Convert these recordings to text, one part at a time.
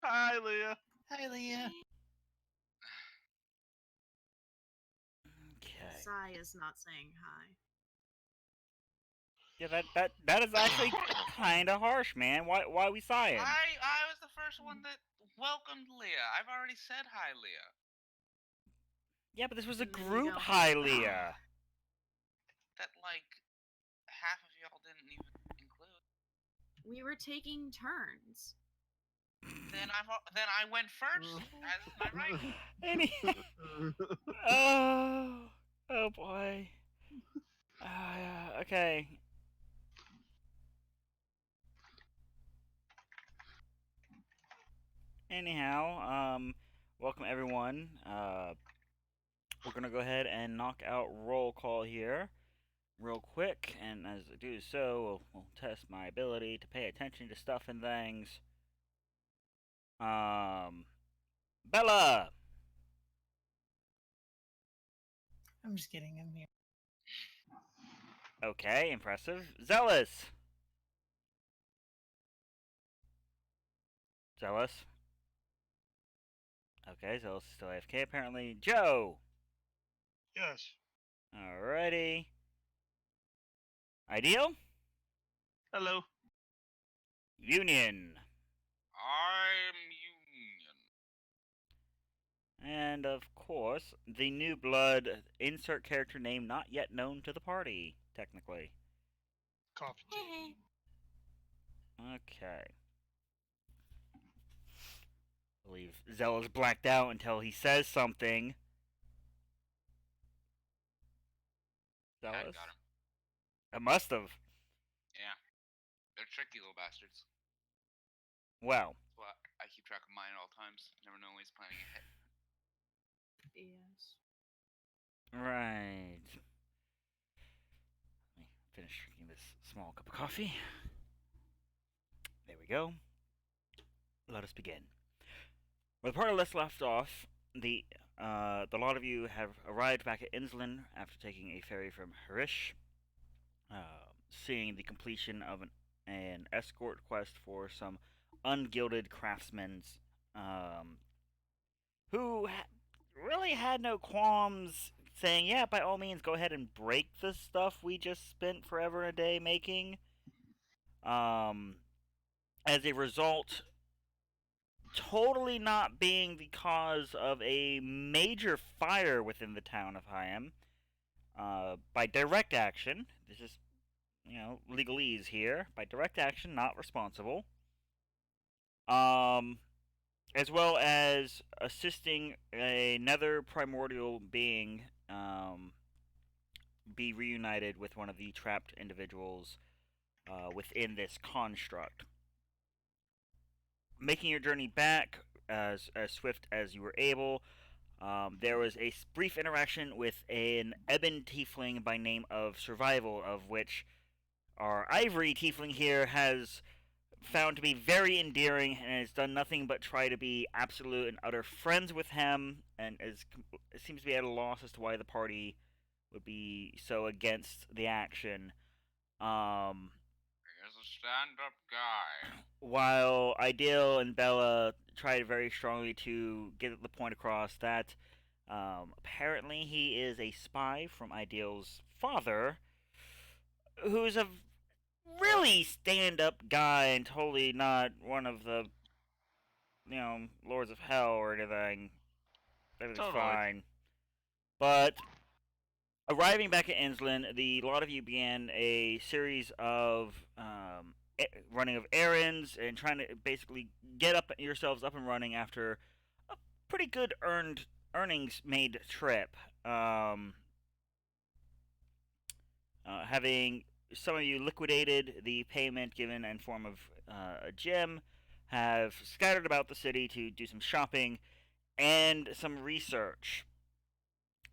Hi, Leah. Hi, Leah. Okay. Sai is not saying hi. Yeah, that is actually kind of harsh, man. Why we sighing? I was the first one that welcomed Leah. I've already said hi, Leah. Yeah, but this was a And then you group don't. hi, Leah. That half of y'all didn't even include. We were taking turns. Then I went first. That's my right. Any. Oh, oh boy. Okay. Anyhow, welcome everyone. We're gonna go ahead and knock out roll call here, real quick. And as I do so, we'll test my ability to pay attention to stuff and things. Bella. I'm just kidding. I'm here. Okay, impressive. Zealous. Zealous. Okay, Zealous is still AFK apparently. Joe. Yes. Alrighty. Ideal. Hello. Union. I'm Union. And of course, the new blood. Insert character name not yet known to the party, technically. Coffee. Okay. I believe Zella's blacked out until he says something. Zealous? Got him. I must have. Yeah. They're tricky little bastards. Well. That's why I keep track of mine at all times. Never know when he's planning ahead. Yes. Right. Let me finish drinking this small cup of coffee. There we go. Let us begin. Where the party left off, the lot of you have arrived back at Innsland after taking a ferry from Harish, seeing the completion of an escort quest for some ungilded craftsmen, who really had no qualms saying, yeah, by all means, go ahead and break the stuff we just spent forever and a day making. As a result, totally not being the cause of a major fire within the town of Hyam, by direct action. This is, legalese here. By direct action, not responsible. As well as assisting another primordial being be reunited with one of the trapped individuals within this construct. Making your journey back as swift as you were able, there was a brief interaction with an ebon tiefling by name of Survival, of which our ivory tiefling here has found to be very endearing and has done nothing but try to be absolute and utter friends with him, and seems to be at a loss as to why the party would be so against the action. He's a stand-up guy. While Ideal and Bella tried very strongly to get the point across that apparently he is a spy from Ideal's father, who's a really stand-up guy and totally not one of the, Lords of Hell or anything. Everything's fine. But arriving back at Innsland, the lot of you began a series of running of errands and trying to basically get yourselves up and running after a pretty good earnings made trip. Having some of you liquidated the payment given in form of a gem, have scattered about the city to do some shopping and some research.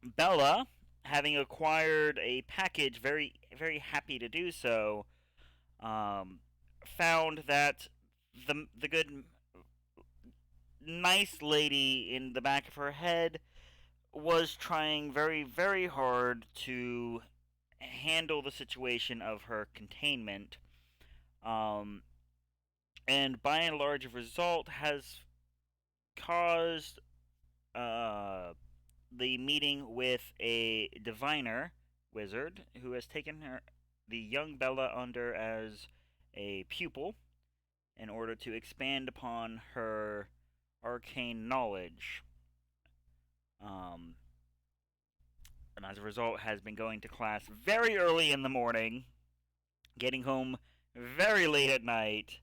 Bella, having acquired a package, very very happy to do so, found that the good nice lady in the back of her head was trying very very hard to handle the situation of her containment, and by and large, result has caused the meeting with a diviner wizard who has taken the young Bella under as a pupil in order to expand upon her arcane knowledge. Um, and as a result, has been going to class very early in the morning, getting home very late at night.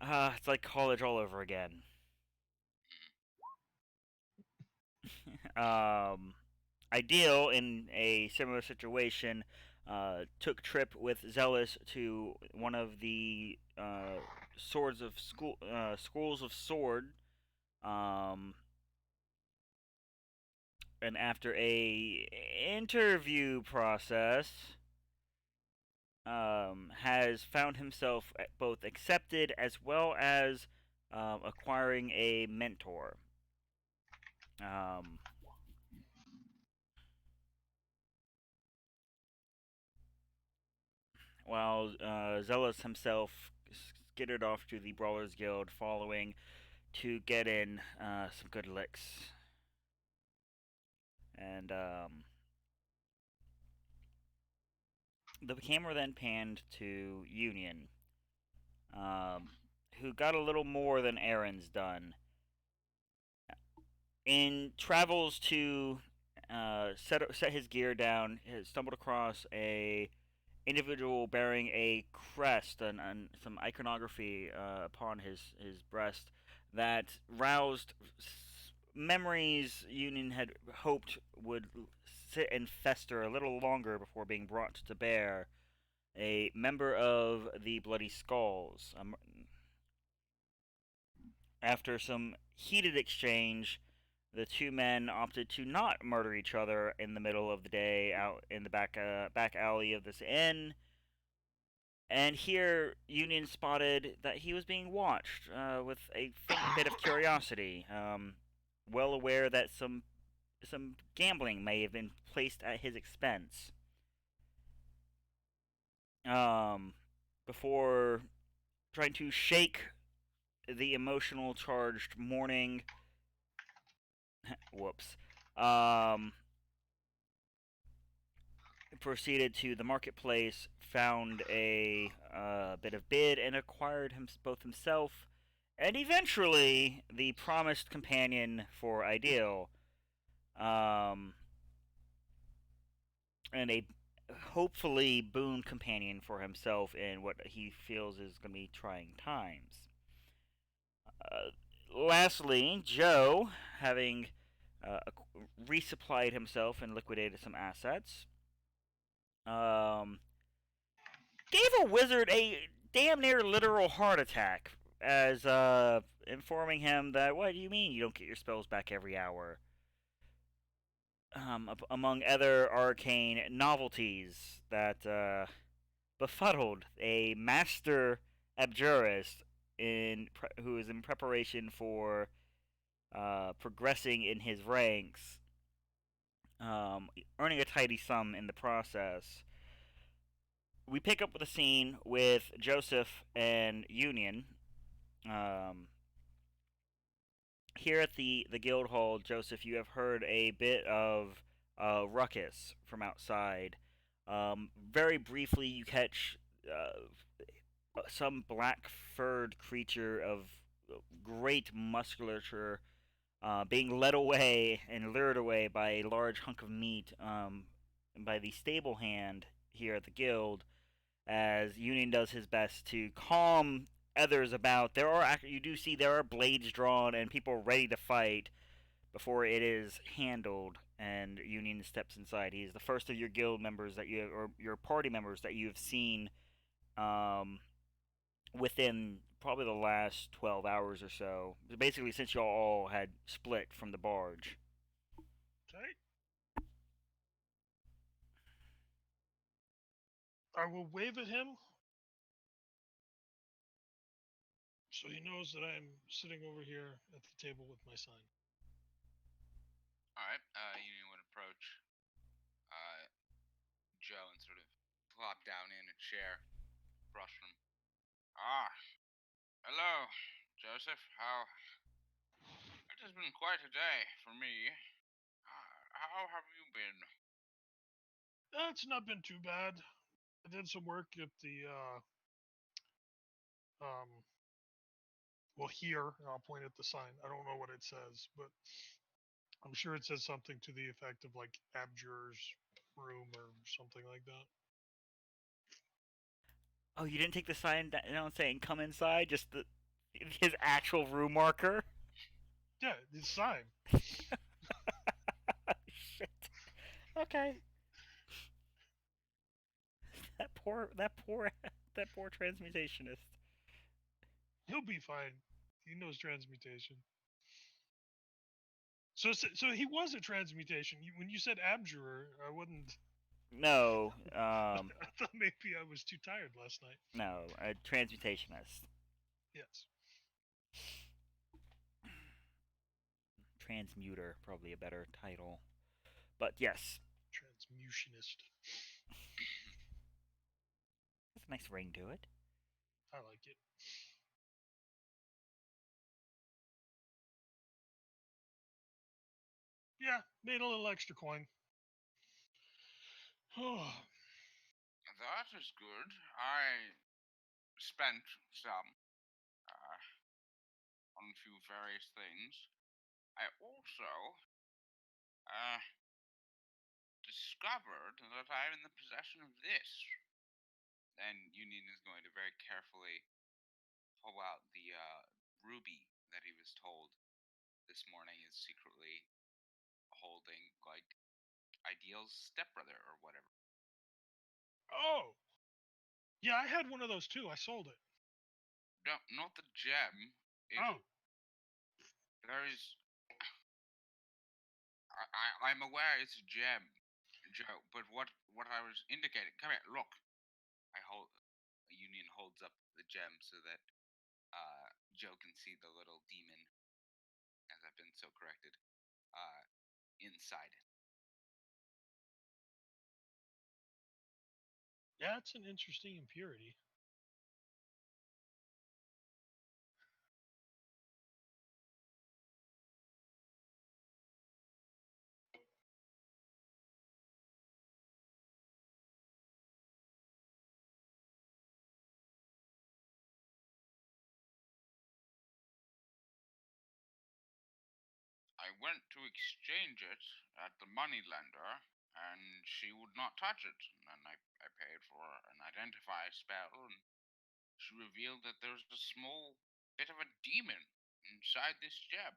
It's like college all over again. um, Ideal, in a similar situation, took trip with Zealous to one of the schools of sword, um, and after a interview process, has found himself both accepted as well as acquiring a mentor. Um, while Zealous himself skittered off to the Brawlers Guild, following to get in some good licks. And the camera then panned to Union, who got a little more than errands done. In travels to set his gear down, he stumbled across a individual bearing a crest and some iconography upon his breast that roused memories Union had hoped would sit and fester a little longer before being brought to bear. A member of the Bloody Skulls. After some heated exchange, the two men opted to not murder each other in the middle of the day out in the back alley of this inn. And here, Union spotted that he was being watched with a faint bit of curiosity, well aware that some gambling may have been placed at his expense. Before trying to shake the emotional charged morning, whoops, proceeded to the marketplace, found a bit of bid, and acquired both himself and eventually the promised companion for Ideal, um, and a hopefully boon companion for himself in what he feels is going to be trying times. Lastly, Joe, having resupplied himself and liquidated some assets, um, gave a wizard a damn near literal heart attack as informing him that, what do you mean you don't get your spells back every hour? Among other arcane novelties that befuddled a master abjurist who is in preparation for progressing in his ranks, earning a tidy sum in the process. We pick up with a scene with Joseph and Union. Um, Here at the guild hall, Joseph, you have heard a bit of ruckus from outside. Very briefly, you catch some black-furred creature of great musculature being led away and lured away by a large hunk of meat by the stable hand here at the guild, as Union does his best to calm others about. You do see there are blades drawn and people ready to fight before it is handled, and Union steps inside. He's the first of your guild members or your party members that you have seen um, within probably the last 12 hours or so. Basically, since y'all all had split from the barge. Okay. I will wave at him so he knows that I'm sitting over here at the table with my sign. All right. Union would approach Joe and sort of plop down in a chair across from him. Ah, hello, Joseph. How? has been quite a day for me. How have you been? It's not been too bad. I did some work at the um well here, and I'll point at the sign. I don't know what it says, but I'm sure it says something to the effect of like Abjur's room or something like that. Oh, you didn't take the sign down saying "come inside"? Just his actual room marker. Yeah, the sign. Shit. Okay. That poor transmutationist. He'll be fine. He knows transmutation. So he was a transmutation. When you said Abjurer, I wouldn't. No, I thought maybe I was too tired last night. no, a transmutationist. Yes. Transmuter, probably a better title. But yes, Transmutionist. that's a nice ring to it. I like it. Yeah, made a little extra coin. Oh, That is good. I spent some on a few various things. I also uh, discovered that I'm in the possession of this. And Union is going to very carefully pull out the ruby that he was told this morning is secretly holding, like, Ideal's stepbrother or whatever. oh, yeah, I had one of those too. I sold it. No, not the gem. Oh, There is. I'm aware it's a gem, Joe, but what I was indicating. Come here, look. I hold. Union holds up the gem so that Joe can see the little demon, as I've been so corrected, inside it. yeah, it's an interesting impurity. I went to exchange it at the moneylender, and she would not touch it. And then I paid for an identify spell, and she revealed that there's a small bit of a demon inside this gem.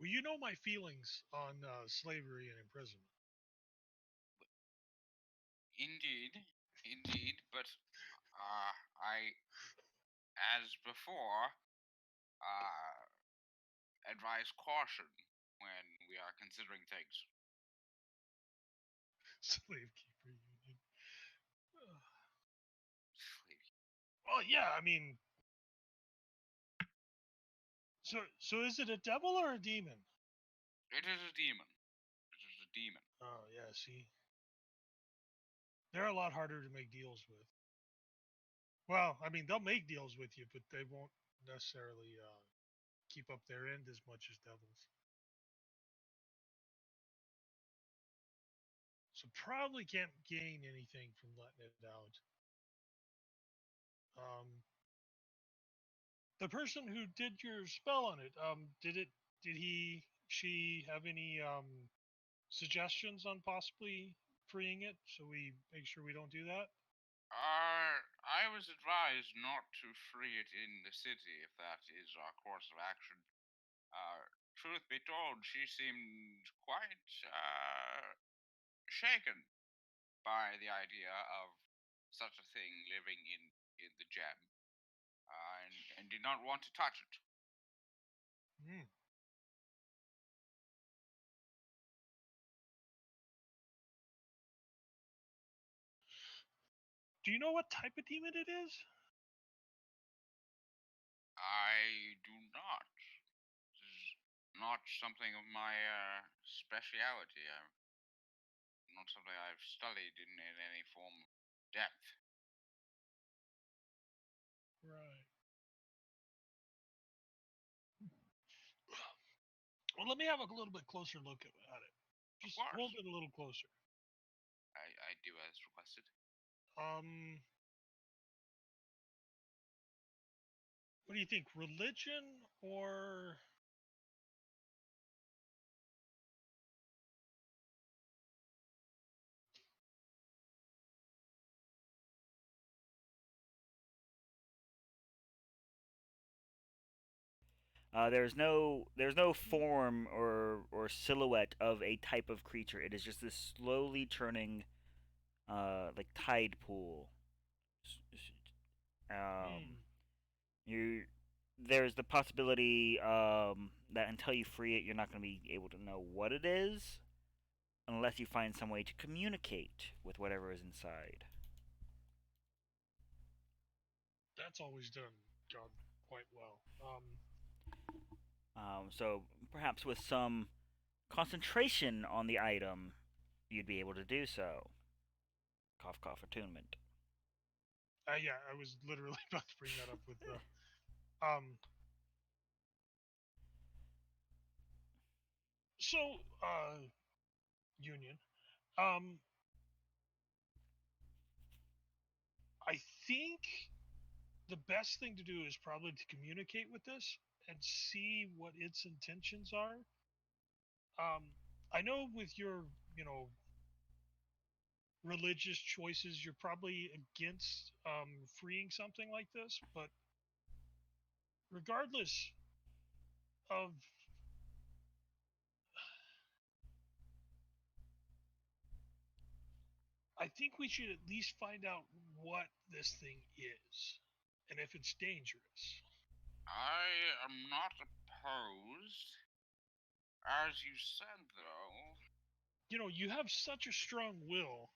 Well, you know my feelings on slavery and imprisonment. Indeed, but I, as before, advise caution when we are considering things. Slave keeper union. Slave. Well, yeah, I mean, so is it a devil or a demon? It is a demon. It is a demon. Oh yeah, see, they're a lot harder to make deals with. Well, I mean, they'll make deals with you, but they won't necessarily keep up their end as much as devils. So probably can't gain anything from letting it out. The person who did your spell on it, she have any suggestions on possibly freeing it so we make sure we don't do that? I was advised not to free it in the city if that is our course of action. Truth be told, she seemed quite shaken by the idea of such a thing living in the gem, and did not want to touch it. Hmm. Do you know what type of demon it is? I do not. This is not something of my speciality. Not something I've studied in any form of depth. Right. Well, let me have a little bit closer look at it. Just course. hold it a little closer. I do as requested. What do you think? Religion or there's no form or silhouette of a type of creature. It is just this slowly turning like tide pool. Um, you there's the possibility that until you free it, you're not going to be able to know what it is unless you find some way to communicate with whatever is inside. that's always done quite well. So perhaps with some concentration on the item, you'd be able to do so. Cough, cough, attunement. Yeah, I was literally about to bring that up with um. So, Union. Um, I think the best thing to do is probably to communicate with this and see what its intentions are. I know with your, religious choices, you're probably against freeing something like this, but regardless of I think we should at least find out what this thing is and if it's dangerous. I am not opposed. As you said, though, You have such a strong will.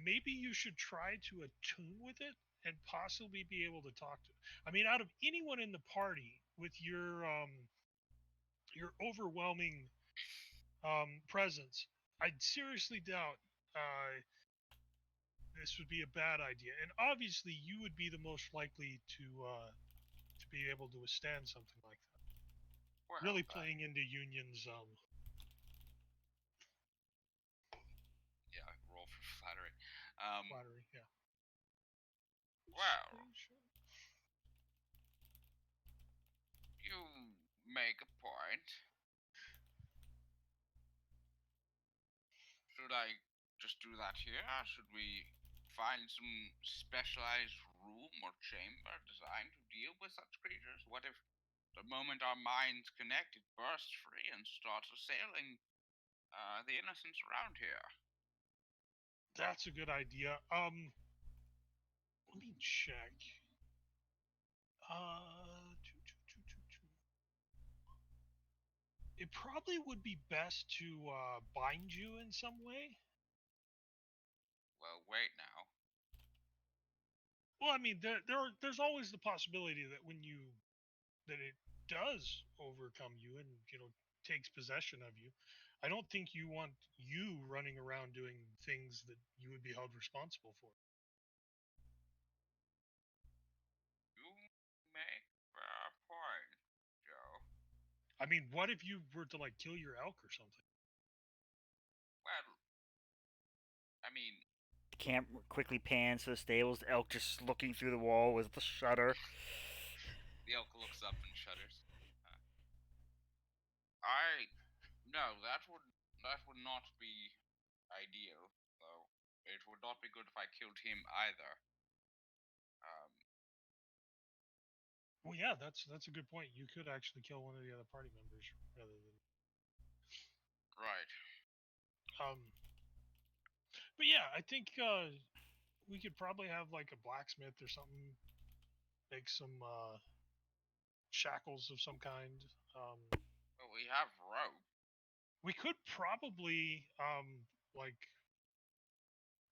Maybe you should try to attune with it and possibly be able to talk to it. I mean, out of anyone in the party, with your overwhelming presence, I'd seriously doubt this would be a bad idea. And obviously, you would be the most likely to be able to withstand something like that. well, Really playing into Union's yeah, roll for flattery. flattery. Yeah. Well, you make a point. Should I just do that here? Should we find some specialized room or chamber designed to deal with such creatures? What if the moment our minds connect, it bursts free and starts assailing the innocents around here? That's a good idea. Let me check. It probably would be best to bind you in some way. Well, wait now. Well, I mean, there's always the possibility that that it does overcome you and takes possession of you. I don't think you want you running around doing things that you would be held responsible for. You make a point, Joe. I mean, what if you were to like kill your elk or something? Well, I mean, The camera quickly pans to the stables. The elk just looking through the wall with the shutter. the elk looks up and shudders. I no, that would not be ideal, though. It would not be good if I killed him either. Um, Well, yeah, that's a good point. You could actually kill one of the other party members rather than. right. But yeah, I think we could probably have like a blacksmith or something, make some shackles of some kind. Well, we have rope. We could probably like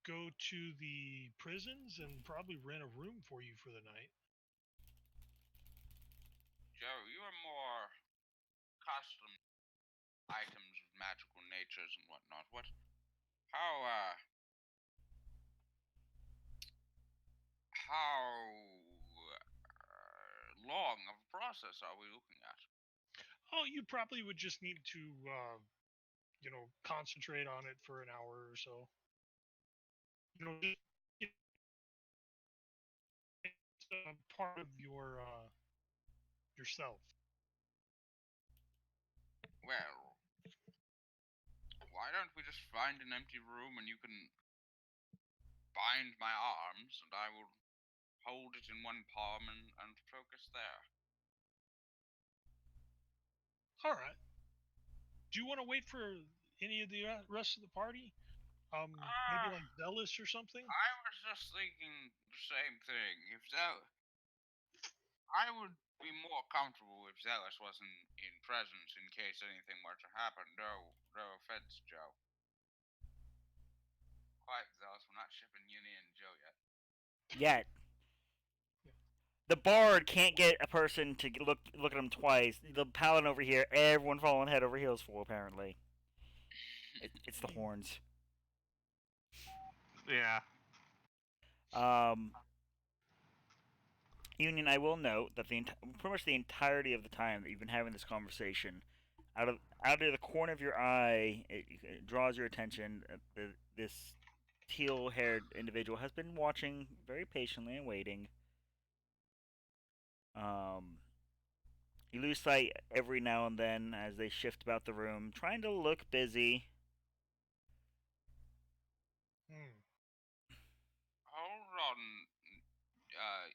go to the prisons and probably rent a room for you for the night. Joe, you are more custom items of magical natures and whatnot. How long of a process are we looking at? Oh, you probably would just need to, concentrate on it for an hour or so. Just, it's a part of yourself. Well, why don't we just find an empty room and you can bind my arms and I will hold it in one palm and focus there. All right. Do you want to wait for any of the rest of the party? Maybe like Bellis or something? I was just thinking the same thing. If I would be more comfortable if Zealous wasn't in presence in case anything were to happen. No offense, Joe. Quiet, Zealous. We're not shipping Uni and Joe yet. Yet. The bard can't get a person to look at him twice. The paladin over here, everyone falling head over heels for, apparently. It's the horns. Yeah. Union, I will note that pretty much the entirety of the time that you've been having this conversation, out of the corner of your eye, it draws your attention. This teal-haired individual has been watching very patiently and waiting. You lose sight every now and then as they shift about the room, trying to look busy. Hold on.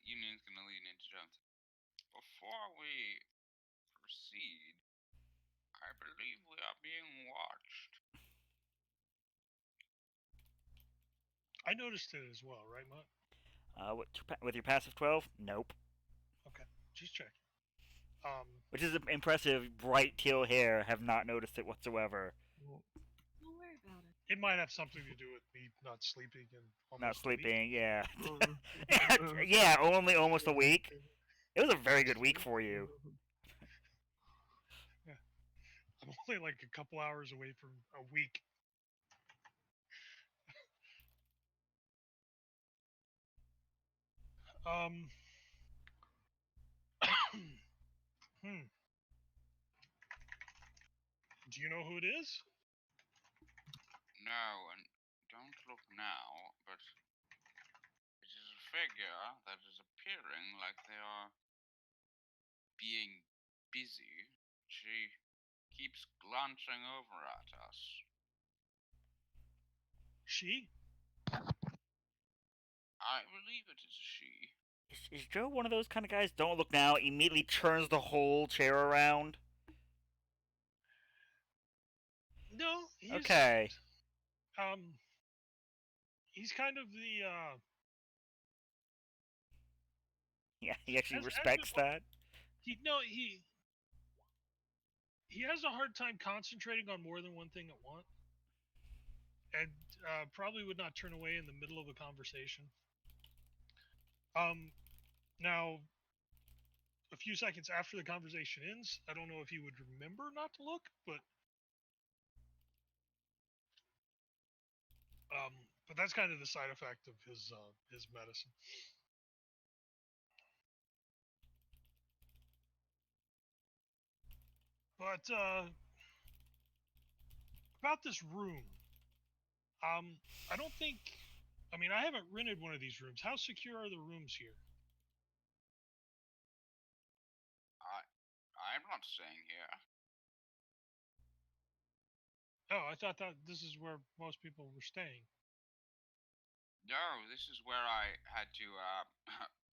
Union's gonna lean into Jones. Before we proceed, I believe we are being watched. I noticed it as well, right, Mutt? With your passive 12? Nope. Okay, just checking. Which is impressive. Bright teal hair. Have not noticed it whatsoever. Don't worry about it. It might have something to do with me not sleeping and almost Not a week. sleeping, yeah. Yeah, only almost a week. It was a very good week for you. Yeah. I'm only like a couple hours away from a week. Do you know who it is? No, and don't look now, but it is a figure that is appearing like they are being busy. She keeps glancing over at us. She? I believe it is she. Is Joe one of those kind of guys? Don't look now. Immediately turns the whole chair around. No, he's Okay. He's kind of the Yeah, he actually as respects that. he has a hard time concentrating on more than one thing at once, and probably would not turn away in the middle of a conversation. Now, a few seconds after the conversation ends, I don't know if he would remember not to look, but that's kind of the side effect of his medicine. But about this room, I don't think. I mean, I haven't rented one of these rooms. How secure are the rooms here? I'm not staying here. Oh, I thought that this is where most people were staying. No, this is where I had to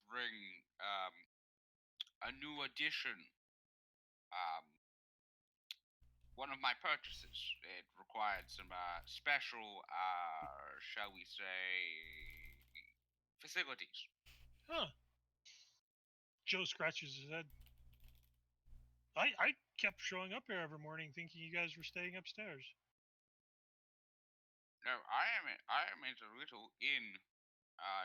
bring a new addition. One of my purchases. It required some special, shall we say, facilities. Huh. Joe scratches his head. I kept showing up here every morning thinking you guys were staying upstairs. No, I am at a little inn,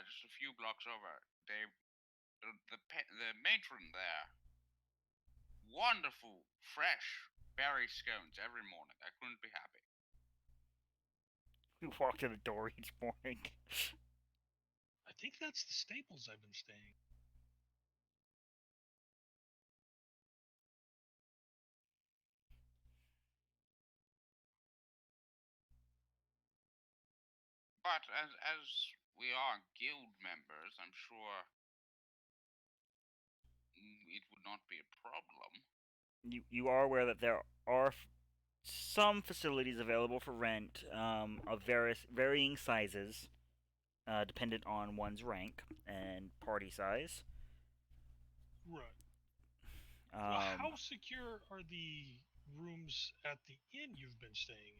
just a few blocks over. The matron there, wonderful, fresh berry scones every morning. I couldn't be happy. We walk to the door each morning. I think that's the Staples I've been staying. But as we are guild members, I'm sure it would not be a problem. You are aware that there are some facilities available for rent of various varying sizes, dependent on one's rank and party size. Right. Um, Well, how secure are the rooms at the inn you've been staying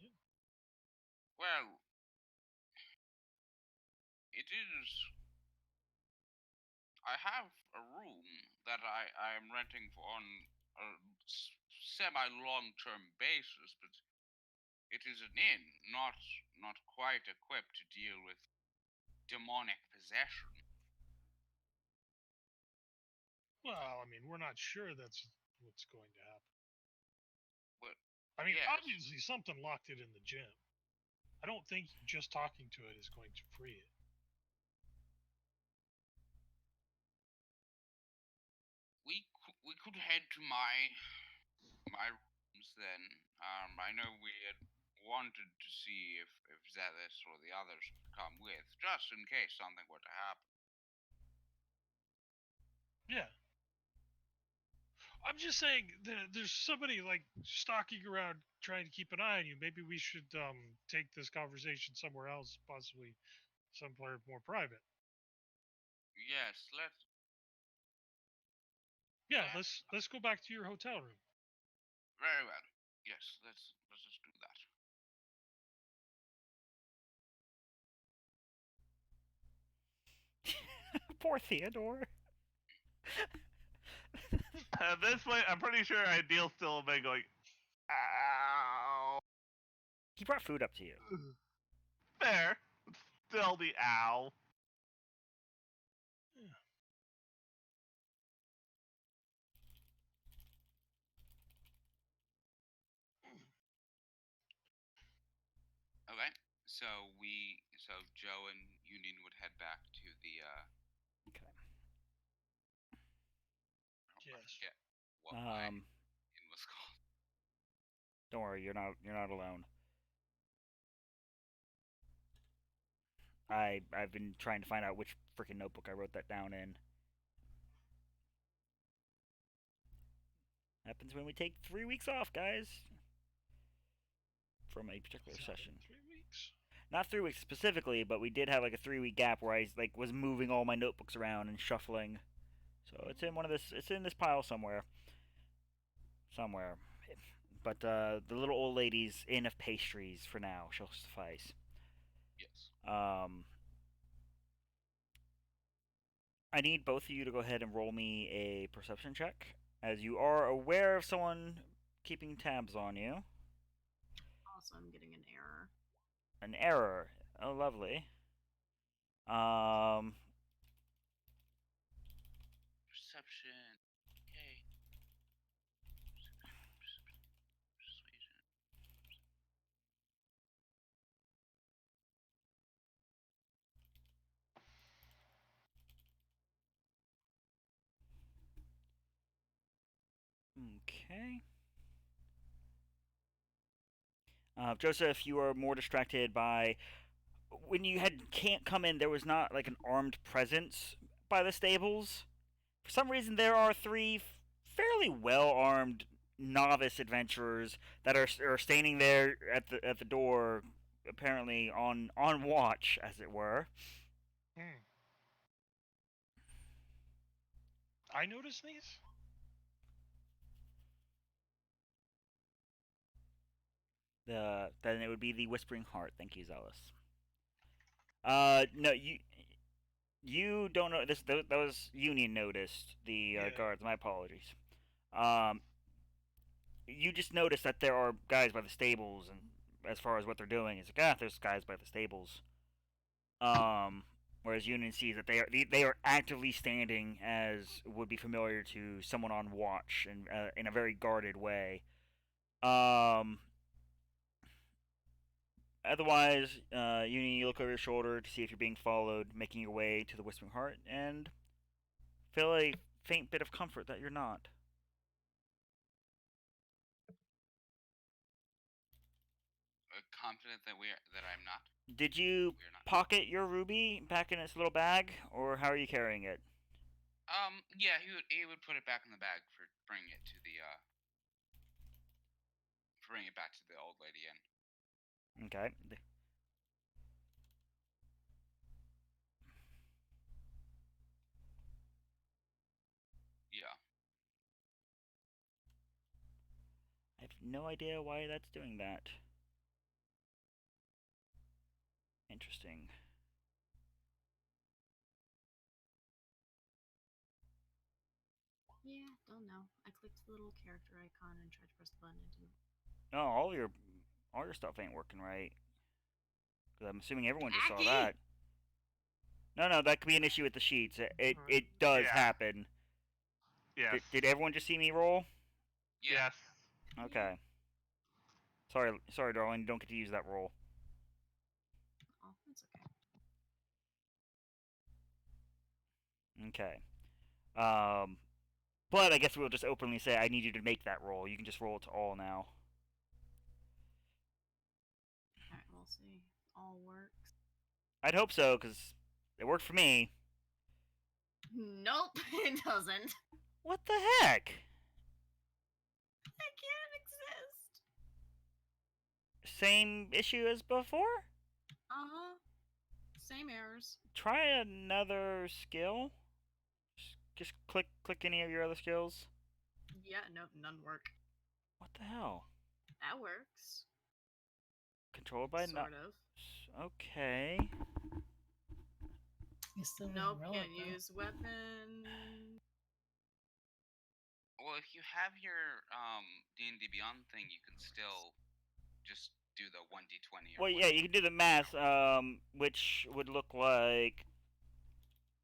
in? Well, it is. I have a room that I am renting for on a semi long term basis, but it is an inn, not quite equipped to deal with demonic possession. Well, I mean, we're not sure that's what's going to happen. But I mean, yes. obviously something locked it in the gym. I don't think just talking to it is going to free it. We could head to my rooms then. I know we had wanted to see if Zealous or the others would come with, just in case something were to happen. Yeah. I'm just saying there's somebody like stalking around trying to keep an eye on you. Maybe we should take this conversation somewhere else, possibly somewhere more private. Yes, Yeah, let's go back to your hotel room. very well. Yes, let's just do that. Poor Theodore. At this point, I'm pretty sure Ideal's still been going, ow. He brought food up to you. Fair. Still the ow. Yeah. Okay. So Joe and Union would head back to the Okay. I Yes. forget what my Um, inn was called. don't worry, you're not alone. I've been trying to find out which freaking notebook I wrote that down in. Happens when we take 3 weeks off, guys. From a particular Is that session. in 3 weeks? Not 3 weeks specifically, but we did have like a 3-week gap where I like was moving all my notebooks around and shuffling. So it's in it's in this pile somewhere. Somewhere. But the little old lady's inn of pastries for now shall suffice. Yes. I need both of you to go ahead and roll me a perception check, as you are aware of someone keeping tabs on you. Also, I'm getting an error. An error. Oh, lovely. Perception. Okay. Persuasion. Okay. Joseph, you are more distracted by when you can't come in. There was not like an armed presence by the stables. For some reason, there are 3 fairly well armed novice adventurers that are standing there at the door, apparently on watch, as it were. I noticed these? Then it would be the Whispering Heart. Thank you, Zealous. No, you don't know this. That was Union noticed the Yeah. guards. My apologies. Um, you just noticed that there are guys by the stables, and as far as what they're doing, is like there's guys by the stables. Whereas Union sees that they are actively standing as would be familiar to someone on watch and in a very guarded way. Otherwise, you look over your shoulder to see if you're being followed, making your way to the Whispering Heart, and feel a faint bit of comfort that you're not. confident that I'm not. Did you We're not. pocket your ruby back in its little bag, or how are you carrying it? Yeah, he would put it back in the bag for bringing it to the bring it back to the old lady and Okay. yeah. I have no idea why that's doing that. Interesting. Yeah, don't know. I clicked the little character icon and tried to press the button. It didn't. No, all your stuff ain't working right. Because I'm assuming everyone just saw Hacky! that. No, that could be an issue with the sheets. It does Yeah. happen. Yes. Did everyone just see me roll? Yeah. Yes. Okay. Sorry, darling. You don't get to use that roll. Oh, that's okay. Okay. But I guess we'll just openly say I need you to make that roll. You can just roll it to all now. Alright, we'll see. All works. I'd hope so, because it worked for me. Nope, it doesn't. What the heck? I can't exist. Same issue as before? Uh-huh. Same errors. Try another skill. Just click any of your other skills. Yeah, nope, none work. What the hell? That works. Controlled by Sort of. Okay. You still Nope, roll can't it, though. use weapon. Well, if you have your D&D Beyond thing, you can still just do the 1d20 or Well, yeah, you can do the math, which would look like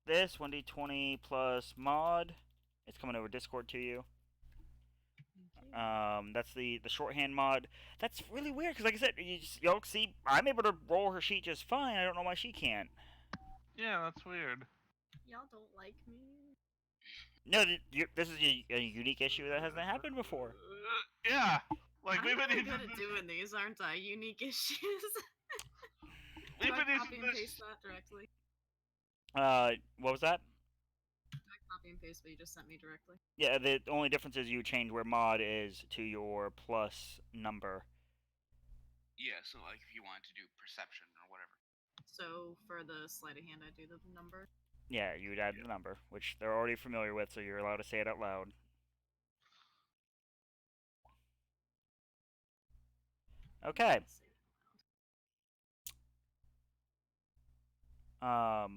this 1d20 plus mod. It's coming over Discord to you. That's the shorthand mod. That's really weird because, like I said, y'all see, I'm able to roll her sheet just fine. I don't know why she can't. Yeah, that's weird. Y'all don't like me. No, this is a unique issue that hasn't happened before. Yeah. Like I'm we've been really using good at doing these, aren't I? Unique issues. we've Do I been copy using and this. paste that directly? What was that? Do I copy and paste what you just sent me directly? Yeah, the only difference is you change where mod is to your plus number. Yeah, so like if you wanted to do perception or whatever. So for the sleight of hand, I do the number. Yeah, you would add the number, which they're already familiar with, so you're allowed to say it out loud. Okay. Let's say it out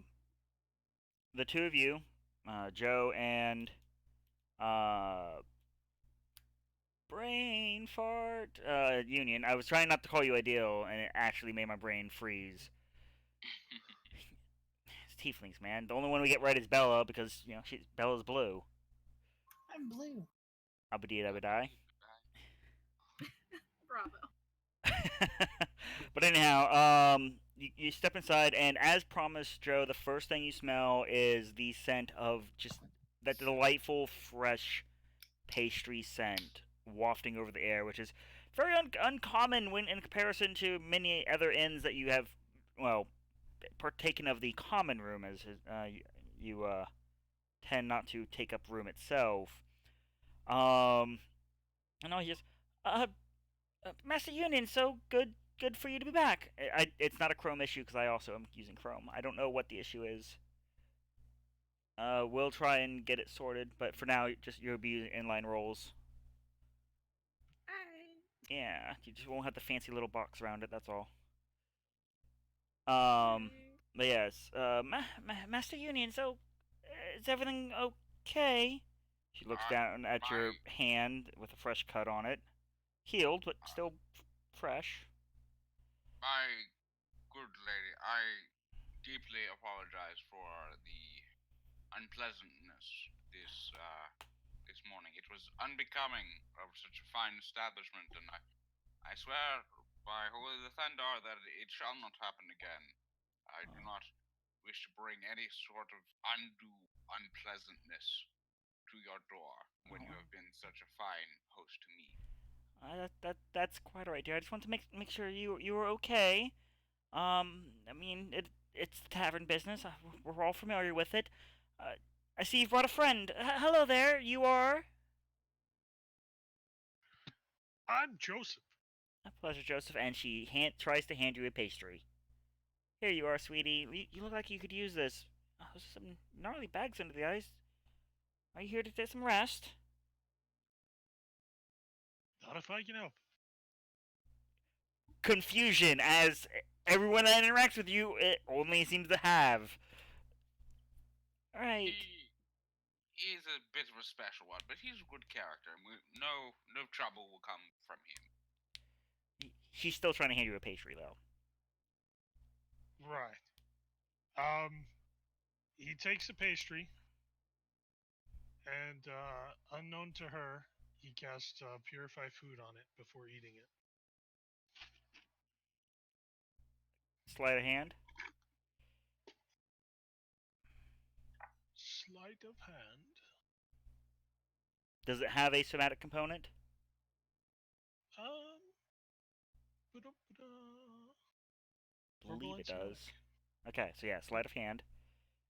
The two of you, Joe and brain fart Union. I was trying not to call you Ideal, and it actually made my brain freeze. It's tieflings, man. The only one we get right is Bella because Bella's blue. I'm blue. Abadi abadai. Bravo. But anyhow, you step inside, and as promised, Joe, the first thing you smell is the scent of just that delightful, fresh pastry scent wafting over the air, which is very uncommon when in comparison to many other inns that you have, well, partaken of the common room, as you tend not to take up room itself. And all he just, Master Union, so good for you to be back. It's not a Chrome issue because I also am using Chrome. I don't know what the issue is. We'll try and get it sorted, but for now, just you'll be using inline rolls. Alright. Yeah, you just won't have the fancy little box around it. That's all. Alright. But yes, Master Union. So, is everything okay? She looks down at your hand with a fresh cut on it, healed but still fresh. My good lady, I deeply apologize for the unpleasantness this morning. It was unbecoming of such a fine establishment, and I swear by Holy the Thandar that it shall not happen again. I do not wish to bring any sort of undue unpleasantness to your door when you have been such a fine host to me. That's quite alright, dear. I just want to make sure you were okay. I mean, it's the tavern business. We're all familiar with it. I see you've brought a friend. Hello there. You are. I'm Joseph. A pleasure, Joseph. And she tries to hand you a pastry. Here you are, sweetie. You look like you could use this. Oh, there's some gnarly bags under the ice. Are you here to get some rest? Not if I can help. Confusion, as everyone that interacts with you it only seems to have. Alright. He is a bit of a special one, but he's a good character, and no trouble will come from him. She's still trying to hand you a pastry, though. Right. He takes a pastry, and unknown to her, he casts Purify Food on it before eating it. Sleight of hand. Sleight of hand. Does it have a somatic component? Ba-da-ba-da. Believe Verbal it and does. somatic. Okay, so yeah, sleight of hand.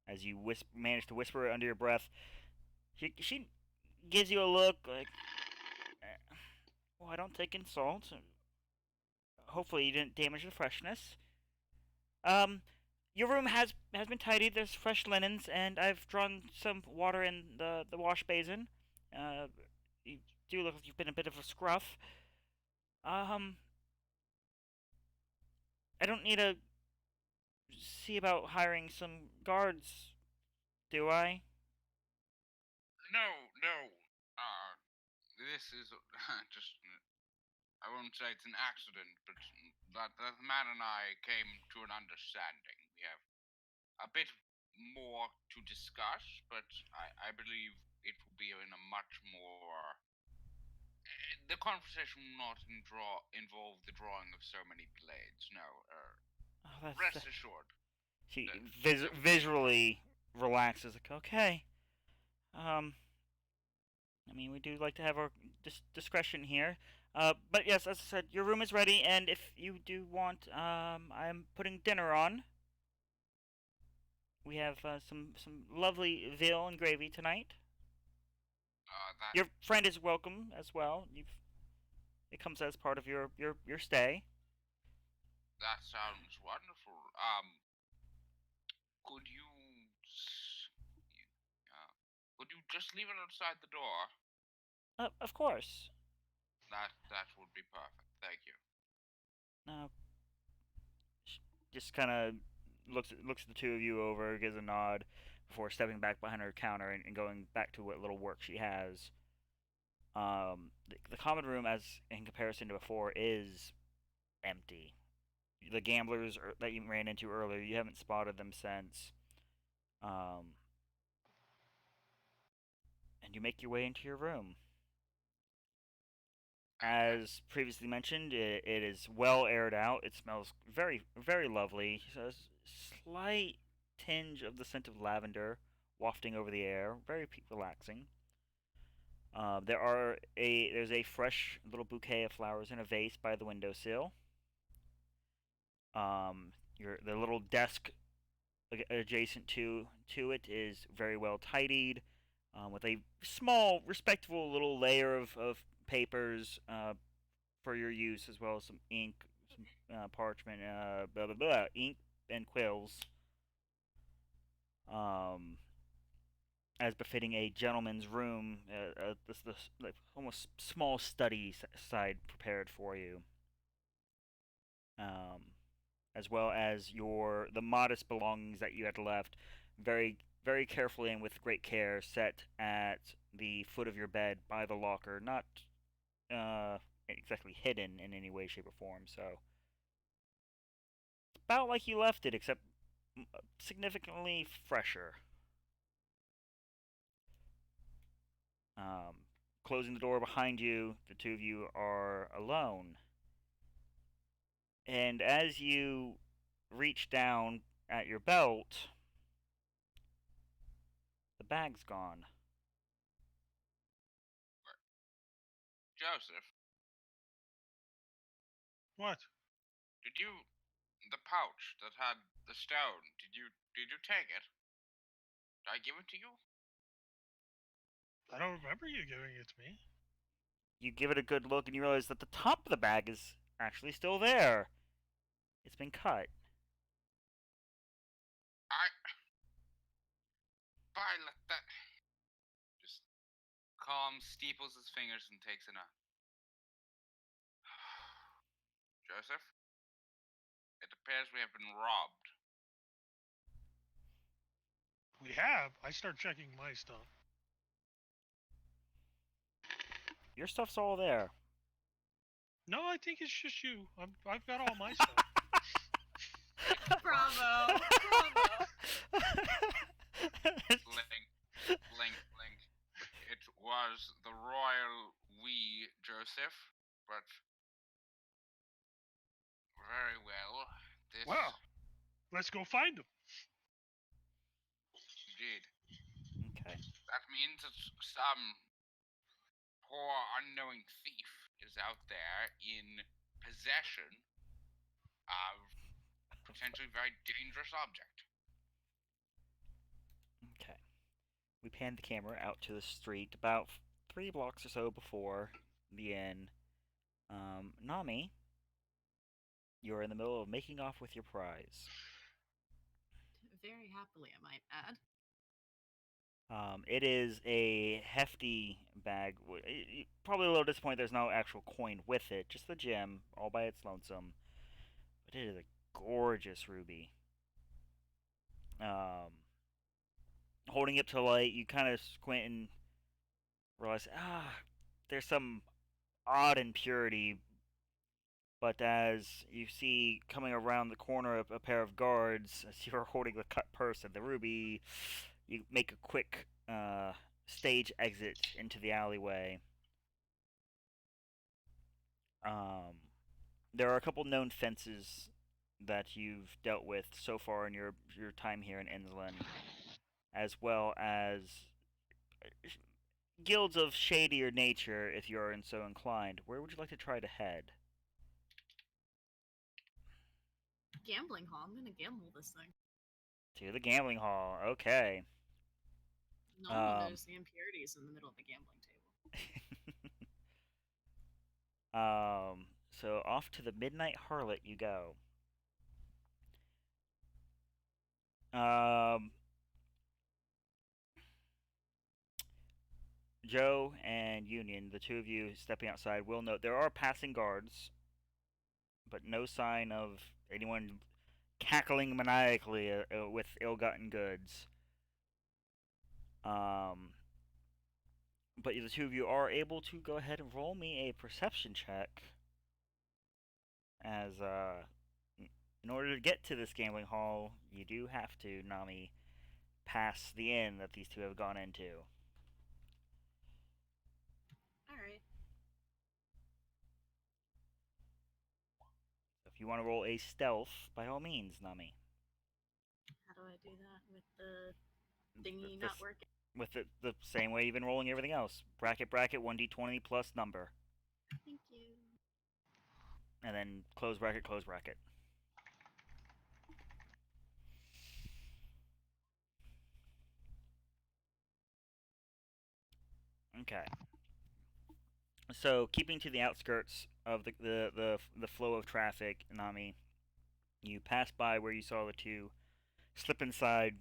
As you manage to whisper it under your breath, she gives you a look like, well, I don't take insults. Hopefully you didn't damage the freshness. Your room has been tidied. There's fresh linens, and I've drawn some water in the wash basin. You do look like you've been a bit of a scruff. I don't need to see about hiring some guards, do I? No. This is just. I won't say it's an accident, but that the man and I came to an understanding. We have a bit more to discuss, but I believe it will be in a much more. The conversation will not involve the drawing of so many blades. No, Oh, rest assured. She that- visually relaxes. Like, okay. I mean, we do like to have our discretion here. But yes, as I said, your room is ready, and if you do want, I'm putting dinner on. We have some lovely veal and gravy tonight. Your friend is welcome as well. It comes as part of your stay. That sounds wonderful. Could you, could you just leave it outside the door? Of course. That would be perfect. Thank you. Uh, just kind of looks at the two of you over, gives a nod before stepping back behind her counter and going back to what little work she has. The common room, as in comparison to before, is empty. The gamblers that you ran into earlier, you haven't spotted them since. And you make your way into your room. As previously mentioned, it is well aired out. It smells very, very lovely. A slight tinge of the scent of lavender wafting over the air, very relaxing. There's a fresh little bouquet of flowers in a vase by the windowsill. The little desk adjacent to it is very well tidied, with a small, respectable little layer of papers for your use, as well as some ink, some parchment, ink and quills. As befitting a gentleman's room, this like almost small study side prepared for you. As well as the modest belongings that you had left, very very carefully and with great care, set at the foot of your bed by the locker, not exactly hidden in any way, shape, or form. So it's about like you left it, except significantly fresher. Closing the door behind you, the two of you are alone. And as you reach down at your belt, the bag's gone. Joseph, What? Did you the pouch that had the stone? Did you take it? Did I give it to you? I don't remember you giving it to me. You give it a good look and you realize that the top of the bag is actually still there. It's been cut. Violet, that just calm, steeples his fingers and takes in a Joseph. It appears we have been robbed. We have. I start checking my stuff. Your stuff's all there. No, I think it's just you. I've got all my stuff. Bravo. Blink. It was the royal we, Joseph, but very well. This Well, let's go find him. indeed. Okay. That means that some poor unknowing thief is out there in possession of potentially very dangerous object. Okay. We pan the camera out to the street about 3 blocks or so before the inn. Nami, you're in the middle of making off with your prize. Very happily, I might add. It is a hefty bag. Probably a little disappointed there's no actual coin with it, just the gem, all by its lonesome. But it is a gorgeous ruby. Holding it to light, you kind of squint and realize, there's some odd impurity. But as you see coming around the corner of a pair of guards, as you're holding the cut purse and the ruby, you make a quick stage exit into the alleyway. There are a couple known fences that you've dealt with so far in your time here in Ensland, as well as guilds of shadier nature if you are so inclined. Where would you like to try to head? Gambling hall. I'm gonna gamble this thing. To the gambling hall. Okay. No one will notice the impurities in the middle of the gambling table. So off to the Midnight Harlot you go. Joe and Union, the two of you stepping outside, will note there are passing guards, but no sign of anyone cackling maniacally with ill-gotten goods. But the two of you are able to go ahead and roll me a perception check, as in order to get to this gambling hall, you do have to, Nami, pass the inn that these two have gone into. Alright. If you want to roll a stealth, by all means, Nami. How do I do that with the thingy not working? With the same way you've been rolling everything else. Bracket, 1d20 plus number. Thank you. And then close bracket, close bracket. Okay. So, keeping to the outskirts of the flow of traffic, Nami, you pass by where you saw the two slip inside.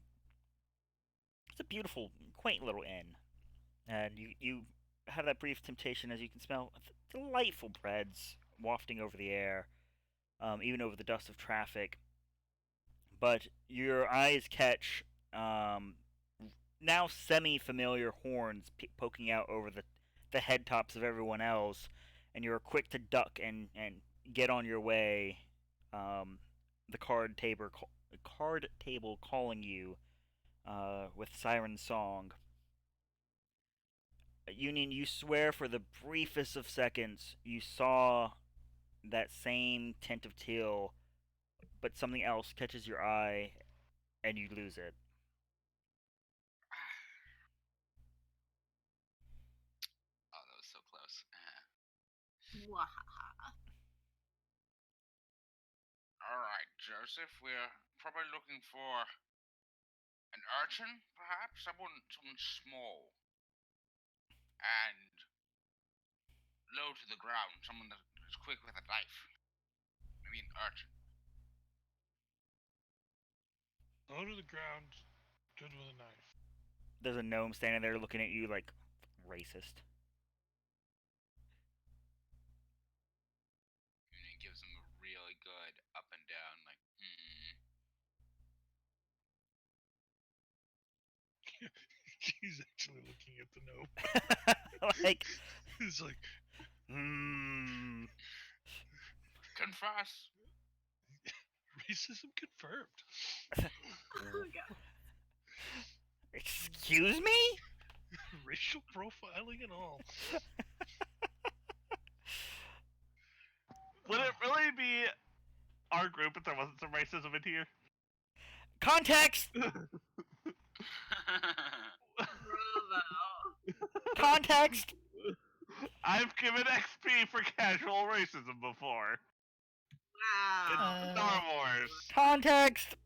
It's a beautiful, quaint little inn. And you have that brief temptation as you can smell delightful breads wafting over the air, even over the dust of traffic. But your eyes catch now semi-familiar horns poking out over the head tops of everyone else, and you're quick to duck and get on your way. The card table calling you with siren song. Union, you swear for the briefest of seconds you saw that same tint of teal, but something else catches your eye and you lose it. Oh, that was so close. Wahaha. Alright, Joseph, we're probably looking for an urchin, perhaps? Someone small and low to the ground, someone that is quick with a knife. Maybe an urchin. Low to the ground, good with a knife. There's a gnome standing there looking at you like racist. And he gives him a really good up and down, like, He's actually looking at the gnome. Like, He's like, confess. racism confirmed. Oh god. excuse me? Racial profiling and all. Would it really be our group if there wasn't some racism in here? Context! Bravo. Context! I've given XP for casual racism before. Wow. Star Wars. Context!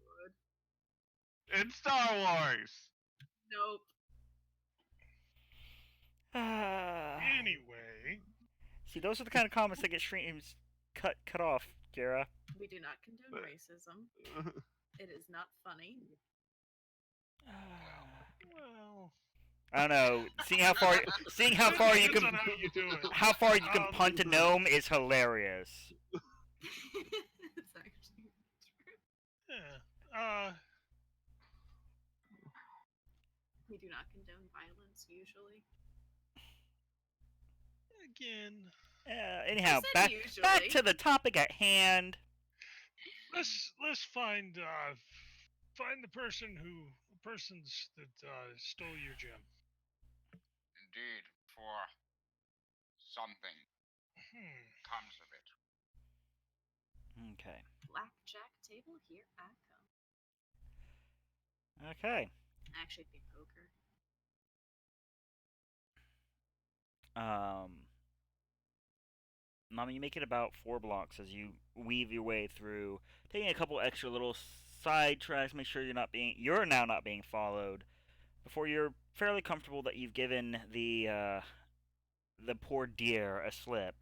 In Star Wars. Nope. Anyway, See, those are the kind of comments that get streams cut off, Kara. We do not condone racism. It is not funny. well, I don't know. Seeing how far you depends can on how you do it. how far you can punt a gnome is hilarious. It's actually true. Yeah. We do not condone violence usually. Again, Anyhow, said back usually. to the topic at hand. let's find the persons that stole your gem. Indeed, for something comes of it. Okay. Blackjack table, here I come. Okay. Actually, it'd be poker. Mama, you make it about 4 blocks as you weave your way through, taking a couple extra little side tracks, make sure you're now not being followed, before you're fairly comfortable that you've given the poor deer a slip.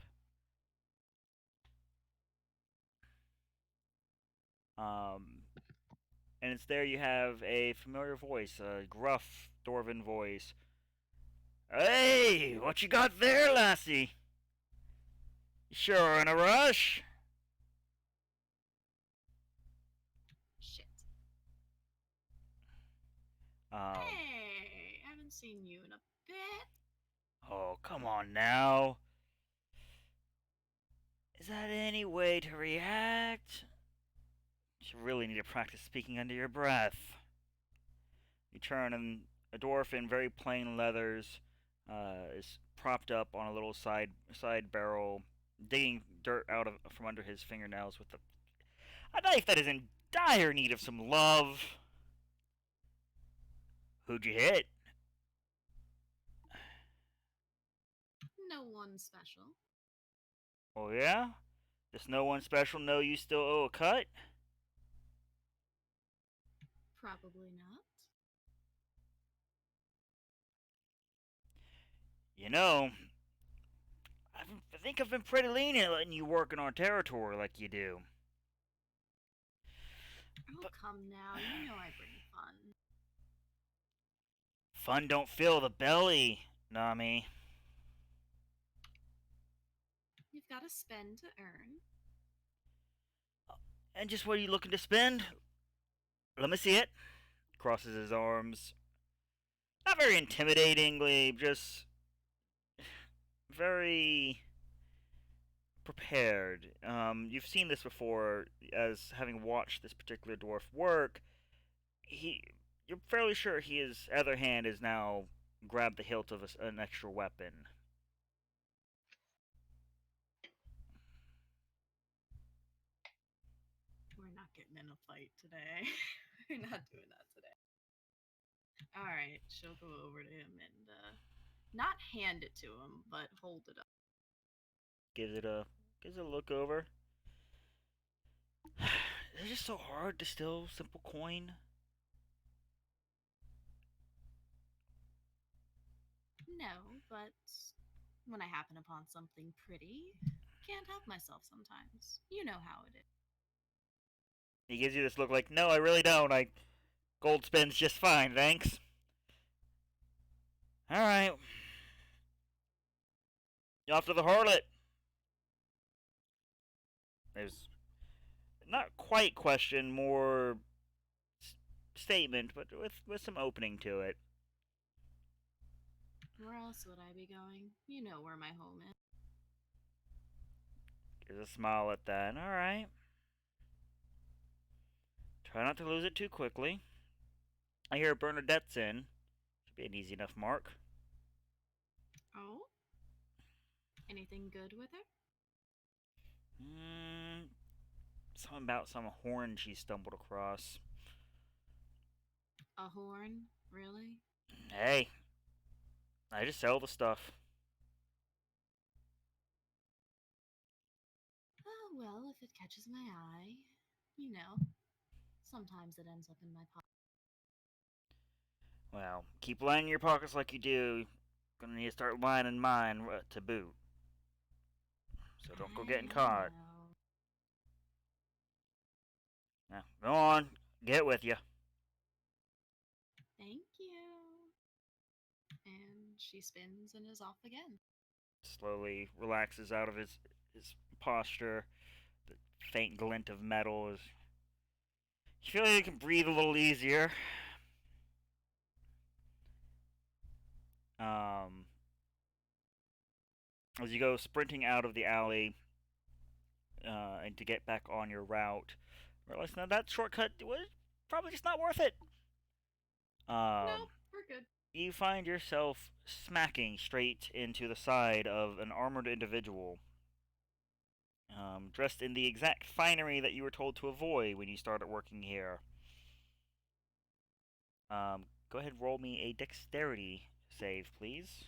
And it's there you have a familiar voice, a gruff dwarven voice. Hey, what you got there, lassie? You sure in a rush? Shit. Um, Hey, haven't seen you in a bit. Oh, come on now. Is that any way to react? You really need to practice speaking under your breath. You turn, and a dwarf in very plain leathers is propped up on a little side barrel, digging dirt out from under his fingernails with a knife that is in dire need of some love. Who'd you hit? No one special. Oh yeah? Does no one special know you still owe a cut? Probably not. You know, I think I've been pretty lenient letting you work in our territory like you do. Oh, come now. You know I bring fun. Fun don't fill the belly, Nami. You've got to spend to earn. And just what are you looking to spend? Let me see it. Crosses his arms. Not very intimidatingly, just very prepared. You've seen this before, as having watched this particular dwarf work. You're fairly sure his other hand has now grabbed the hilt of an extra weapon. We're not getting in a fight today. We're not doing that today. Alright, she'll go over to him and not hand it to him, but hold it up. Gives it a look over. Is it just so hard to steal simple coin? No, but when I happen upon something pretty, can't help myself sometimes. You know how it is. He gives you this look like, no, I really don't. Gold spins just fine, thanks. Alright. You off to the harlot. There's not quite question, more statement, but with some opening to it. Where else would I be going? You know where my home is. Gives a smile at that. Alright. Try not to lose it too quickly. I hear Bernadette's in. Should be an easy enough mark. Oh? Anything good with her? Something about some horn she stumbled across. A horn? Really? Hey, I just sell the stuff. Oh, well, if it catches my eye. You know, sometimes it ends up in my pocket. Well, keep lining your pockets like you do. Gonna need to start lining mine to boot. So don't go getting caught. know. Now, go on. Get with you. Thank you. And she spins and is off again. Slowly relaxes out of his posture. The faint glint of metal is. You feel like you can breathe a little easier. As you go sprinting out of the alley and to get back on your route, realize now that shortcut was probably just not worth it. Nope, we're good. You find yourself smacking straight into the side of an armored individual, dressed in the exact finery that you were told to avoid when you started working here. Go ahead and roll me a dexterity save, please.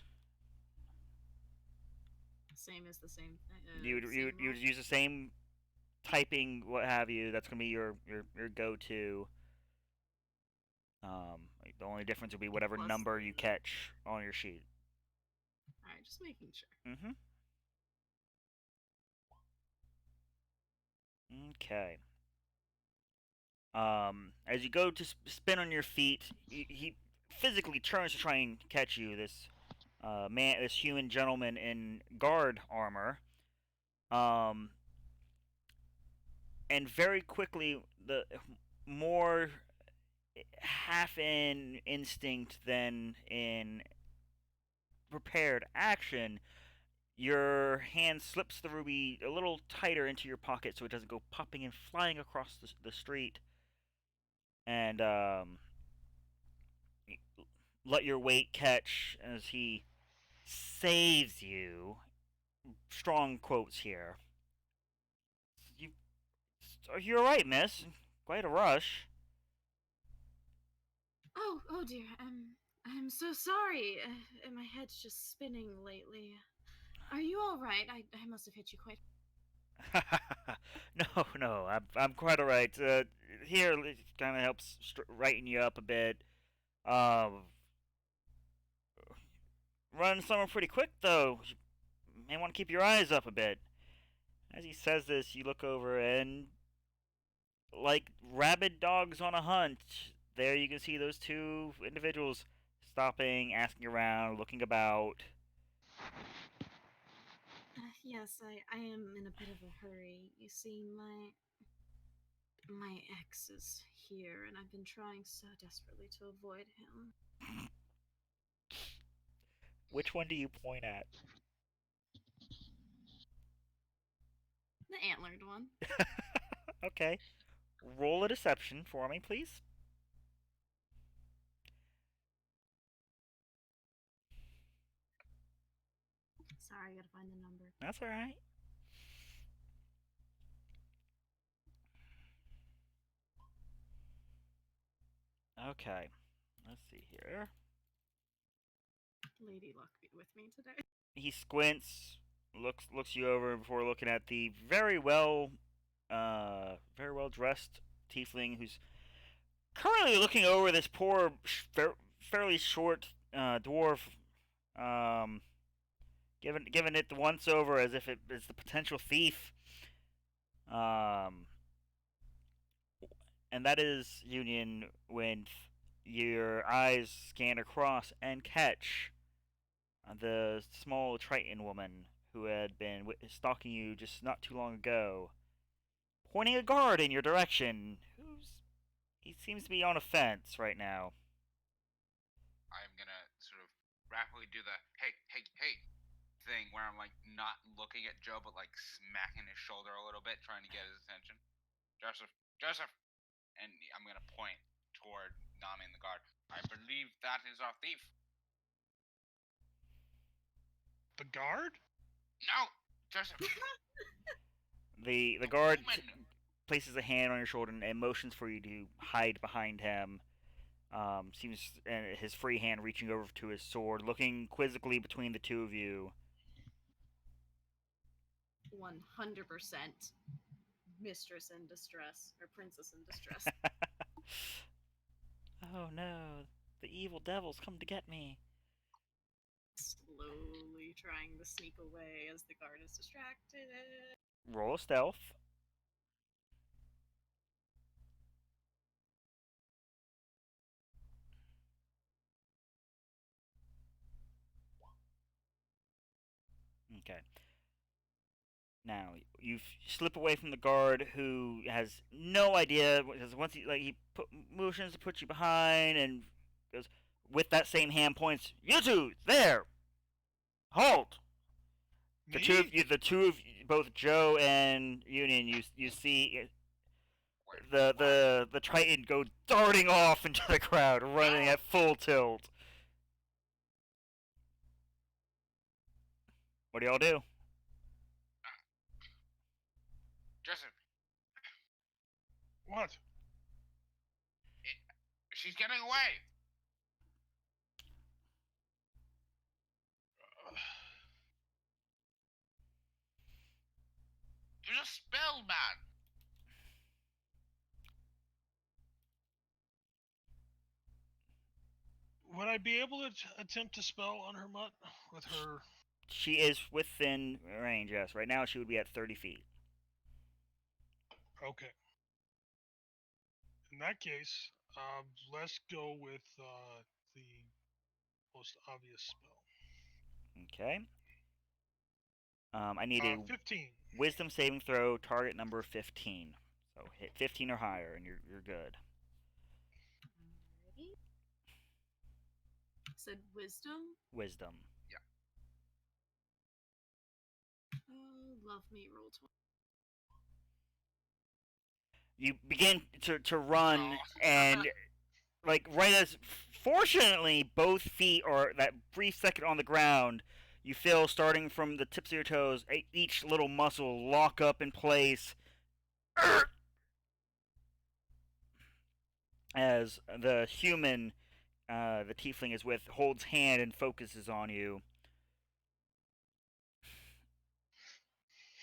Same as the same thing. You would use the same typing, what have you. That's gonna be your go-to. The only difference would be whatever Plus number you catch on your sheet. Alright, just making sure. Mm-hmm. Okay. As you go to spin on your feet, he physically turns to try and catch you. This this human gentleman in guard armor. And very quickly, the more half in instinct than in prepared action, your hand slips the ruby a little tighter into your pocket so it doesn't go popping and flying across the street. And let your weight catch as he saves you. Strong quotes here. You're alright, miss. Quite a rush. Oh dear. I'm so sorry. My head's just spinning lately. Are you all right? I must have hit you quite. No, I'm quite alright. Here, it kind of helps righten you up a bit. Running somewhere pretty quick though. You may want to keep your eyes up a bit. As he says this, you look over and, like rabid dogs on a hunt, there you can see those two individuals stopping, asking around, looking about. Yes, I am in a bit of a hurry. You see, my ex is here, and I've been trying so desperately to avoid him. Which one do you point at? The antlered one. Okay. Roll a deception for me, please. Sorry, I gotta find the number. That's alright. Okay. Let's see here. Lady Luck be with me today. He squints, looks you over before looking at the very well very well dressed tiefling who's currently looking over this poor, fairly short dwarf, um, giving it the once over as if it is the potential thief. And that is Union when your eyes scan across and catch the small Triton woman who had been stalking you just not too long ago, pointing a guard in your direction. He seems to be on a fence right now. I'm gonna sort of rapidly do the hey thing where I'm like not looking at Joe but like smacking his shoulder a little bit, trying to get his attention. Joseph, and I'm gonna point toward Nami and the guard. I believe that is our thief. The guard? No, Joseph. The guard places a hand on your shoulder and motions for you to hide behind him. Seems his free hand reaching over to his sword, looking quizzically between the two of you. 100% mistress in distress, or princess in distress. Oh no, the evil devil's come to get me. Slowly trying to sneak away as the guard is distracted. Roll a stealth. Okay. Now you slip away from the guard, who has no idea. Because once he motions to put you behind, and goes with that same hand points. You two there. Halt. Me? The two of you, both Joe and Union. You see the Triton go darting off into the crowd, running at full tilt. What do y'all do? Joseph, What? she's getting away. There's a spell, man. Would I be able to attempt to spell on her mutt with her? She is within range, yes. Right now she would be at 30 feet. Okay. In that case, let's go with the most obvious spell. Okay. I need a 15. wisdom saving throw, target number 15. So hit 15 or higher and you're good. Alrighty. Said wisdom? Wisdom. Oh, love me, roll 20. You begin to run, Oh. and like right as fortunately both feet are that brief second on the ground, you feel starting from the tips of your toes, each little muscle lock up in place as the human the tiefling is with holds hand and focuses on you.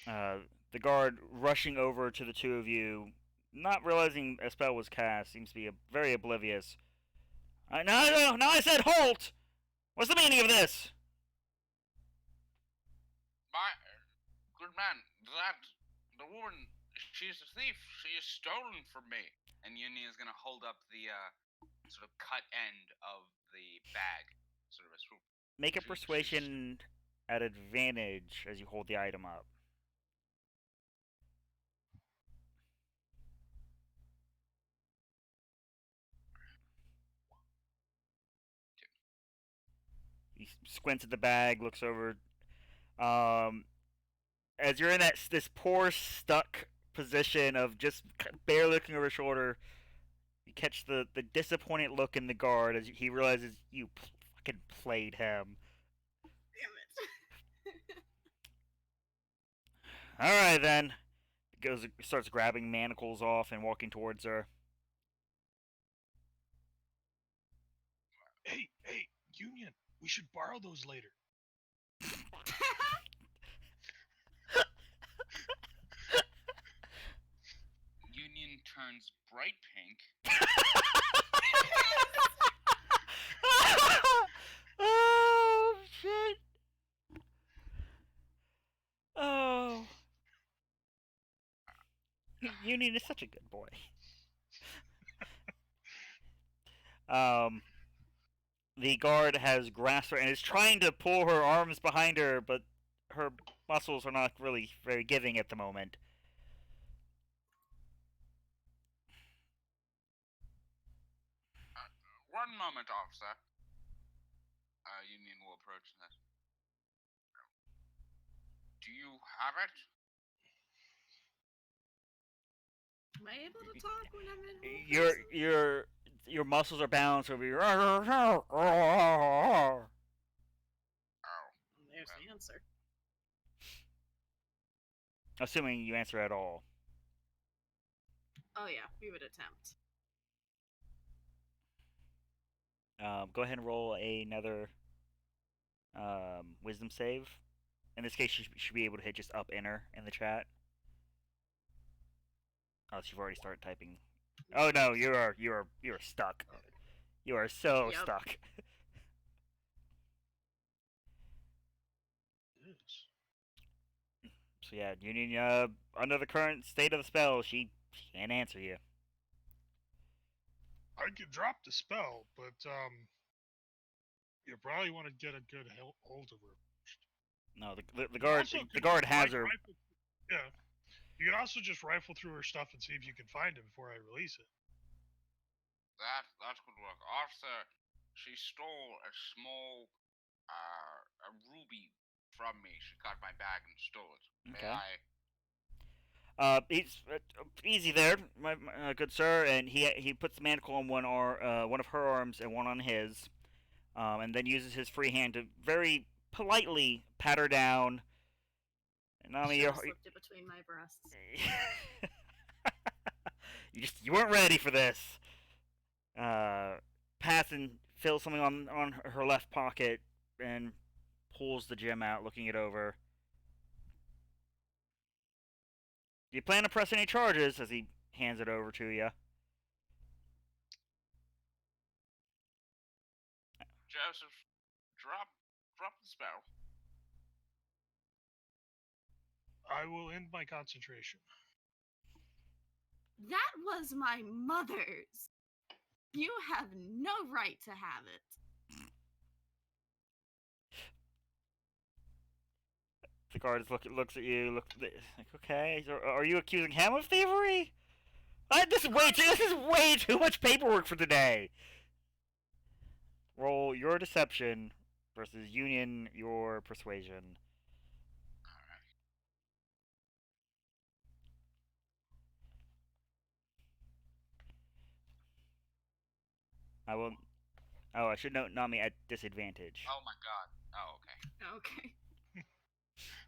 The guard rushing over to the two of you, not realizing a spell was cast, seems to be very oblivious. No, I said halt! What's the meaning of this? My good man, the woman, she's a thief. She is stolen from me. And Union is gonna hold up the sort of cut end of the bag, sort of a swoop. Make a persuasion at advantage as you hold the item up. He squints at the bag, looks over. As you're in this poor stuck position of just barely looking over his shoulder, you catch the disappointed look in the guard as he realizes you fucking played him. Damn it. All right then. Starts grabbing manacles off and walking towards her. Hey, Union. We should borrow those later. bright pink. Oh shit! Oh, Union is such a good boy. The guard has grasped her and is trying to pull her arms behind her, but her muscles are not really very giving at the moment. One moment, officer. Union will approach that. Do you have it? Am I able to talk when I'm in whole Your person? your muscles are balanced over your. Oh, There's the answer. Assuming you answer at all. Oh yeah, we would attempt. Go ahead and roll another wisdom save. In this case, you should be able to hit just up enter in the chat. Oh, so you've already started typing. Oh no, you are stuck. You are so Yep. stuck. Yes. So yeah, Union. Under the current state of the spell, she can't answer you. I could drop the spell, but you probably want to get a good hold of her. No, the guard Also the could guard has her. Yeah. You can also just rifle through her stuff and see if you can find it before I release it. that could work. Officer, she stole a small a ruby from me. She got my bag and stole it. May Okay. I? He's easy there, my good sir, and he puts the manacle on one one of her arms and one on his, and then uses his free hand to very politely pat her down. And I mean, Should have slipped it between my breasts. you weren't ready for this. Pats and fills something on her left pocket and pulls the gem out, looking it over. Do you plan to press any charges? As he hands it over to you. Joseph, drop the spell. I will end my concentration. That was my mother's. You have no right to have it. The guard looks at you. Like, okay, are you accusing him of thievery? This is way too much paperwork for today. Roll your deception versus Union your persuasion. I will. Oh, I should note Nami at disadvantage. Oh my god. Oh, okay. Okay.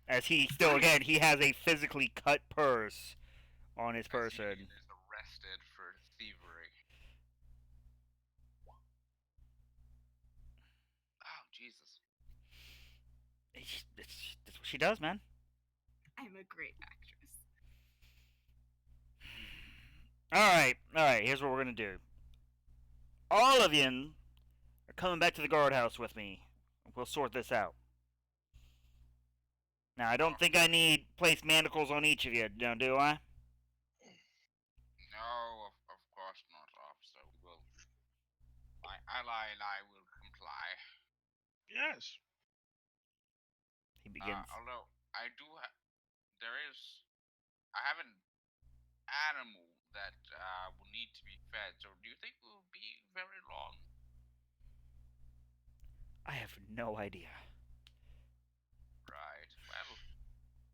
As he still, again, he has a physically cut purse on his person. Union is arrested for thievery. Oh, Jesus. That's what she does, man. I'm a great actress. Alright, here's what we're gonna do. All of you are coming back to the guardhouse with me. We'll sort this out. Now, I don't think I need place manacles on each of you, do I? No, of course not, officer. We will. My ally and I will comply. Yes. He begins. Although I do I have an animal that will need to be fed. So do you think it will be very long? I have no idea. Right. Well,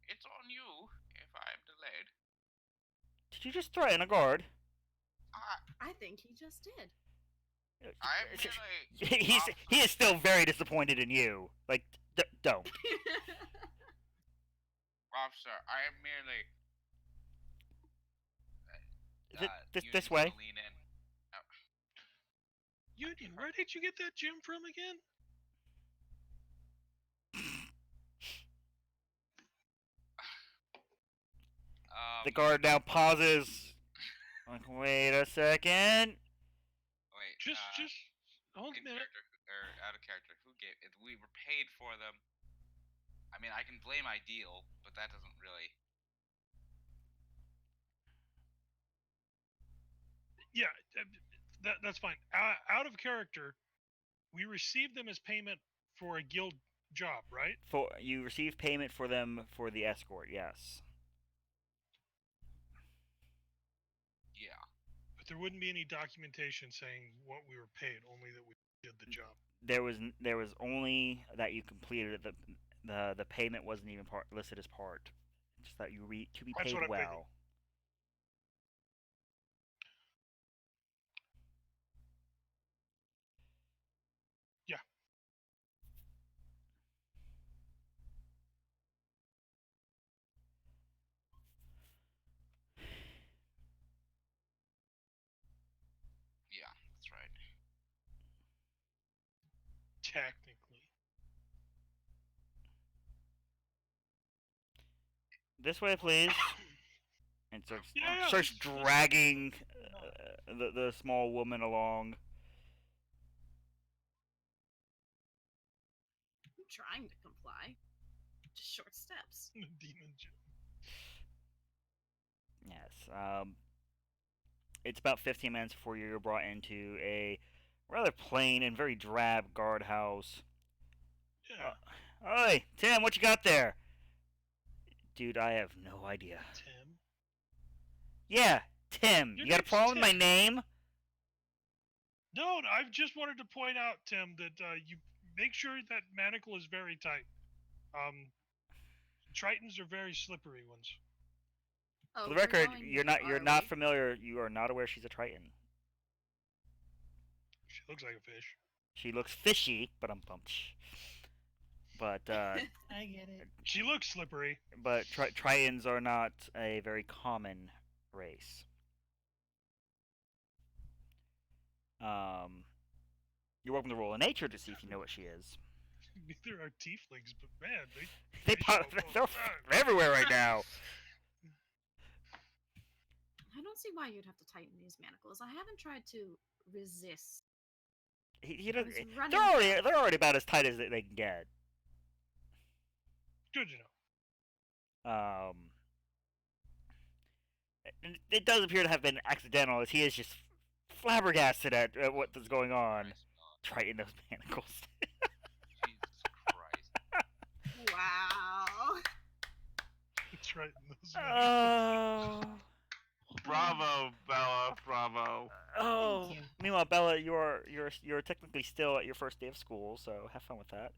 it's on you if I'm delayed. Did you just threaten a guard? I think he just did. I'm merely. He is still very disappointed in you. Like, don't. Officer, I am merely. This way. Lean in. Union, where did you get that gem from again? The guard now pauses Like, wait a second. Wait. Just hold a In minute. character or out of character, who gave it? We were paid for them. I mean, I can blame Ideal, but that doesn't really. Yeah, that's fine. Out of character, we received them as payment for a guild job, right? For you receive payment for them for the escort, yes. Yeah. But there wouldn't be any documentation saying what we were paid, only that we did the job. There was only that you completed it. The payment wasn't even listed as part. Just that you to be That's paid what I'm thinking. well. Yeah. Yeah, that's right. Technically. This way, please. And starts Yeah, starts this- dragging the small woman along. I'm trying to comply. Just short steps. Demon Joe. Yes. It's about 15 minutes before you're brought into a rather plain and very drab guardhouse. Yeah. Oi, Tim, what you got there? Dude, I have no idea. Tim. Yeah, Tim. Your You got a name's problem with my Tim. name? No, I just wanted to point out, Tim, that you make sure that manacle is very tight. Tritons are very slippery ones. Oh, For the we're record, going you're this not far away? familiar. You are not aware she's a Triton. She looks like a fish. She looks fishy, but I'm pumped. But I get it. She looks slippery. but Tritons are not a very common race. You're welcome to roll a nature to see if you know what she is. Neither are tieflings, but man, They show up all they're the time. everywhere right now. I don't see why you'd have to tighten these manacles. I haven't tried to resist. He I doesn't, was running they're already about as tight as they can get. Good to know. It does appear to have been accidental, as he is just flabbergasted at what is going on. Triton those manacles. Jesus Christ. Wow. That's right. Oh. Bravo, Bella. Bravo. Oh. Thank you. Meanwhile, Bella, you're technically still at your first day of school, so have fun with that.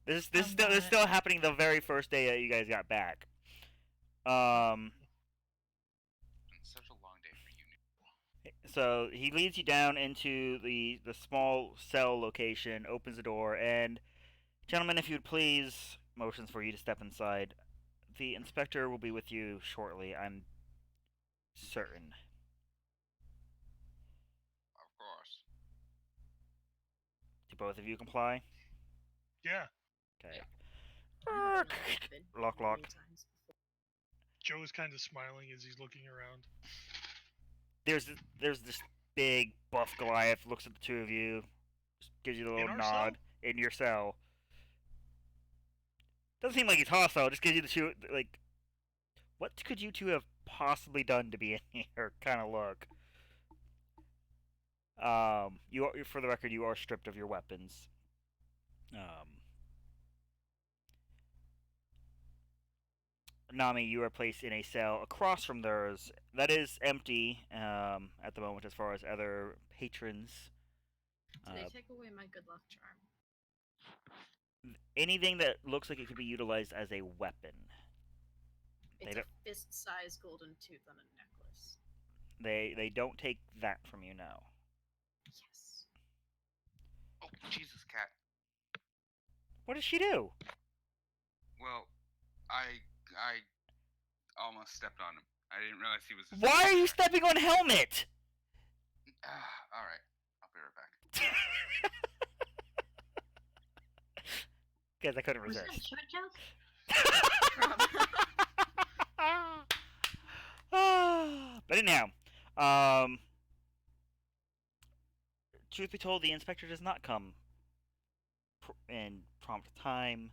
This is I'm still happening the very first day that you guys got back. It's such a long day for you. So he leads you down into the small cell location, opens the door, and gentlemen, if you'd please, motions for you to step inside. The inspector will be with you shortly. I'm certain. Of course. Do both of you comply? Yeah. Okay. I've been Lock, many lock. times before. Joe is kind of smiling as he's looking around. There's this big buff Goliath looks at the two of you, just gives you the little our nod in your cell. Doesn't seem like he's hostile. Just gives you the two like, what could you two have possibly done to be in here? Kind of look. For the record, you are stripped of your weapons. Nami, you are placed in a cell across from theirs that is empty at the moment as far as other patrons. Did they take away my good luck charm? Anything that looks like it could be utilized as a weapon. It's They a fist-sized golden tooth on a necklace. They don't take that from you now. Yes. Oh, Jesus, cat. What did she do? Well, I almost stepped on him. I didn't realize he was. Why are you stepping on Helmet? All right, I'll be right back. Guys, I couldn't Was resist. that a short joke? But anyhow, Truth be told, the inspector does not come in prompt time.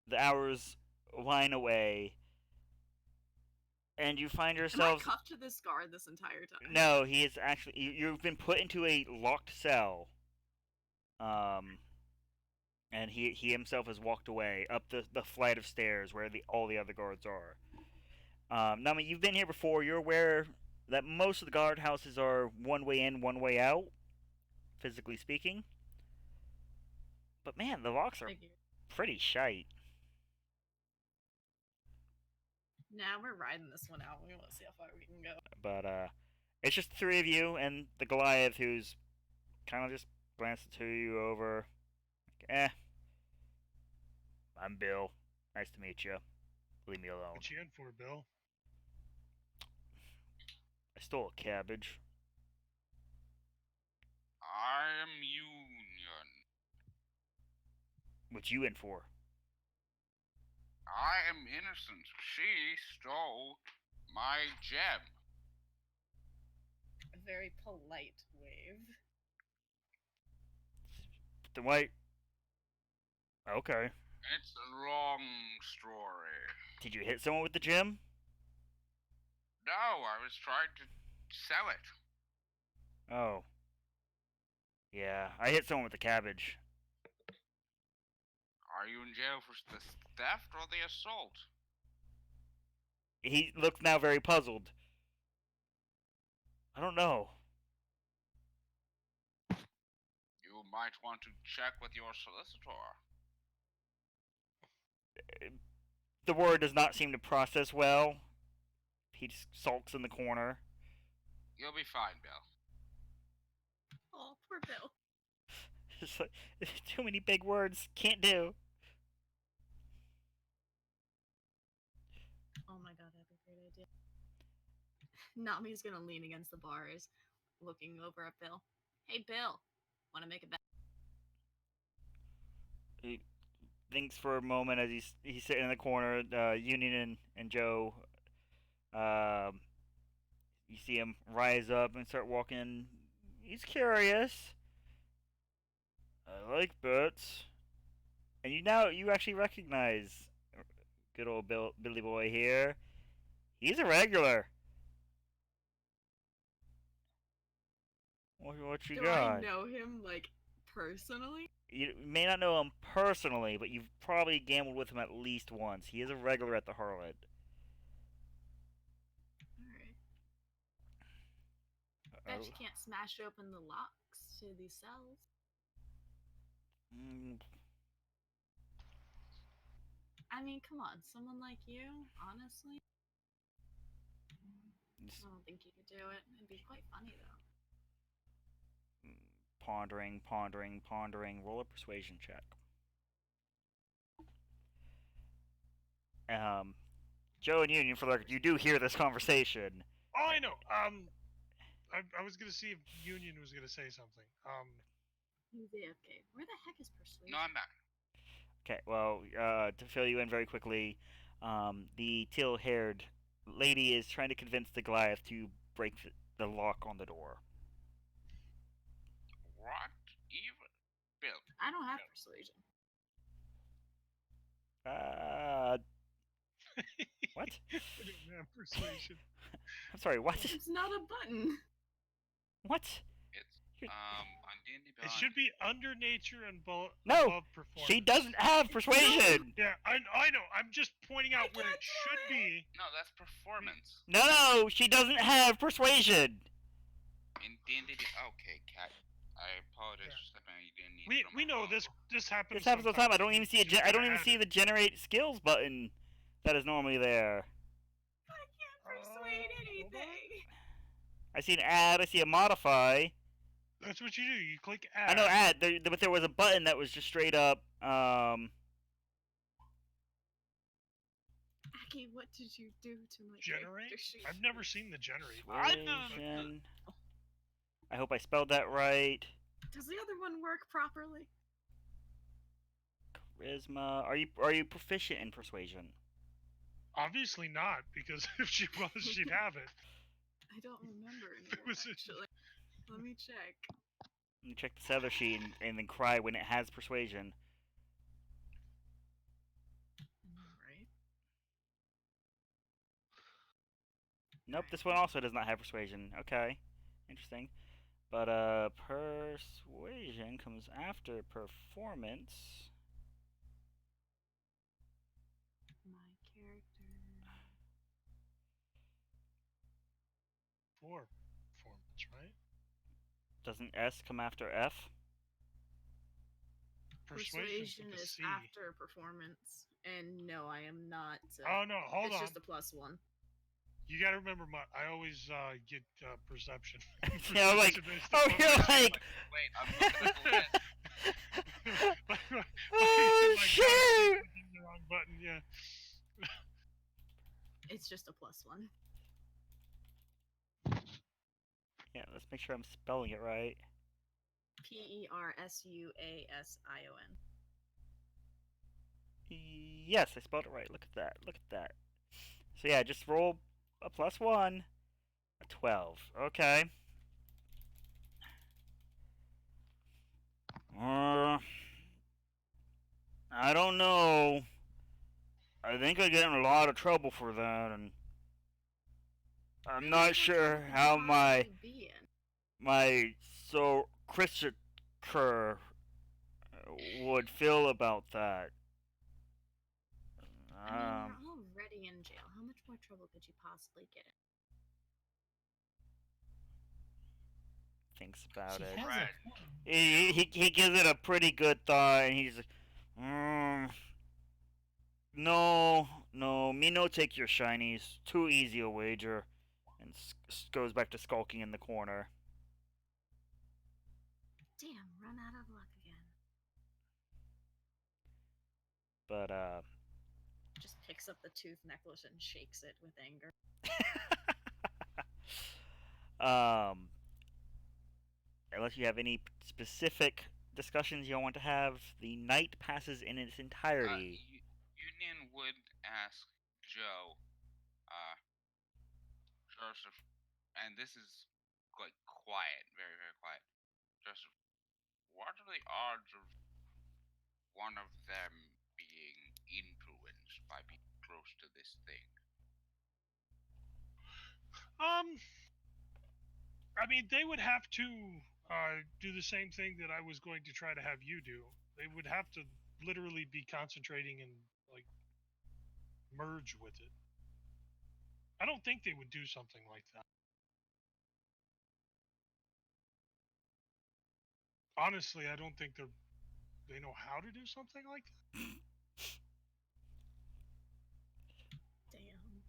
The hours whine away, and you find Am I yourselves. cuffed to this guard this entire time? No, he is actually. You've been put into a locked cell. And he himself has walked away up the flight of stairs where all the other guards are. Now, I mean, you've been here before. You're aware that most of the guardhouses are one way in, one way out, physically speaking. But man, the locks are Figured. pretty shite. Nah, we're riding this one out. We want to see how far we can go. But it's just the three of you and the Goliath, who's kind of just glanced to you over. Like, I'm Bill. Nice to meet you. Leave me alone. What you in for, Bill? I stole a cabbage. I am Union. What you in for? I am innocent. She stole my gem. A very polite wave. Then wait. Okay. It's a long story. Did you hit someone with the gem? No, I was trying to sell it. Oh. Yeah, I hit someone with the cabbage. Are you in jail for the theft or the assault? He looks now very puzzled. I don't know. You might want to check with your solicitor. The word does not seem to process well. He just sulks in the corner. You'll be fine, Bill. Oh, poor Bill. It's like, too many big words. Can't do. Oh my god, I have a great idea. Nami's gonna lean against the bars, looking over at Bill. Hey, Bill, wanna make a bet? He thinks for a moment as he's sitting in the corner. Union and Joe. You see him rise up and start walking. He's curious. I like bets. And you actually recognize good old Billy Boy here. He's a regular. What you Do got? I know him, like, personally? You may not know him personally, but you've probably gambled with him at least once. He is a regular at the Harlot. Alright. Bet you can't smash open the locks to these cells. I mean, come on, someone like you, honestly? I don't think you could do it. It'd be quite funny, though. Pondering. Roll a persuasion check. Joe and Union, for the record, you do hear this conversation. Oh, I know. I was gonna see if Union was gonna say something. He's AFK. Where the heck is Persuasion? No, I'm not. Okay, well, to fill you in very quickly, the teal-haired lady is trying to convince the Goliath to break the lock on the door. What? Even? Bill. I don't have Persuasion. What? I didn't have persuasion. I'm sorry, what? It's not a button. What? It's, on D&D It should be under nature and No, above performance. She doesn't have persuasion! Yeah, I know. I'm just pointing out where it should be. No, that's performance. No, she doesn't have persuasion! In D&D... Okay, Cat. I apologize for stepping on you. Didn't need We know this happens. This happens all the time. I sometimes. don't even see I don't even see the generate skills button that is normally there. I can't persuade anything. I see an add, I see a modify. That's what you do. You click add. I know add, but there was a button that was just straight up, Aki, what did you do to my Generate? character sheet? I've never seen the generate. Persuasion. I hope I spelled that right. Does the other one work properly? Charisma. Are you proficient in persuasion? Obviously not, because if she was, she'd have it. I don't remember anymore, was a- actually. Let me check. You check this other sheet and then cry when it has persuasion. Right. Nope, this Alright. one also does not have persuasion. Okay, interesting. But persuasion comes after performance. My character. for performance, right? Doesn't S come after F? Persuasion's with Persuasion the is C. after performance. And no, I am not. Oh no, hold it's on. just a +1. You gotta remember, I always get perception. Yeah, I'm like, Persuasion based oh, on you're my- like, Wait, I'm looking at the list. oh, my shoot! God, I'm clicking the wrong button. Yeah. It's just a +1. Yeah, let's make sure I'm spelling it right. Persuasion. Yes, I spelled it right. Look at that. Look at that. So yeah, just roll a +1, a 12. Okay. I don't know. I think I get in a lot of trouble for that, and I'm not sure how my so Christopher would feel about that. I mean, you're already in jail. How much more trouble could you possibly get in? Thinks about She it. has Right. a point. He gives it a pretty good thought, and he's like, no, me no take your shinies. Too easy a wager, and goes back to skulking in the corner. Damn, run out of luck again. But Just picks up the tooth necklace and shakes it with anger. Unless you have any specific discussions you want to have, the night passes in its entirety. Union would ask Joe, Joseph, and this is like quiet, very, very quiet. Joseph, what are the odds of one of them being influenced by being close to this thing? I mean, they would have to do the same thing that I was going to try to have you do. They would have to literally be concentrating and like merge with it. I don't think they would do something like that. Honestly, I don't think they know how to do something like that. Damn.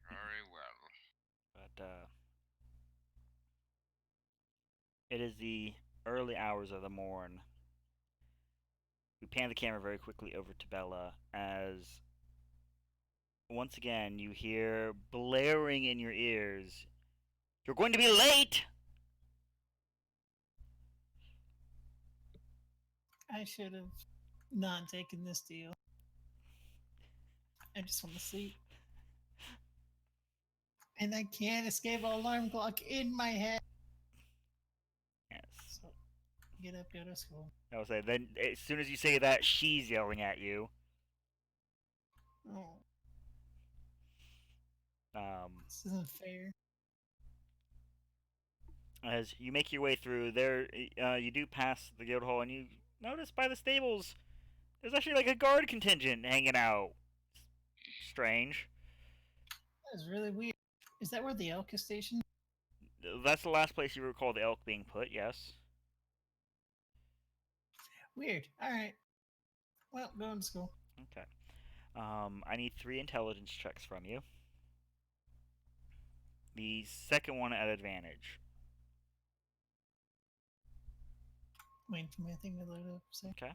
Very well. But it is the early hours of the morn. We pan the camera very quickly over to Bella as once again you hear blaring in your ears, "You're going to be late!" I should have not taken this deal. I just want to sleep. And I can't escape an alarm clock in my head. Yes. So, get up, go to school. I will say, then as soon as you say that, she's yelling at you. Oh, Um, this isn't fair. as you make your way through there, you do pass the guild hall, and you notice by the stables, there's actually like a guard contingent hanging out. Strange. That is really weird. Is that where the elk is stationed? That's the last place you recall the elk being put, yes. Weird. Alright. Well, going to school. Okay. I need 3 intelligence checks from you. The second one at advantage. Waiting for my thing to load up. So. Okay.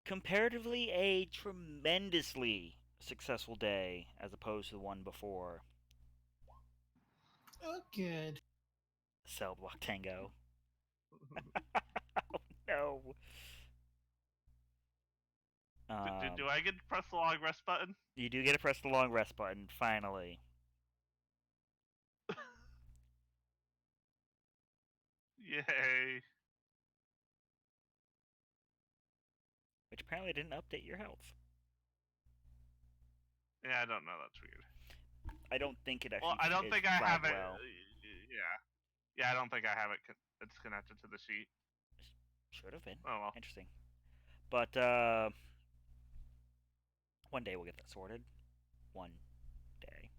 Comparatively, a tremendously successful day as opposed to the one before. Oh, good. Cell block tango. Oh no. Do I get to press the long rest button? You do get to press the long rest button, finally. Yay. Which apparently didn't update your health. Yeah, I don't know. That's weird. I don't think it actually Well, I don't is think I have flagged it. well. Yeah. Yeah, I don't think I have it. It's connected to the sheet. Should have been. Oh well. Interesting. But, one day we'll get that sorted. One day.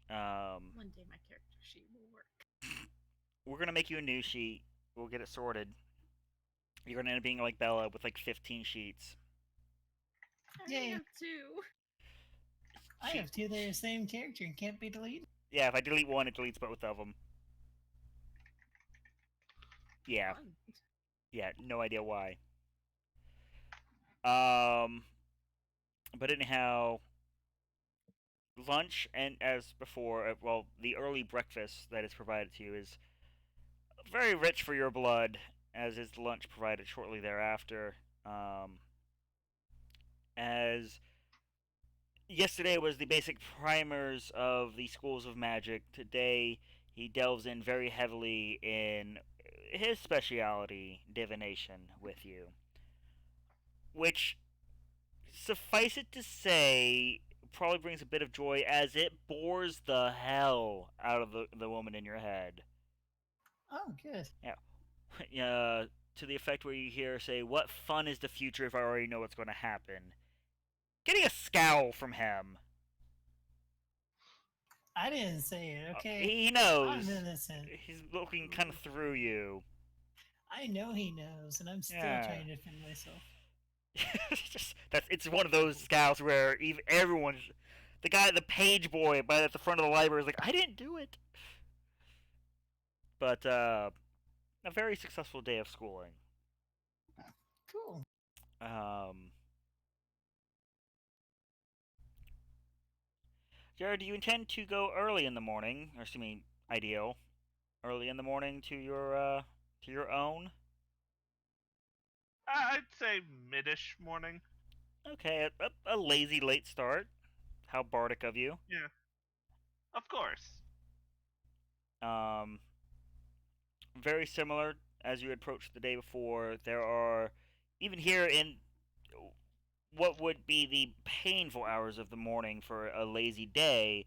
One day my character sheet will work. We're gonna make you a new sheet. We'll get it sorted. You're gonna end up being like Bella with like 15 sheets. I Yay. have two. I have two that are the same character and can't be deleted. Yeah, if I delete one, it deletes both of them. Yeah. Fun. Yeah, no idea why. But anyhow, lunch and as before, well, the early breakfast that is provided to you is very rich for your blood, as is the lunch provided shortly thereafter. As yesterday was the basic primers of the schools of magic, today he delves in very heavily in his speciality, divination, with you. Which, suffice it to say, probably brings a bit of joy as it bores the hell out of the woman in your head. Oh, good. To the effect where you hear say, "What fun is the future if I already know what's going to happen?" Getting a scowl from him. I didn't say it, okay? He knows. I'm innocent. He's looking kind of through you. I know he knows, and I'm still Yeah. trying to defend myself. It's one of those scouts where even everyone's the page boy at the front of the library is like, I didn't do it. But a very successful day of schooling. Cool. Jared, do you intend to go early in the morning, or excuse me, ideal, early in the morning to your own? I'd say mid-ish morning. Okay, a lazy late start. How bardic of you. Yeah. Of course. Very similar as you approached the day before. There are, even here in what would be the painful hours of the morning for a lazy day,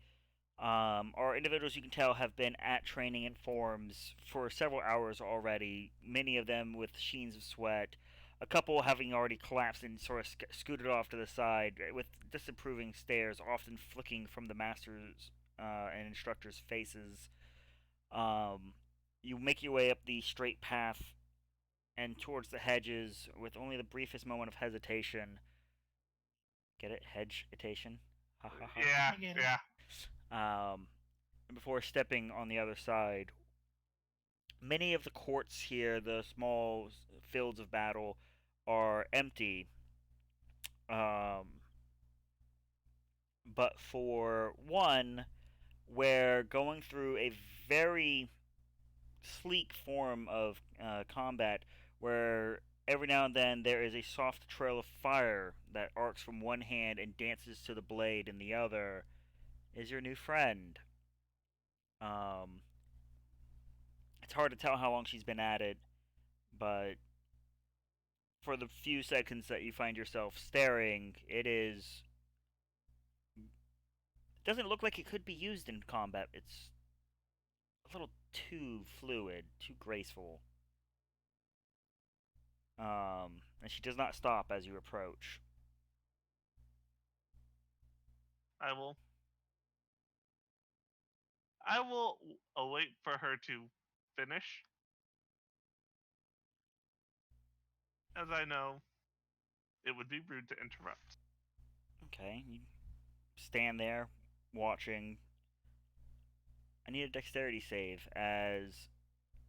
are individuals you can tell have been at training in forms for several hours already, many of them with sheens of sweat, a couple having already collapsed and sort of scooted off to the side with disapproving stares often flicking from the masters and instructors' faces. You make your way up the straight path and towards the hedges with only the briefest moment of hesitation. Get it? Hedge-itation? Ha ha ha. Yeah, I get it. yeah. Before stepping on the other side. Many of the courts here, the small fields of battle, are empty. But for one, where going through a very sleek form of combat, where every now and then there is a soft trail of fire that arcs from one hand and dances to the blade in the other, is your new friend. It's hard to tell how long she's been at it, but for the few seconds that you find yourself staring, it doesn't look like it could be used in combat. It's a little too fluid, too graceful. And she does not stop as you approach. I will await for her to finish, as I know it would be rude to interrupt. Okay, you stand there, watching. I need a dexterity save as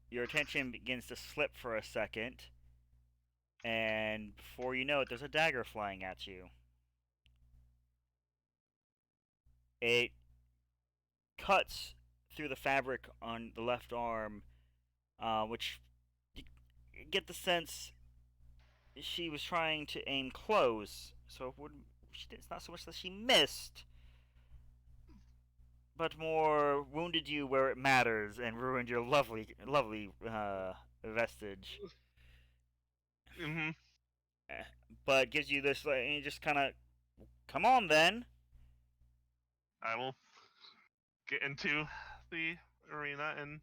your attention begins to slip for a second, and before you know it, there's a dagger flying at you. It cuts through the fabric on the left arm, which you get the sense she was trying to aim close, so it wouldn't. It's not so much that she missed, but more wounded you where it matters and ruined your lovely vestige. Mm-hmm. But gives you this, like, and you just kind of, come on then. I will get into the arena and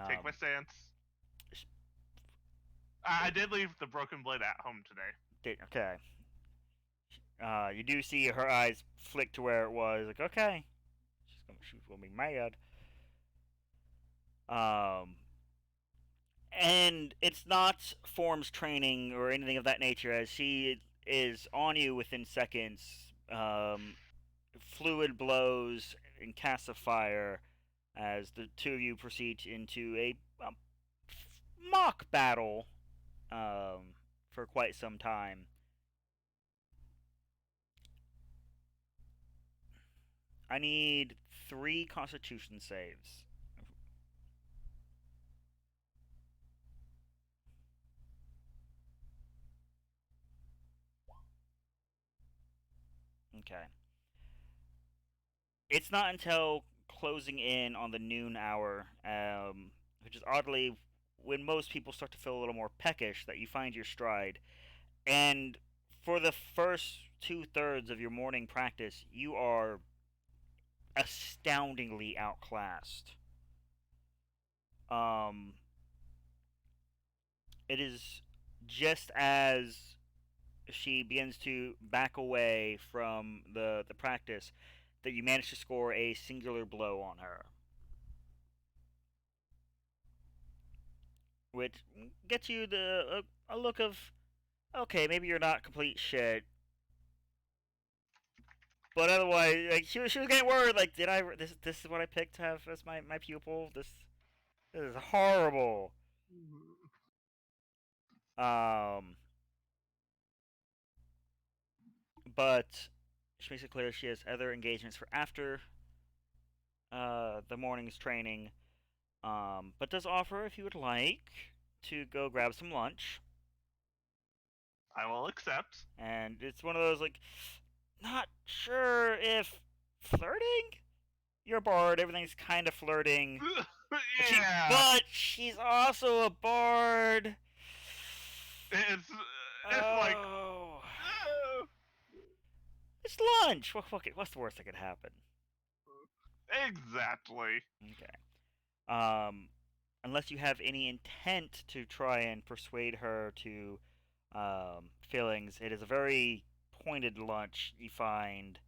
take my stance. I did leave the broken blade at home today. Okay. You do see her eyes flick to where it was. Like, okay, she's gonna be mad. And it's not forms training or anything of that nature, as she is on you within seconds. Fluid blows and casts of fire as the two of you proceed into a mock battle for quite some time. I need 3 Constitution saves. Okay. It's not until closing in on the noon hour, which is oddly when most people start to feel a little more peckish, that you find your stride. And for the first 2/3 of your morning practice, you are astoundingly outclassed. It is just as she begins to back away from the practice that you manage to score a singular blow on her, which gets you a look of, okay, maybe you're not complete shit, but otherwise, like, she was getting worried, like, did I this is what I picked to have as my pupil. This is horrible. But she makes it clear she has other engagements for after the morning's training, but does offer, if you would like, to go grab some lunch. I will accept. And it's one of those, like, not sure if flirting? You're bard, everything's kind of flirting. Yeah. But she's also a bard. It's like. It's lunch. Well, fuck it. What's the worst that could happen? Exactly. Okay. Unless you have any intent to try and persuade her to feelings, it is a very pointed lunch. You find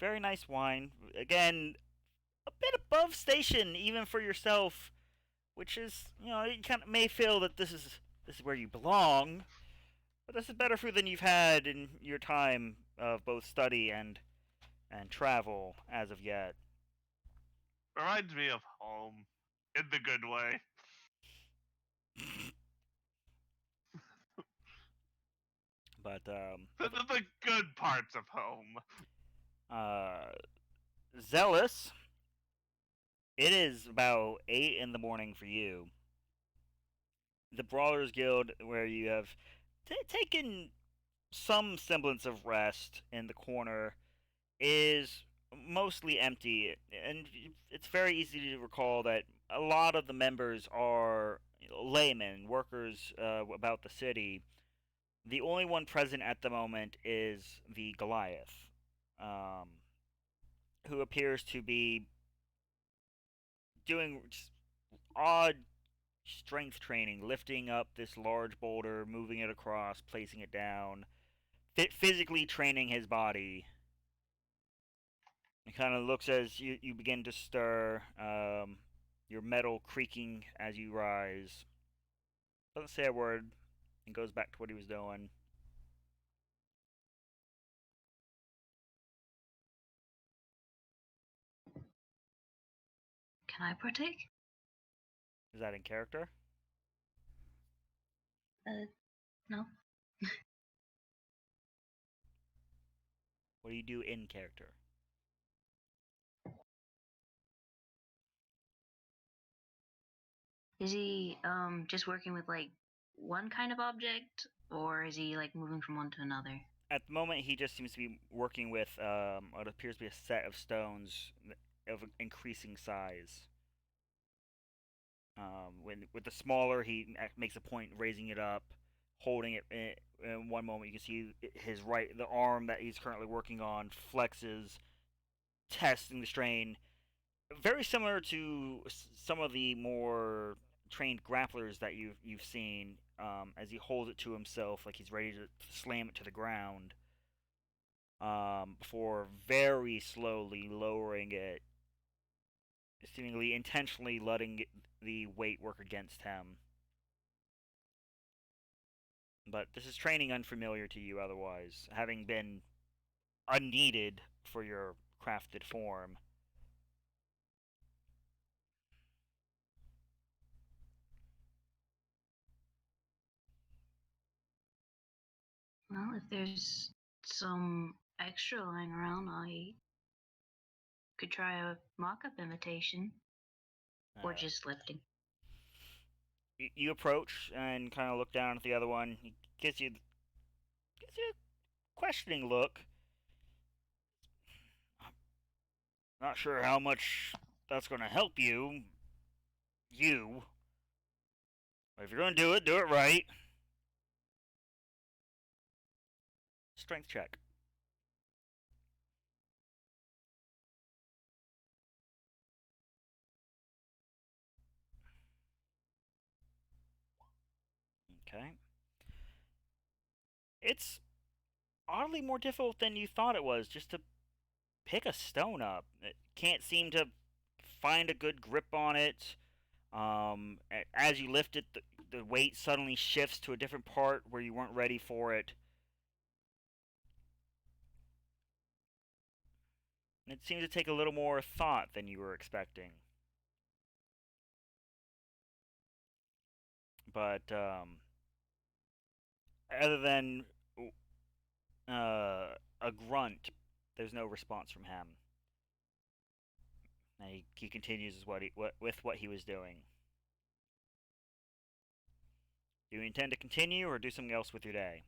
very nice wine. Again, a bit above station even for yourself, which is, you kind of may feel that this is where you belong, but this is better food than you've had in your time of both study and travel as of yet. Reminds me of home, in the good way. But the good parts of home. Zealous, it is about 8 in the morning for you. The Brawlers Guild, where you have taken some semblance of rest in the corner, is mostly empty, and it's very easy to recall that a lot of the members are laymen, workers about the city. The only one present at the moment is the Goliath, who appears to be doing odd strength training, lifting up this large boulder, moving it across, placing it down, physically training his body. It kind of looks as you begin to stir, your metal creaking as you rise. Doesn't say a word, and goes back to what he was doing. Can I partake? Is that in character? No. What do you do in character? Is he just working with like one kind of object, or is he like moving from one to another? At the moment, he just seems to be working with what appears to be a set of stones of increasing size. When with the smaller, he makes a point raising it up, holding it. In one moment, you can see the arm that he's currently working on flexes, testing the strain. Very similar to some of the more trained grapplers that you've seen. As he holds it to himself, like he's ready to slam it to the ground. Before very slowly lowering it, seemingly intentionally letting the weight work against him. But this is training unfamiliar to you otherwise, having been unneeded for your crafted form. Well, if there's some extra lying around, I could try a mock-up imitation, or just lifting. You approach and kind of look down at the other one. He gives you a questioning look. Not sure how much that's going to help you. But if you're going to do it right. Strength check. Okay. It's oddly more difficult than you thought it was just to pick a stone up. It can't seem to find a good grip on it. As you lift it, the weight suddenly shifts to a different part where you weren't ready for it. It seems to take a little more thought than you were expecting. But other than a grunt, there's no response from him. And he continues with what he was doing. Do you intend to continue or do something else with your day?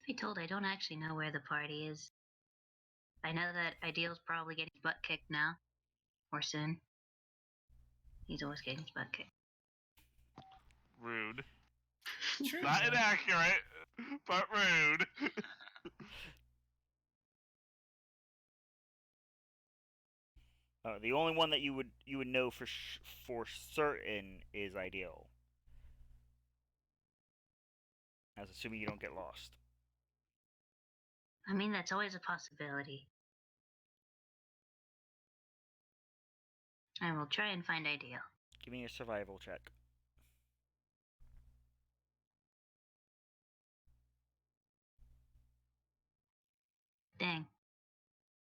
To be told, I don't actually know where the party is. I know that Ideal's probably getting his butt kicked now, or soon. He's always getting his butt kicked. Rude. True. Not though. inaccurate, but rude. The only one that you would know for certain is Ideal. That's assuming you don't get lost. I mean, that's always a possibility. I will try and find Ideal. Give me a survival check. Dang.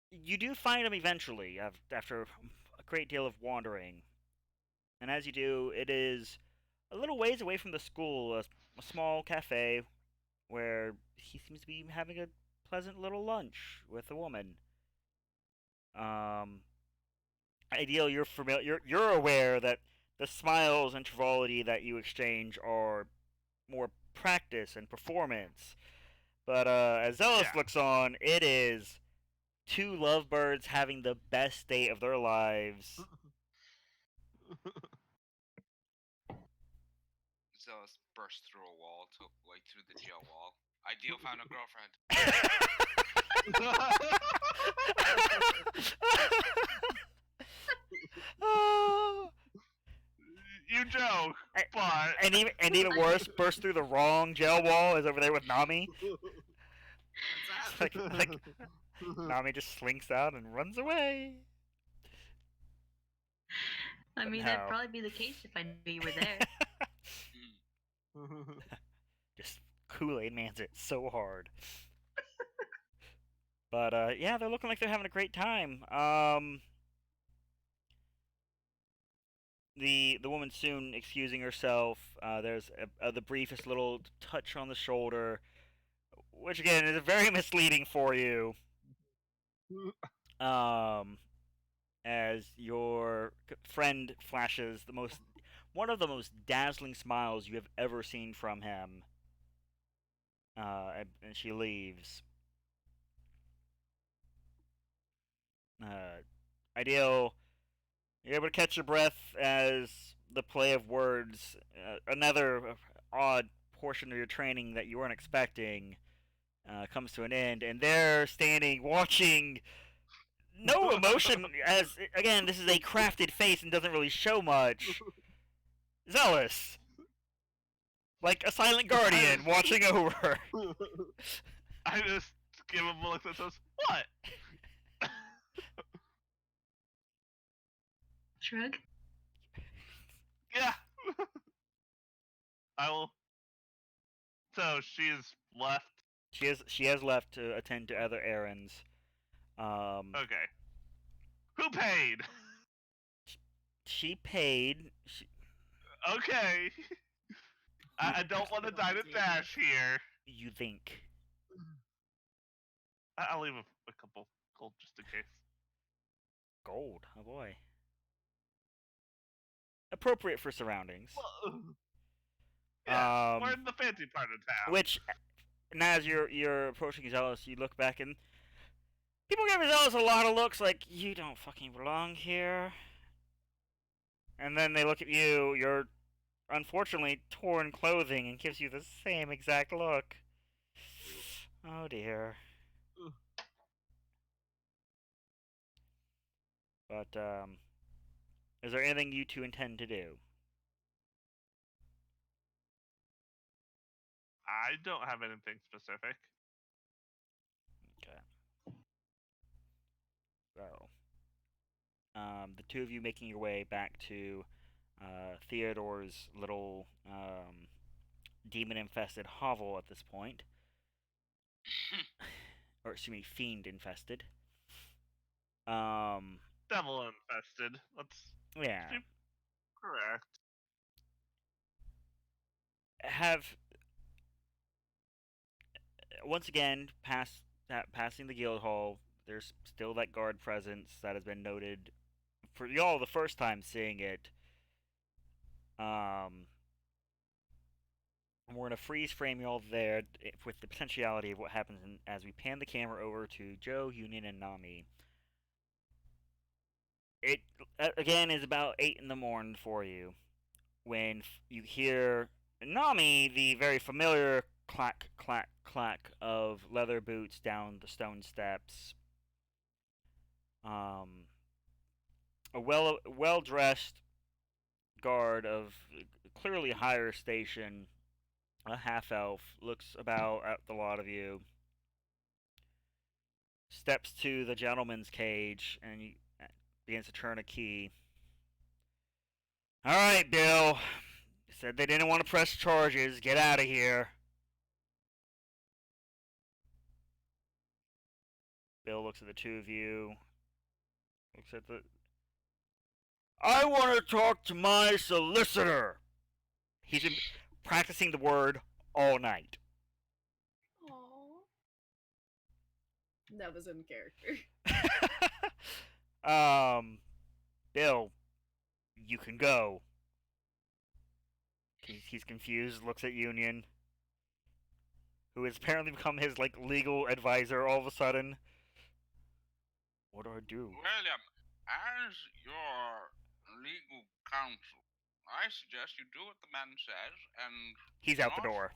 You do find him eventually, after a great deal of wandering. And as you do, it is a little ways away from the school, a small cafe where he seems to be having a pleasant little lunch with a woman. Ideal, you're familiar. You're aware that the smiles and frivolity that you exchange are more practice and performance. But as Zealous looks on, it is two lovebirds having the best day of their lives. Zealous burst through a wall, like through the jail wall. Ideal found a girlfriend. Oh. You joke, but And even worse, burst through the wrong jail wall. Is over there with Nami. What's up? like Nami just slinks out and runs away. I mean, No. that'd probably be the case if I knew you were there. Just Kool-Aid Man's it so hard. But yeah, they're looking like they're having a great time. The woman soon excusing herself. There's the briefest little touch on the shoulder, which again is very misleading for you. As your friend flashes one of the most dazzling smiles you have ever seen from him. And she leaves. Ideal, you're able to catch your breath as the play of words, another odd portion of your training that you weren't expecting, comes to an end, and they're standing watching. No emotion, as again, this is a crafted face and doesn't really show much. Zealous, like a silent guardian watching over. I just give him a look that says, "What?" Shrug. Yeah. I will. So she's left. She has left to attend to other errands. Okay. Who paid? She paid. Okay. I don't want to Actually, dine don't and do that. dash here. You think? I'll leave a couple gold just in case. Gold. Oh boy. Appropriate for surroundings. Well, yeah, we're Um, in the fancy part of town. which, now as you're approaching Zealous, you look back and people give Zealous a lot of looks like you don't fucking belong here. And then they look at you, your unfortunately torn clothing, and gives you the same exact look. Oh dear. But is there anything you two intend to do? I don't have anything specific. Okay. So, the two of you making your way back to Theodore's little demon-infested hovel at this point. Or, excuse me, fiend-infested. Devil infested. Let's Yeah. be correct. Once again, passing the guild hall, there's still that guard presence that has been noted for y'all the first time seeing it. We're gonna freeze frame y'all there with the potentiality of what happens as we pan the camera over to Joe, Union, and Nami. It again is about 8 in the morning for you when you hear Nami, the very familiar clack, clack, clack of leather boots down the stone steps. A well dressed guard of clearly higher station, a half elf, looks about at the lot of you, steps to the gentleman's cage, and begins to turn a key. All right, Bill. Said they didn't want to press charges. Get out of here. Bill looks at the two of you. Looks at the. I want to talk to my solicitor. He's been practicing the word all night. Aww. That was in character. Bill, you can go. He's confused, looks at Union, who has apparently become his, like, legal advisor all of a sudden. What do I do? William, as your legal counsel, I suggest you do what the man says and. He's out the not- door.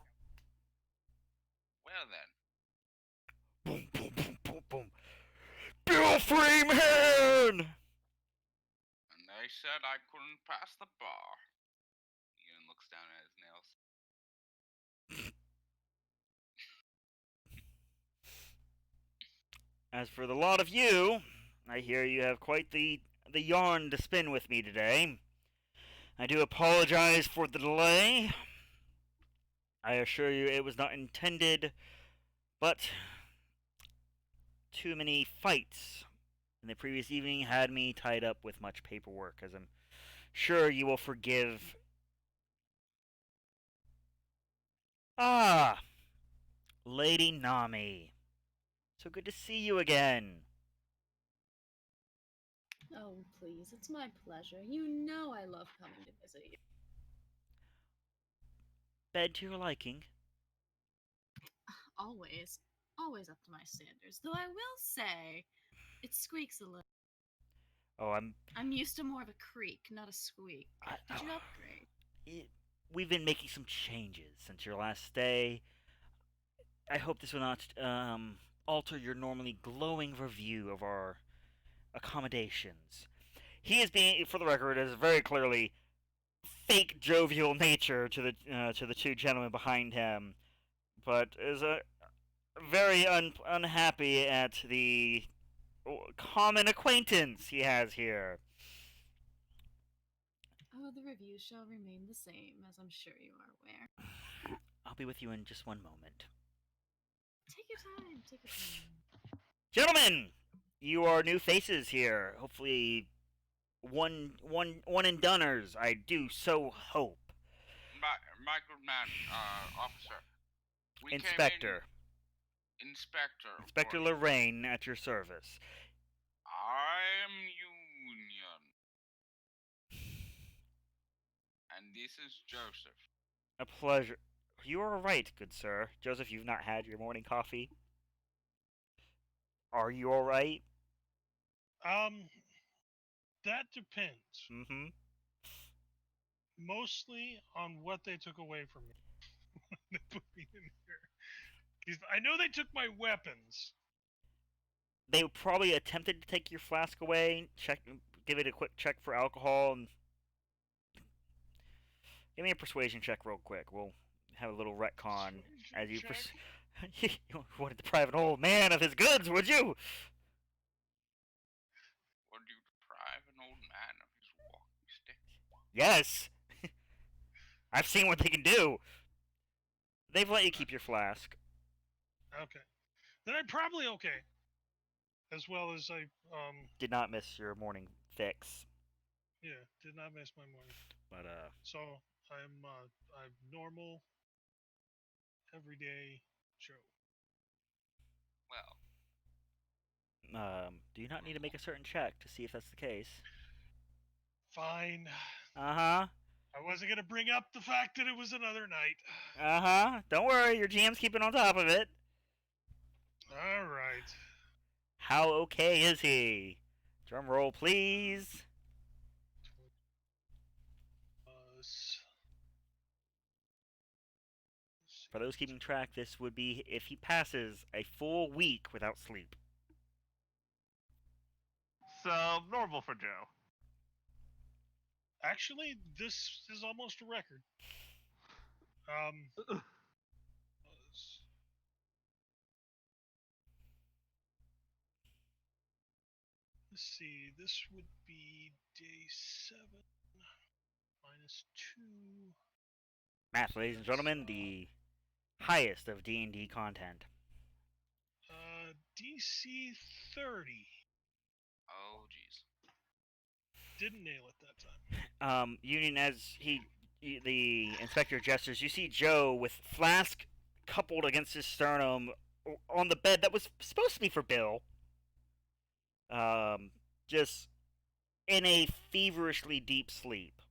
Well then. Boom, boom, boom, boom, boom. Bill Freeman! And they said I couldn't pass the bar. Ian looks down at his nails. As for the lot of you, I hear you have quite the yarn to spin with me today. I do apologize for the delay. I assure you it was not intended, but too many fights in the previous evening had me tied up with much paperwork, as I'm sure you will forgive. Ah, Lady Nami. So good to see you again. Oh, please, it's my pleasure. You know I love coming to visit you. Bed to your liking. Always. Always up to my standards. Though I will say, it squeaks a little. Oh, I'm used to more of a creak, not a squeak. Did you oh, upgrade? we've been making some changes since your last stay. I hope this will not alter your normally glowing review of our accommodations. He is being, for the record, is very clearly fake jovial nature to the two gentlemen behind him, but is very unhappy at the common acquaintance he has here. Oh, the review shall remain the same, as I'm sure you are aware. I'll be with you in just one moment. Take your time, take your time. Gentlemen, you are new faces here. Hopefully, one and doneers. I do so hope. My good man, officer. We Inspector. Came in, Inspector. Inspector Lorraine at your service. I'm Union. And this is Joseph. A pleasure. You are right, good sir. Joseph, you've not had your morning coffee? Are you alright? That depends. Mm-hmm. Mostly on what they took away from me. They put me in here. 'Cause I know they took my weapons. They probably attempted to take your flask away, give it a quick check for alcohol, and give me a persuasion check real quick. We'll have a little retcon as you you wanted to deprive an old man of his goods, would you? Would you deprive an old man of his walking stick? Yes. I've seen what they can do. They've let you keep your flask. Okay. Then I'm probably okay. As well as I did not miss your morning fix. Yeah, did not miss my morning. But so I'm normal everyday Joe. Well, do you not need to make a certain check to see if that's the case? Fine. Uh-huh. I wasn't gonna bring up the fact that it was another night. Uh-huh. Don't worry, your GM's keeping on top of it. All right. How okay is he? Drum roll, please. For those keeping track, this would be if he passes a full week without sleep. So, normal for Joe. Actually, this is almost a record. Let's see, this would be day 7 minus 2. Math, ladies and gentlemen, the highest of D&D content. DC 30. Oh, jeez. Didn't nail it that time. Union, as the inspector gestures, you see Joe with flask coupled against his sternum on the bed that was supposed to be for Bill. Just in a feverishly deep sleep.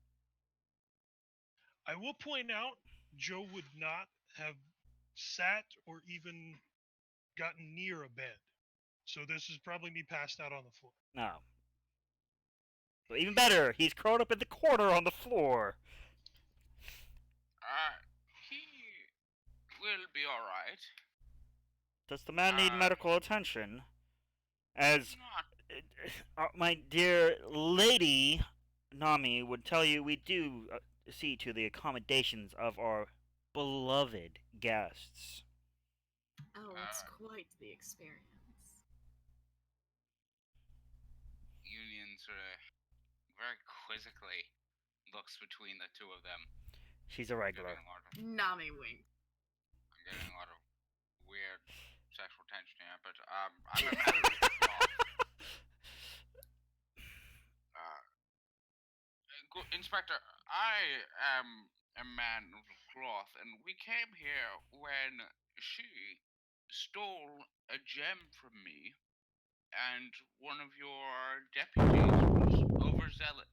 I will point out, Joe would not have sat or even gotten near a bed. So this is probably me passed out on the floor. No. So even better, he's curled up in the corner on the floor. He will be alright. Does the man need medical attention? As my dear lady Nami would tell you, we do see to the accommodations of our beloved guests. Oh, it's quite the experience. Union sort of very quizzically looks between the two of them. She's a regular. Nami wink. I'm getting a lot of weird sexual tension here, but I'm a man of cloth. Inspector, I am a man of cloth, and we came here when she stole a gem from me, and one of your deputies overzealous.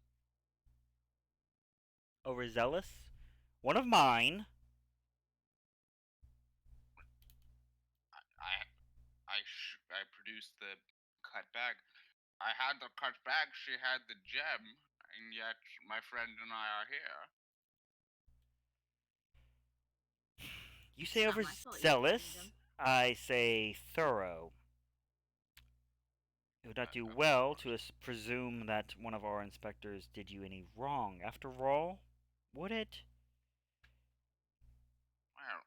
Overzealous? One of mine. I produced the cut bag. I had the cut bag. She had the gem, and yet my friend and I are here. You say It's not my fault you didn't overzealous. find him. I say thorough. It would not do well to presume that one of our inspectors did you any wrong. After all, would it? Well,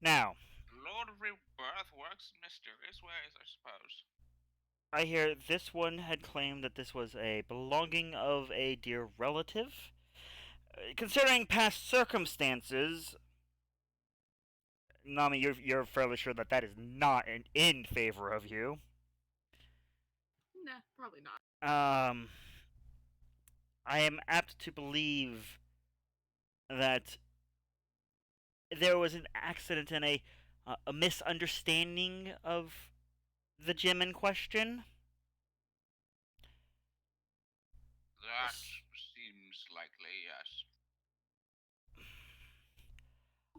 Now, the Lord of Rebirth works in mysterious ways, I suppose. I hear this one had claimed that this was a belonging of a dear relative. Considering past circumstances, Nami, you're fairly sure that that is not in favor of you. Nah, probably not. I am apt to believe that there was an accident and a misunderstanding of the gem in question. That seems likely, yes.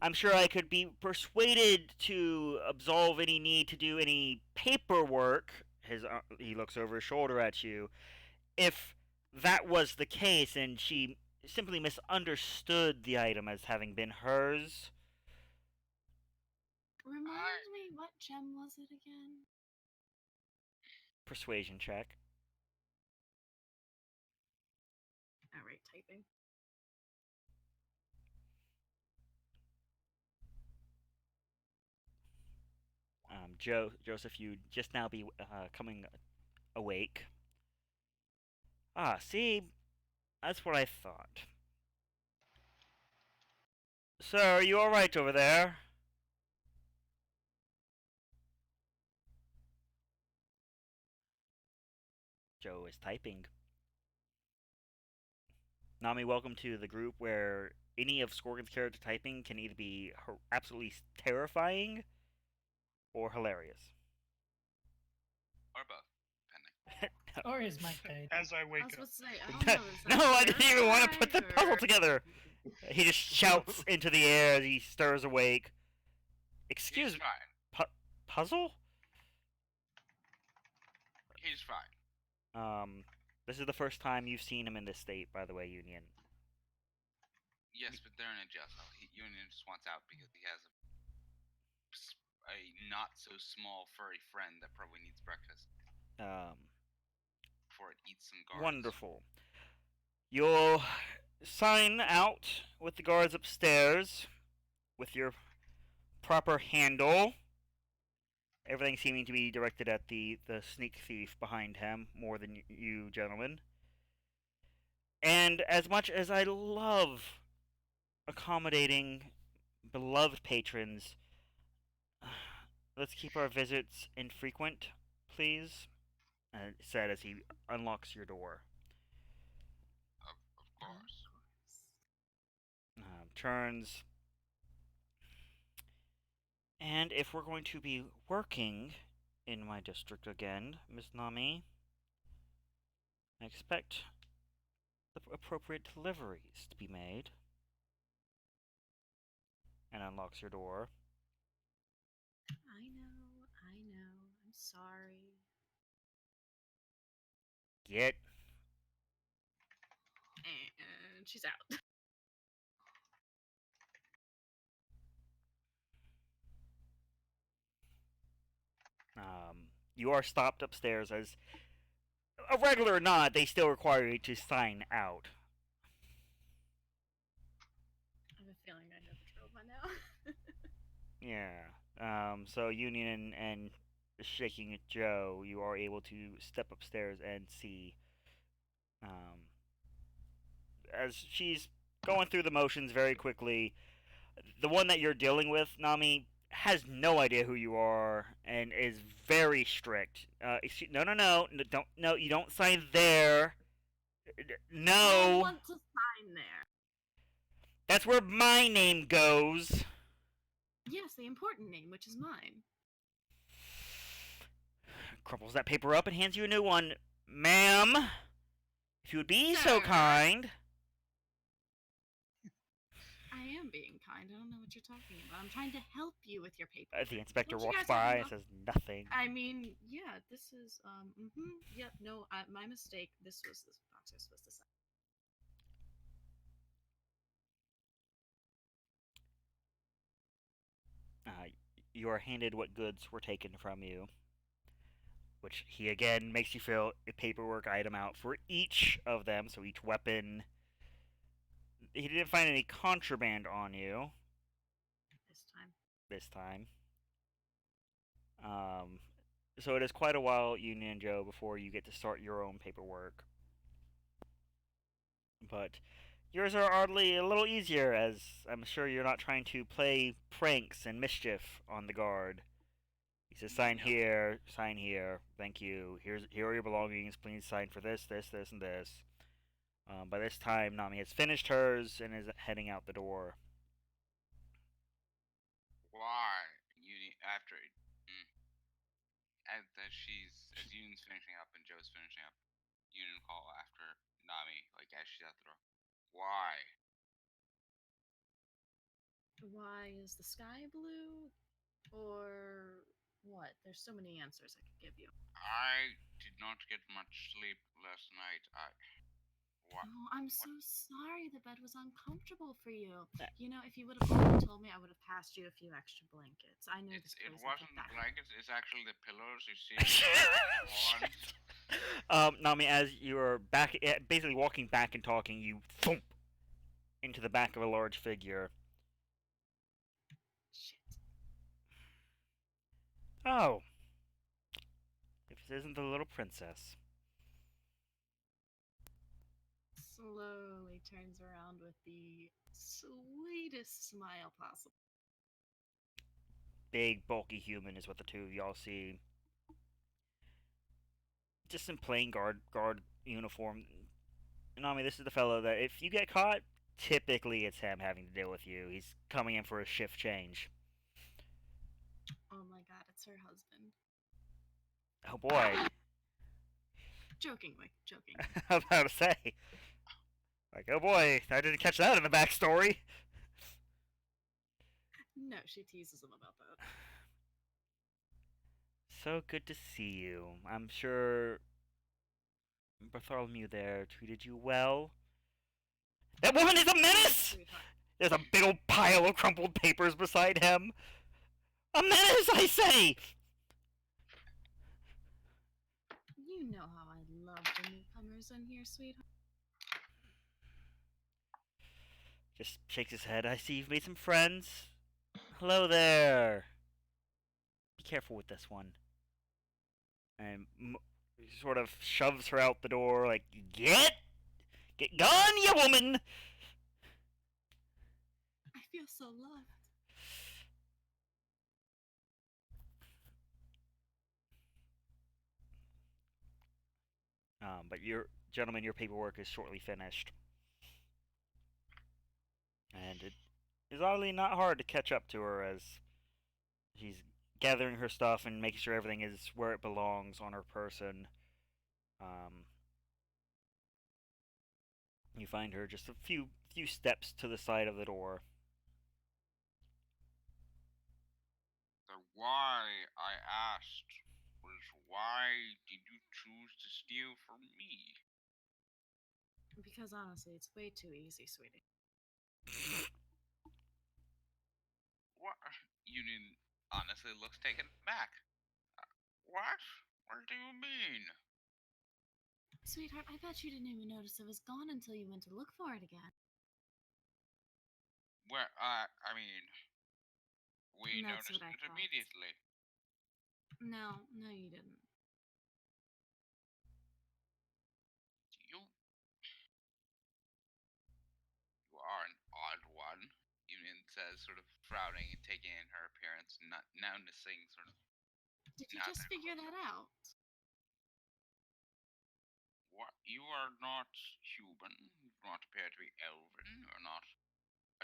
I'm sure I could be persuaded to absolve any need to do any paperwork. He looks over his shoulder at you. If that was the case and she simply misunderstood the item as having been hers. Remind me, what gem was it again? Persuasion check. Alright, typing. Joseph, you just now be coming awake. Ah, see, that's what I thought. Sir, are you alright over there? Joe is typing. Nami, welcome to the group where any of Scorgan's character typing can either be absolutely terrifying or hilarious. Or both, depending. Or is my guide? As I I wake was up. supposed to say, I don't know. Is that No, I didn't even want to put the terrifying, puzzle or- together. He just shouts into the air as he stirs awake. Excuse He's me, fine. puzzle? He's fine. This is the first time you've seen him in this state, by the way, Union. Yes, but they're in a jail cell. Union just wants out because he has a not so small furry friend that probably needs breakfast before it eats some guards. Wonderful. You'll sign out with the guards upstairs with your proper handle. Everything seeming to be directed at the sneak thief behind him more than you gentlemen. And as much as I love accommodating beloved patrons, let's keep our visits infrequent, please. Said as he unlocks your door. Of course. Turns. And if we're going to be working in my district again, Miss Nami, I expect the appropriate deliveries to be made. And unlocks your door. I know. I'm sorry. Get. And she's out. You are stopped upstairs as a regular or not, they still require you to sign out. I have a feeling I know the drill by now. Yeah. So Union and Shaking Joe, you are able to step upstairs and see. As she's going through the motions very quickly, the one that you're dealing with, Nami, has no idea who you are and is very strict. No, you don't sign there. I No, want to sign there. that's where my name goes. Yes, the important name, which is mine. Crumples that paper up and hands you a new one. Ma'am, If you would be so Sir? kind. I am being kind. I don't know what you're talking about. I'm trying to help you with your paperwork. The inspector Don't you walks guys have by and enough- says nothing. I mean, yeah, this is yep, no, my mistake. This was the box I was supposed to sign. You are handed what goods were taken from you, which he again makes you fill a paperwork item out for each of them. So each weapon. He didn't find any contraband on you This time. So it is quite a while, Union Joe, before you get to start your own paperwork. But yours are oddly a little easier, as I'm sure you're not trying to play pranks and mischief on the guard. He says, sign No. here, thank you. Here are your belongings. Please sign for this, and this. By this time, Nami has finished hers and is heading out the door. Why? After as Union's finishing up and Joe's finishing up, Union call after Nami, like as she's out the door. Why? Why is the sky blue? Or what? There's so many answers I could give you. I did not get much sleep last night. What? Oh, I'm so sorry the bed was uncomfortable for you. You know, if you would have only told me, I would have passed you a few extra blankets. I know this It place wasn't will the get that. blankets. It's actually the pillows. You see. Nami, as you are back, basically walking back and talking, you thump into the back of a large figure. Shit. Oh, if this isn't the little princess. Slowly turns around with the sweetest smile possible. Big, bulky human is what the two of y'all see. Just in plain guard uniform. Nami, this is the fellow that if you get caught, typically it's him having to deal with you. He's coming in for a shift change. Oh my god, it's her husband. Oh boy. Jokingly. I was about to say. Like, oh boy, I didn't catch that in the backstory. No, she teases him about that. So good to see you. I'm sure Bartholomew there treated you well. That woman is a menace! Sweetheart. There's a big old pile of crumpled papers beside him. A menace, I say! You know how I love the newcomers in here, sweetheart. Just shakes his head. I see you've made some friends. Hello there. Be careful with this one. And sort of shoves her out the door, like, Get gone, you woman! I feel so loved. But gentlemen, your paperwork is shortly finished. And it is oddly not hard to catch up to her as she's gathering her stuff and making sure everything is where it belongs on her person. You find her just a few steps to the side of the door. The why I asked was why did you choose to steal from me? Because honestly, it's way too easy, sweetie. What? Union honestly looks taken back. What? What do you mean? Sweetheart, I bet you didn't even notice it was gone until you went to look for it again. Well, I mean, we That's noticed what I it thought. immediately. No, you didn't. You are an odd one, Union says, sort of frowning and taking in her appearance, not noticing sort of. Did you Not just that figure close. that out? What? You are not human. You do not appear to be elven. You're not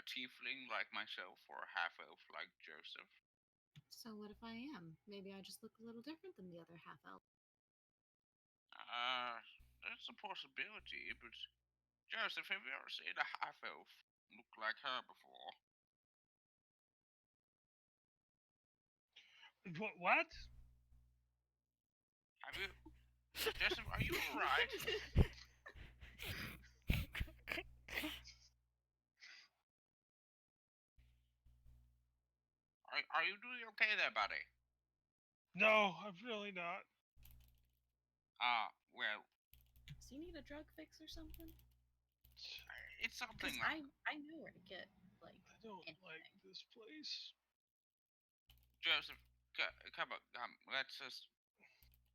a tiefling like myself or a half elf like Joseph. So what if I am? Maybe I just look a little different than the other half elf. That's It's a possibility, but Joseph, have you ever seen a half elf look like her before? What? Have you, Joseph? Are you alright? Are you doing okay there, buddy? No, I'm really not. Well, Do you need a drug fix or something? it's something Because like I know where to get like I don't anything. like this place. Joseph. Come on, let's just.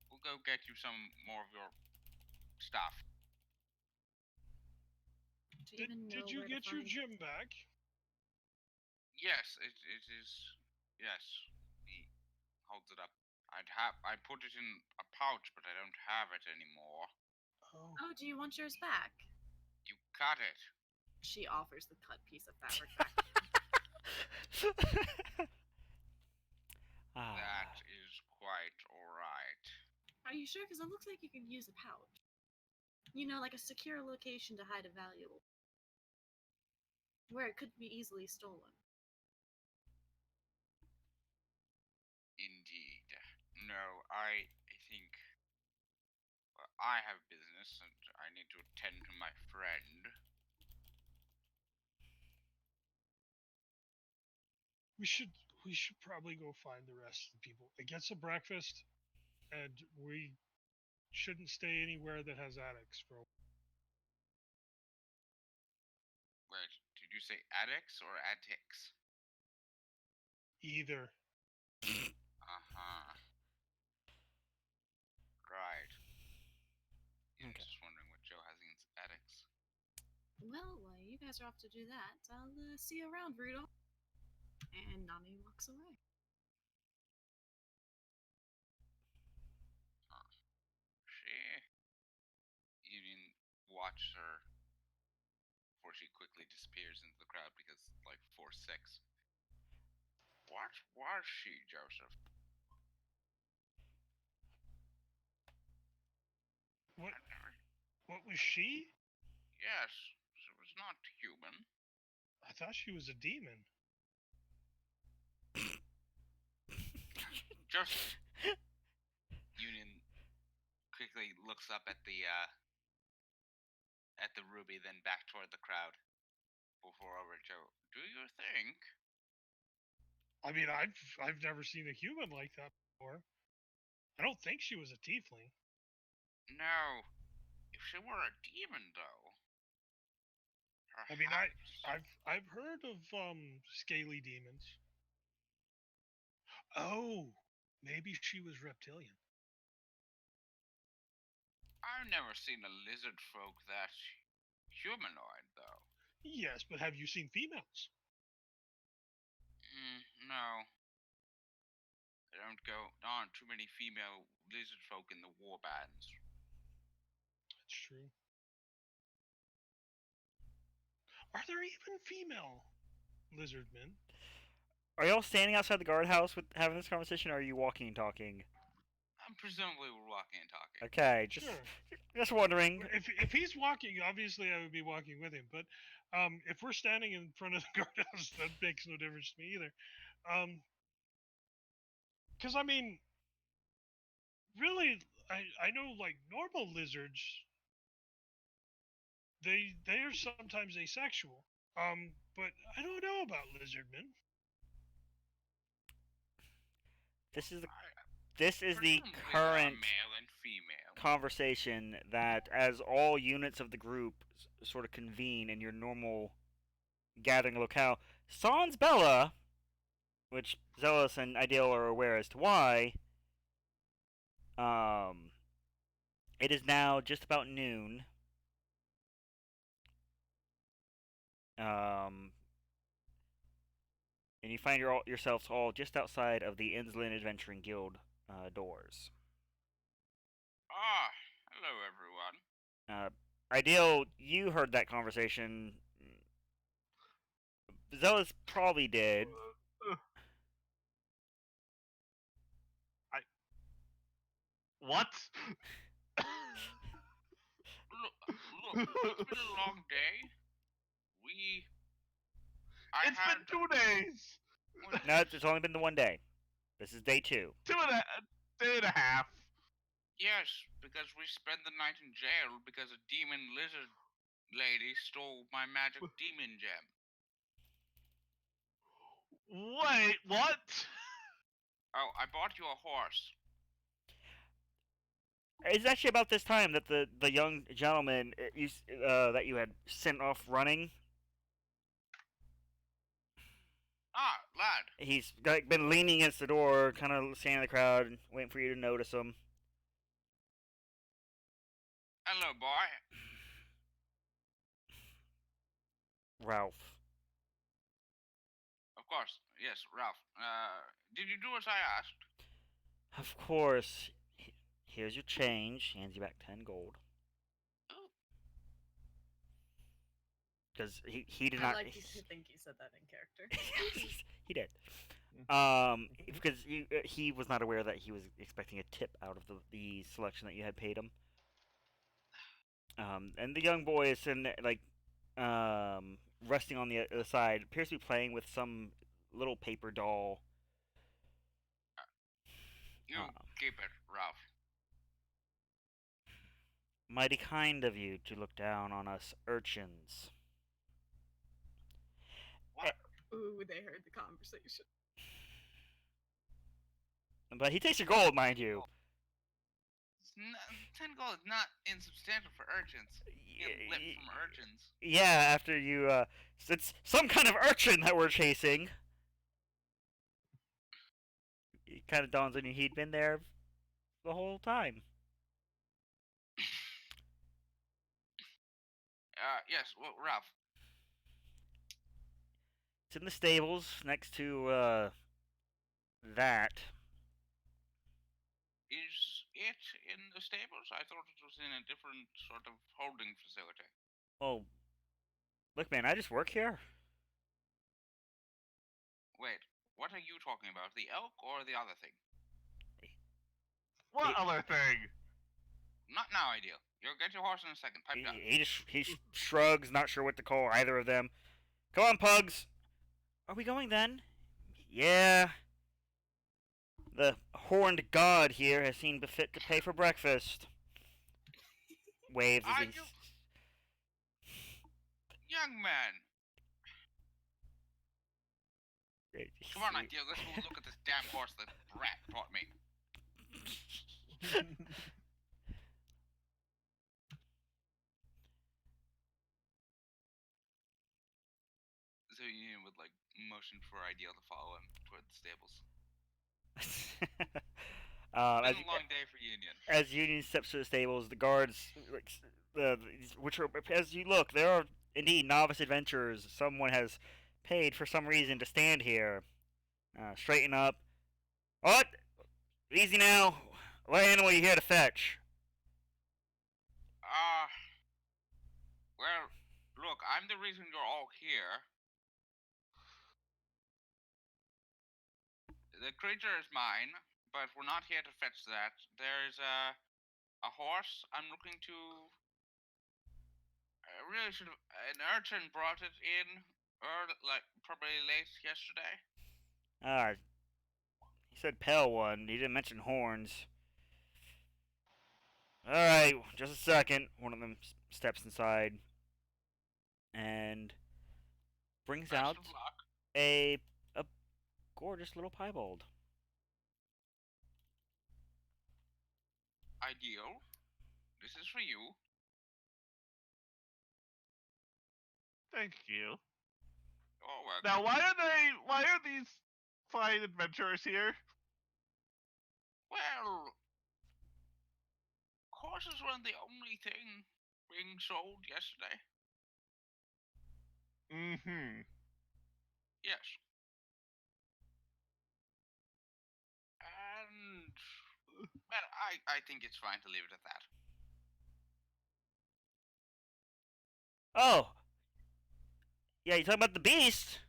We'll go get you some more of your stuff. Do you even know Did you where to get your find gym back? Yes, it is. Yes, he holds it up. I put it in a pouch, but I don't have it anymore. Oh. Oh, do you want yours back? You cut it. She offers the cut piece of fabric back. That is quite alright. Are you sure? Because it looks like you could use a pouch. You know, like a secure location to hide a valuable. Where it could be easily stolen. Indeed. No, I think I have business and I need to attend to my friend. We should probably go find the rest of the people. Get some breakfast, and we shouldn't stay anywhere that has attics for a while. Wait, did you say addicts or attics? Either. Uh-huh. Right. Yeah, Okay. just wondering what Joe has against addicts. Well, while you guys are off to do that, I'll see you around, Rudolph. And Nami walks away. You didn't watch her before she quickly disappears into the crowd because, like, Force 6. What was she, Joseph? What? I never- What was she? Yes, she was not human. I thought she was a demon. Joseph. Union quickly looks up at the ruby, then back toward the crowd. Before over Joe. Do you think? I mean, I've never seen a human like that before. I don't think she was a tiefling. No. If she were a demon, though. I mean, perhaps. I've heard of scaly demons. Oh, maybe she was reptilian. I've never seen a lizard folk that humanoid, though. Yes, but have you seen females? No. There aren't too many female lizard folk in the warbands. That's true. Are there even female lizard men? Are y'all standing outside the guardhouse with having this conversation, or are you walking and talking? Presumably we're walking and talking. Okay, just wondering. If he's walking, obviously I would be walking with him. But if we're standing in front of the guardhouse, that makes no difference to me either. Because I mean, really, I know like normal lizards, they are sometimes asexual. But I don't know about lizardmen. This is the Presumably there are current male and female. conversation that, as all units of the group sort of convene in your normal gathering locale, Sans Bella, which Zealous and Ideal are aware as to why, it is now just about noon. And you find yourselves all just outside of the Innsland Adventuring Guild doors. Hello everyone. Ideal, you heard that conversation. Zealous probably did. What? Look, it's been a long day. It's been 2 days. No, it's only been the 1 day. This is day 2. Day and a half. Yes, because we spent the night in jail because a demon lizard lady stole my magic demon gem. Wait, what? Oh, I bought you a horse. It's actually about this time that the young gentleman that you had sent off running. Ah, lad. He's been leaning against the door, kind of standing in the crowd, waiting for you to notice him. Hello, boy. Ralph. Of course, yes, Ralph. Did you do as I asked? Of course. Here's your change. Hands you back 10 gold. Oh. Because he did I not. like to think he said that in character. He did. Because he was not aware that he was expecting a tip out of the selection that you had paid him. And the young boy is sitting there, like, resting on the other side, appears to be playing with some little paper doll. You keep it, Ralph. Mighty kind of you to look down on us urchins. What? Ooh, they heard the conversation. But he takes your gold, mind you. 10 gold is not insubstantial for urchins. You get lip from urchins. Yeah, after you, it's some kind of urchin that we're chasing. It kind of dawns on you he'd been there the whole time. Yes, well, Ralph. It's in the stables next to, that. Is it in the stables? I thought it was in a different sort of holding facility. Oh, look, man, I just work here. Wait, what are you talking about? The elk or the other thing? What other thing? Not now, Ideal. You'll get your horse in a second. Pipe down. He shrugs, not sure what to call either of them. Come on, pugs. Are we going then? Yeah. The horned god here has seen befit to pay for breakfast. Waves as he... Young man. Come on, Ideal. Let's go look at this damn horse that Brat taught me. So you would like motion for Ideal to follow him toward the stables. It's been a long day for Union. As Union steps to the stables, the guards, which are, as you look, there are indeed novice adventurers. Someone has paid for some reason to stand here. Straighten up. What? Easy now. What animal are you here to fetch? Well, look, I'm the reason you're all here. The creature is mine, but we're not here to fetch that. There's a horse I'm looking to... I really should have... An urchin brought it in, probably late yesterday. He said pale one. He didn't mention horns. Alright, just a second. One of them steps inside and brings Best out of luck. a gorgeous little piebald. Ideal. This is for you. Thank you. Oh, welcome. Now, why are these fine adventurers here? Well, horses weren't the only thing being sold yesterday. Mm-hmm. Yes. And well, I think it's fine to leave it at that. Oh! Yeah, you talking about the beast?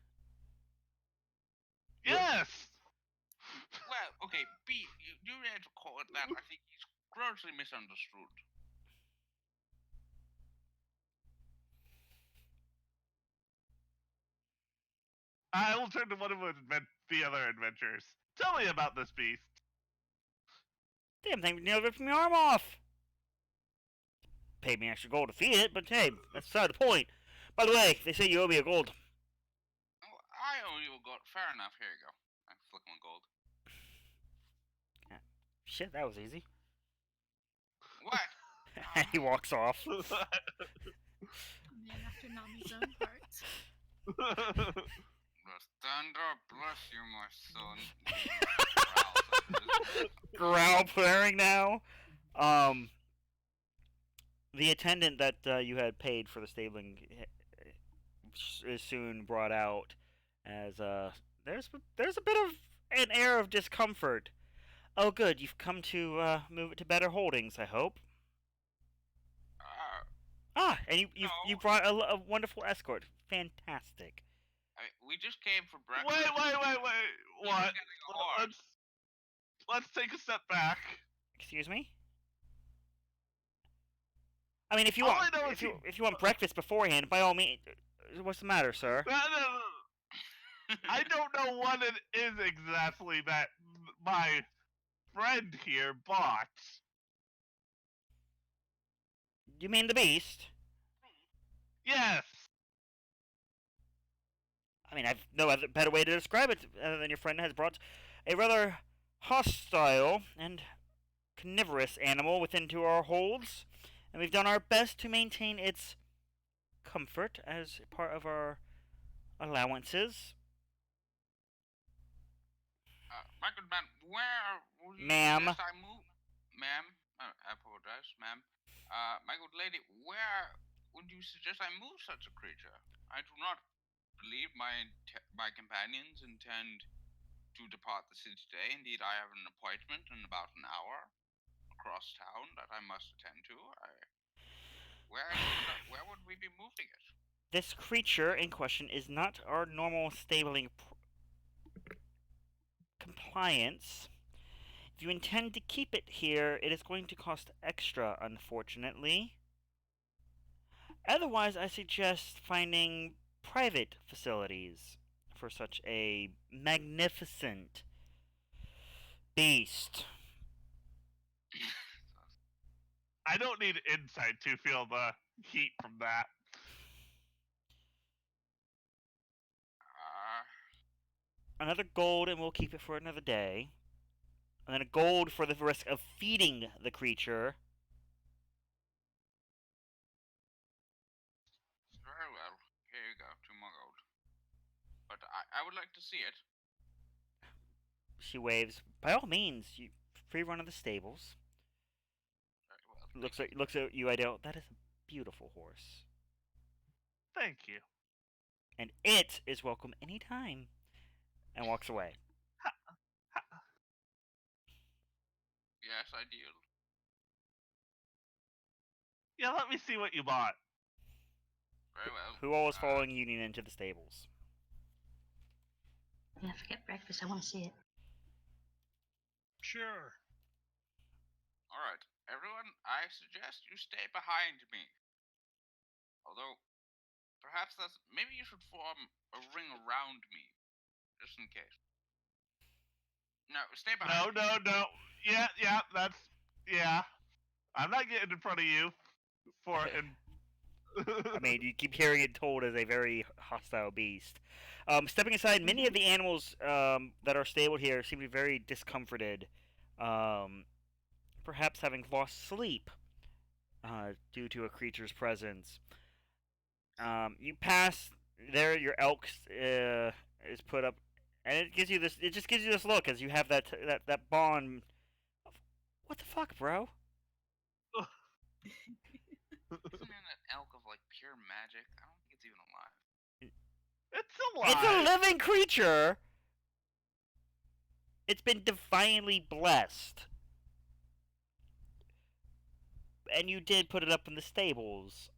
Yes! Well, okay, you had to call it that. I think he's grossly misunderstood. I will turn to one of the other adventurers. Tell me about this beast. Damn thing nearly ripped my arm off. Paid me extra gold to feed it, but hey, that's beside the point. By the way, they say you owe me a gold. Oh, I owe you a gold. Fair enough. Here you go. I flick one gold. Shit, that was easy. What? And he walks off. A man after Nami's own heart. The thunder bless you, my son. Growl blaring now. The attendant that you had paid for the stabling is soon brought out as there's a bit of an air of discomfort. Oh, good, you've come to move it to better holdings, I hope. And you brought a wonderful escort. Fantastic. We just came for breakfast. Wait! What? Let's take a step back. Excuse me? I mean, if you All want, I know is if you want breakfast beforehand, by all means. What's the matter, sir? No. I don't know what it is exactly that my friend here bought. You mean the beast? Yes. I mean, I've no other better way to describe it other than your friend has brought a rather hostile and carnivorous animal within to our holds, and we've done our best to maintain its comfort as part of our allowances. My good man, where would you Ma'am. suggest I move? Ma'am, I apologize, ma'am. My good lady, where would you suggest I move such a creature? I do not believe my companions intend to depart the city today. Indeed, I have an appointment in about an hour across town that I must attend to. Where would we be moving it? This creature in question is not our normal stabling compliance. If you intend to keep it here, it is going to cost extra, unfortunately. Otherwise, I suggest finding private facilities for such a magnificent beast. I don't need insight to feel the heat from that. Another gold, and we'll keep it for another day. And then a gold for the risk of feeding the creature. Very well. Here you go, 2 more gold. But I would like to see it. She waves. By all means, you free run of the stables. Very well. Looks at you, Idel. That is a beautiful horse. Thank you. And it is welcome any time. And walks away. Yes, ideal. Yeah, let me see what you bought. Very well. Who all is following Union into the stables? Yeah, forget breakfast. I want to see it. Sure. Alright, everyone, I suggest you stay behind me. Although, perhaps maybe you should form a ring around me, just in case. No, stay behind me. No. Yeah, yeah. I'm not getting in front of you I mean, you keep hearing it told as a very hostile beast. Stepping aside, many of the animals that are stabled here seem to be very discomforted. Perhaps having lost sleep due to a creature's presence. You pass there, your elk is put up, and it gives you this. It just gives you this look as you have that bond. What the fuck, bro? Isn't an elk of like pure magic? I don't think it's even alive. It's alive. It's a living creature. It's been divinely blessed. And you did put it up in the stables.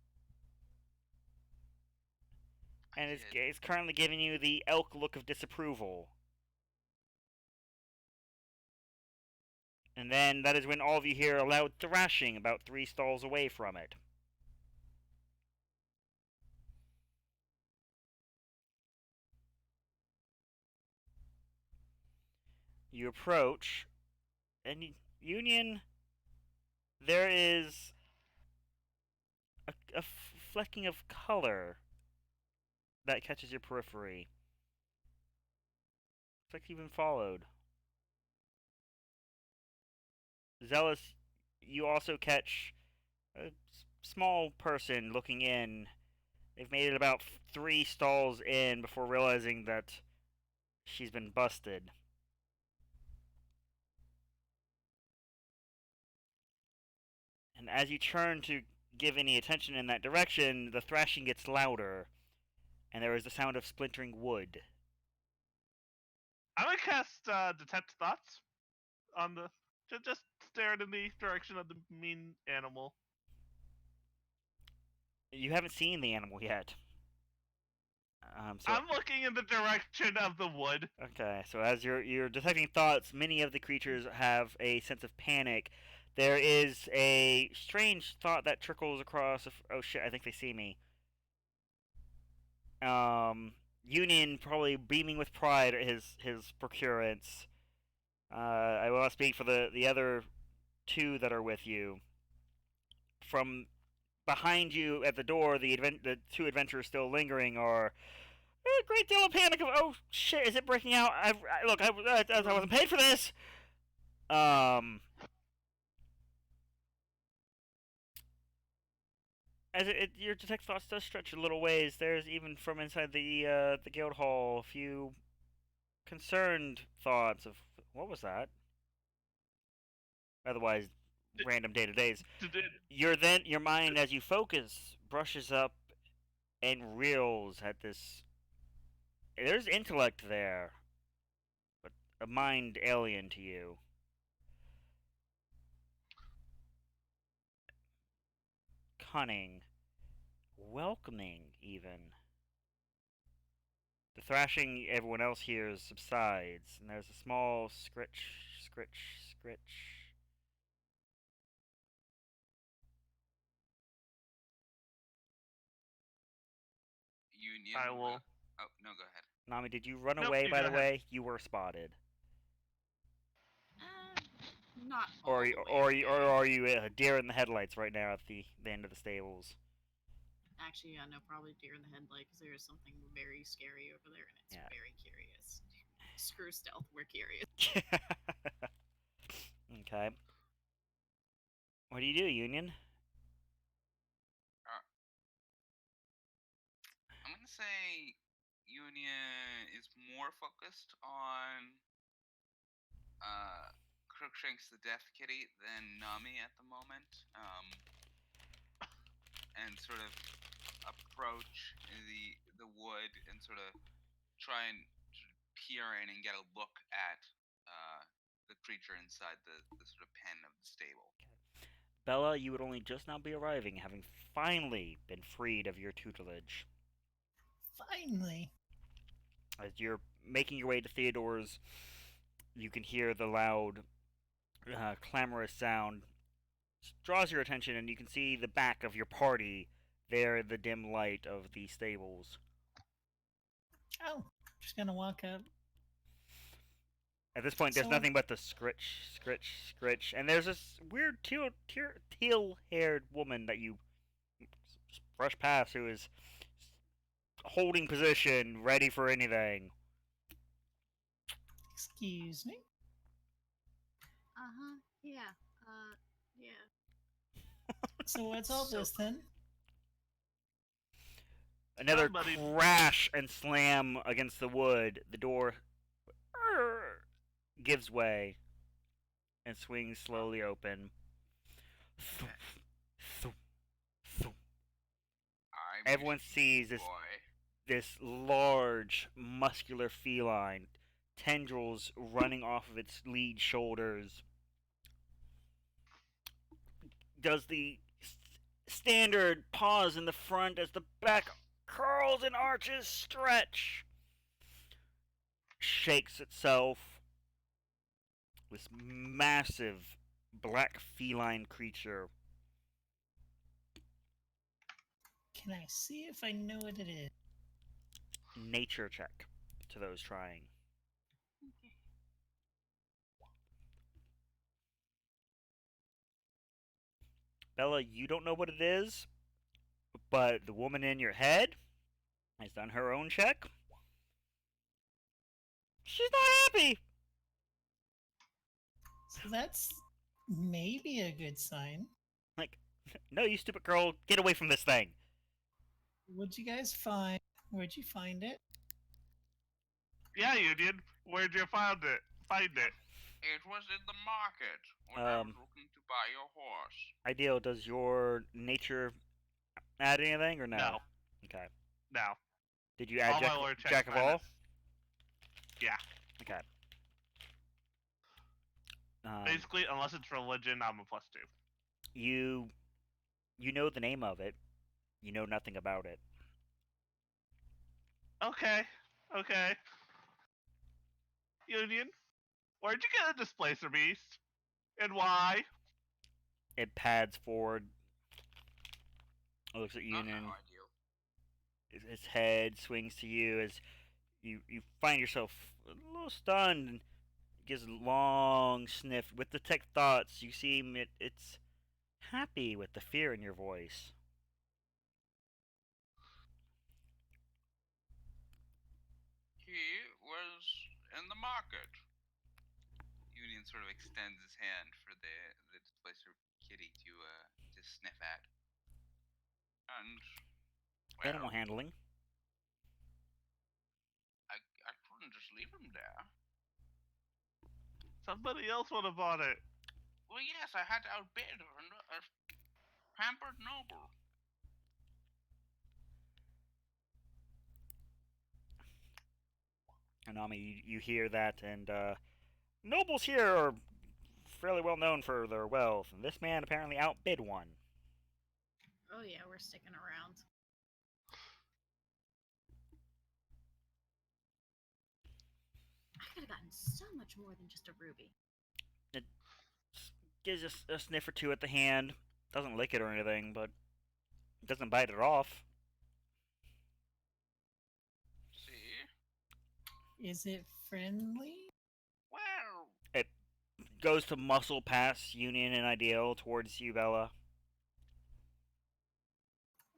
And it's currently giving you the elk look of disapproval. And then that is when all of you hear a loud thrashing about 3 stalls away from it. You approach, and Union, there is a flecking of color that catches your periphery. It's like you've been followed. Zealous, you also catch a small person looking in. They've made it about 3 stalls in before realizing that she's been busted. And as you turn to give any attention in that direction, the thrashing gets louder, and there is the sound of splintering wood. I'm gonna cast detect thoughts on the. Just staring in the direction of the mean animal. You haven't seen the animal yet. So I'm looking in the direction of the wood. okay, so as you're detecting thoughts, many of the creatures have a sense of panic. There is a strange thought that trickles across. Oh shit! I think they see me. Union probably beaming with pride at his procurance. I will not speak for the other 2 that are with you. From behind you at the door, the 2 adventurers still lingering are a great deal of panic of, oh shit, is it breaking out? Look, I wasn't paid for this. As your detect thoughts does stretch a little ways. There's even from inside the guild hall a few concerned thoughts of what was that? Otherwise, random day to days. Your mind as you focus brushes up and reels at this. There's intellect there, but a mind alien to you. Cunning, welcoming, even. The thrashing everyone else hears subsides, and there's a small scritch, scritch, scritch. Union. I will. Oh no, go ahead. Nami, did you run Nope, away, you by go the ahead. way? You were spotted. Not all Or the way. are you a deer in the headlights right now at the end of the stables? Actually, yeah, no, probably deer in the headlight because there is something very scary over there, and it's Yeah. very curious. Screw stealth, we're curious. Okay. What do you do, Union? I'm gonna say Union is more focused on Crookshanks the Death Kitty than Nami at the moment, and sort of approach the wood and sort of try and sort of peer in and get a look at the creature inside the sort of pen of the stable. Bella, you would only just now be arriving, having finally been freed of your tutelage. Finally. As you're making your way to Theodore's, you can hear the loud, clamorous sound. Draws your attention, and you can see the back of your party there in the dim light of the stables. Oh, just gonna walk up. At this point, there's So nothing but the scritch, scritch, scritch, and there's this weird teal-haired woman that you just brush past who is holding position, ready for anything. Excuse me. Yeah. Yeah. So what's all this then? Another Somebody- crash and slam against the wood. The door gives way and swings slowly open. Everyone sees this large, muscular feline, tendrils running off of its lead shoulders. Does the standard pause in the front as the back curls and arches, stretch, shakes itself. This massive black feline creature. Can I see if I know what it is? Nature check to those trying. Okay. Bella, you don't know what it is, but the woman in your head has done her own check. She's not happy. So that's maybe a good sign. Like, no, you stupid girl, get away from this thing. What'd you guys find? Where'd you find it? Yeah, you did. Where'd you find it? Find it? It was in the market when I was looking to buy your horse. Ideal, does your nature add anything or no? No. Okay. No. Did you add All my lore checks Jack of all? minus. Yeah. Okay. Basically, unless it's religion, I'm a +2. You know the name of it. You know nothing about it. Okay. Okay. Union, where'd you get a displacer beast? And why? It pads forward. It looks at Not Union. no ideal. His head swings to you as you find yourself a little stunned. And gives a long sniff. With detect thoughts, you seem it's happy with the fear in your voice. He was in the market. Union sort of extends his hand for the displacer kitty to sniff at. And well, Animal handling. I couldn't just leave him there. Somebody else would have bought it. Well, yes, I had to outbid a pampered noble. Anami, you hear that, and nobles here are fairly well known for their wealth, and this man apparently outbid one. Oh yeah, we're sticking around. I could have gotten so much more than just a ruby. It gives a sniff or two at the hand. Doesn't lick it or anything, but doesn't bite it off. See? Is it friendly? Well, It goes to muscle past Union and Ideal towards you, Bella.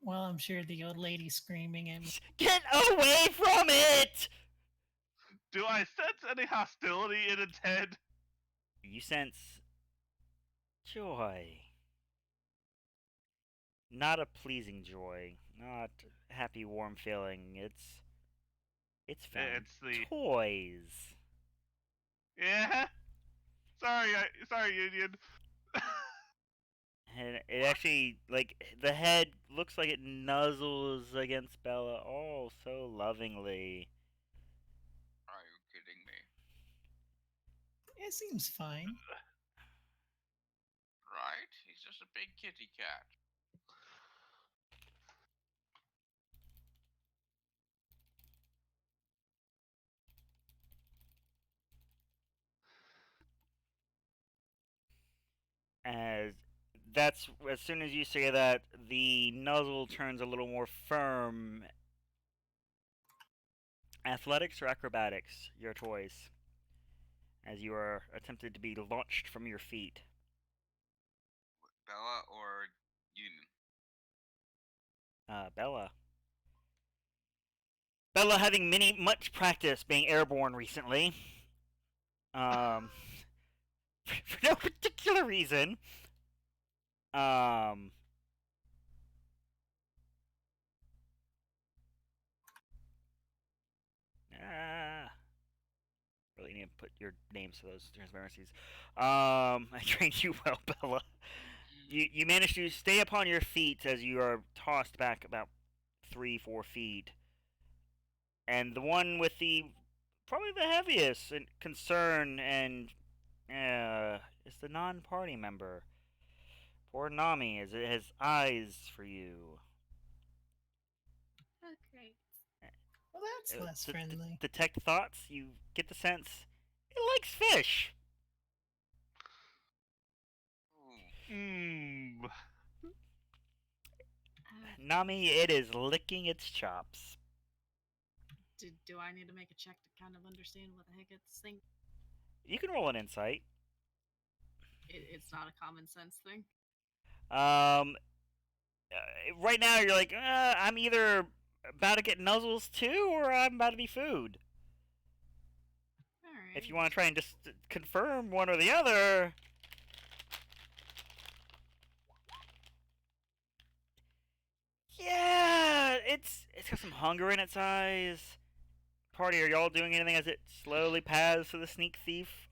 Well, I'm sure the old lady screaming at me. Get away from it! Do I sense any hostility in its head? You sense joy. Not a pleasing joy. Not a happy, warm feeling. It's found It's the toys. Yeah. Sorry, Union. And it actually, like, the head looks like it nuzzles against Bella, oh, so lovingly. are you kidding me? It seems fine. Right? He's just a big kitty cat. As that's as soon as you say that, the nuzzle turns a little more firm. Athletics or acrobatics, your choice. As you are attempted to be launched from your feet. Bella or Union? Bella. Bella having much practice being airborne recently. For no particular reason. Um, really need to put your names to those transparencies. I trained you well, Bella. You manage to stay upon your feet as you are tossed back about 3-4 feet, and the one with the probably the heaviest concern and is the non-party member. Poor Nami, as it has eyes for you. Okay. Well, that's less friendly. Detect thoughts. You get the sense it likes fish. Mmm. Nami, it is licking its chops. Do I need to make a check to kind of understand what the heck it's thinking? You can roll an insight. It's not a common sense thing. Right now you're like, I'm either about to get nuzzles too, or I'm about to be food. All right. If you want to try and just confirm one or the other. Yeah, it's got some hunger in its eyes. Party, are y'all doing anything as it slowly paths to the sneak thief?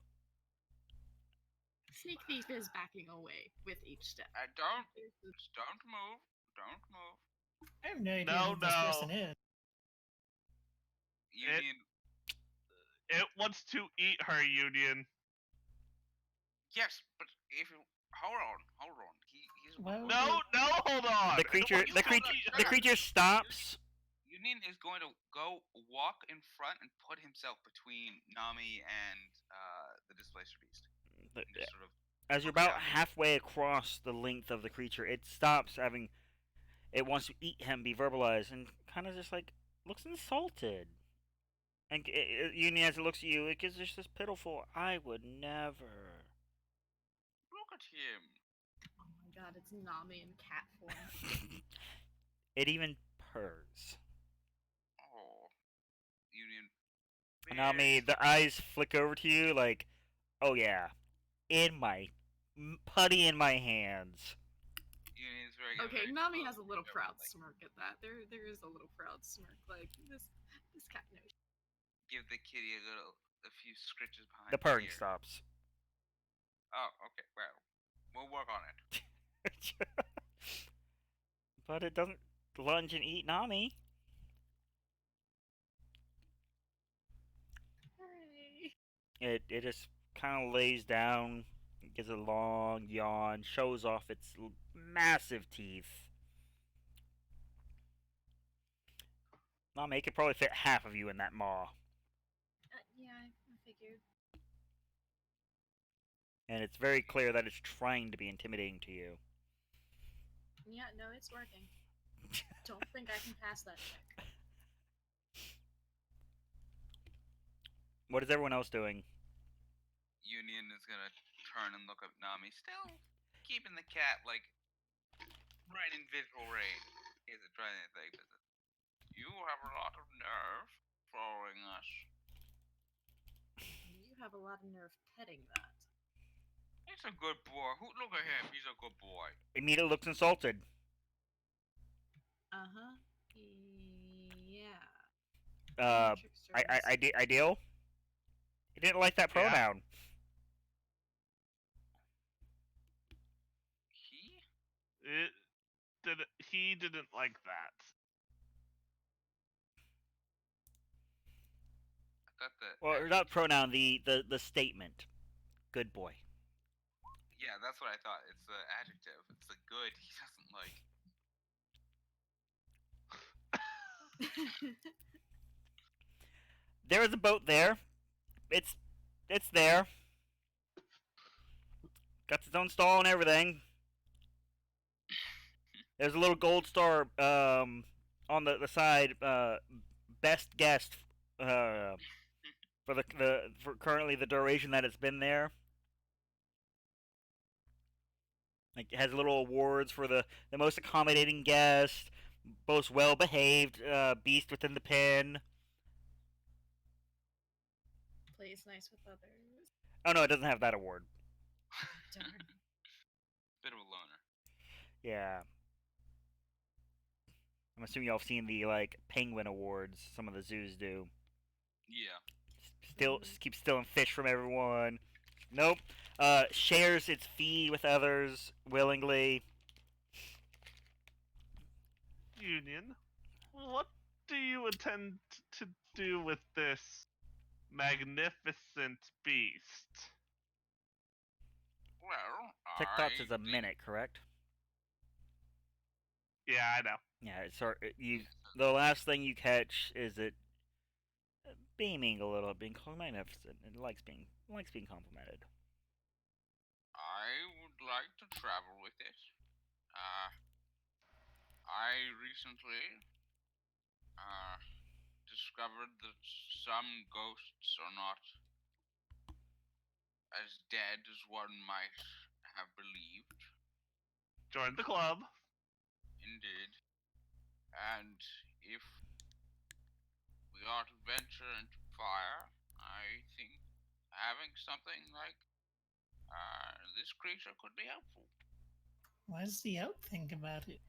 Sneak Thief is backing away with each step. Don't move. Don't move. I have no idea No, who this no. person is. Union. It wants to eat her, Union. Yes, but if you hold on. He's Why would No, no, hold on. The It creature, wants the to creature, eat the her. creature stops. Union is going to go walk in front and put himself between Nami and the displacer beast. And just sort of As you're look about down. halfway across the length of the creature, it stops having. It wants to eat him, be verbalized, and kind of just like looks insulted. And Union, as it looks at you, it gives just this pitiful, I would never. Look at him. Oh my god, it's Nami in cat form. It even purrs. Oh, Union. Nami, the eyes flick over to you like, oh yeah, in my putty in my hands. Union's very Okay, very Nami slow, has a little very proud like, smirk at that. There is a little proud smirk. Like this cat knows. Give the kitty a few scritches behind The purring ear. stops. Oh, okay. Well, we'll work on it. But it doesn't lunge and eat Nami. Hooray. It just kind of lays down, gives a long yawn, shows off its massive teeth. Nami, it could probably fit half of you in that maw. Yeah, I figured. And it's very clear that it's trying to be intimidating to you. Yeah, no, it's working. Don't think I can pass that check. What is everyone else doing? Union is gonna turn and look at Nami, still keeping the cat like right in visual range. He isn't trying anything. You have a lot of nerve following us. You have a lot of nerve petting that. He's a good boy. Look at him. He's a good boy. Immediately looks insulted. Uh-huh. Yeah. Ideal? He didn't like that Yeah. pronoun. He didn't like that. I thought that. Well, not pronoun, the statement. Good boy. Yeah, that's what I thought. It's the adjective. It's the good he doesn't like. There is a boat there. It's there. Got its own stall and everything. There's a little gold star on the side. Best guest for currently the duration that it's been there. Like it has little awards for the most accommodating guest, most well behaved beast within the pen. Plays nice with others. Oh no, it doesn't have that award. Darn. Bit of a loner. Yeah. I'm assuming y'all have seen the like penguin awards some of the zoos do. Yeah. Still keeps stealing fish from everyone. Nope. Shares its fee with others willingly. Union, what do you intend to do with this magnificent beast? Well, Tech Thoughts is a minute, correct? Yeah, I know. Yeah, the last thing you catch is it beaming a little, being magnificent. It likes being complimented. I would like to travel with it. I recently discovered that some ghosts are not as dead as one might have believed. join the club. Indeed. And if we are to venture into fire, I think having something like this creature could be helpful. What does the elk think about it?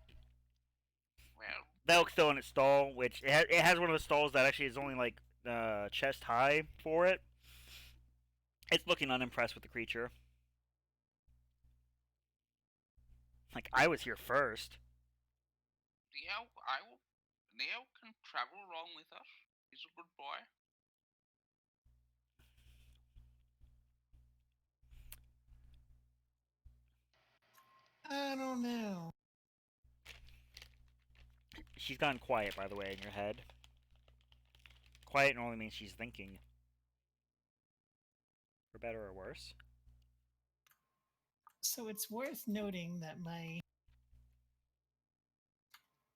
Well, The elk's still in its stall, which it has one of the stalls that actually is only like chest high for it. It's looking unimpressed with the creature. Like, I was here first. the elk, the elk can travel along with us. He's a good boy. I don't know. She's gone quiet, by the way, in your head. Quiet normally means she's thinking. For better or worse. So it's worth noting that my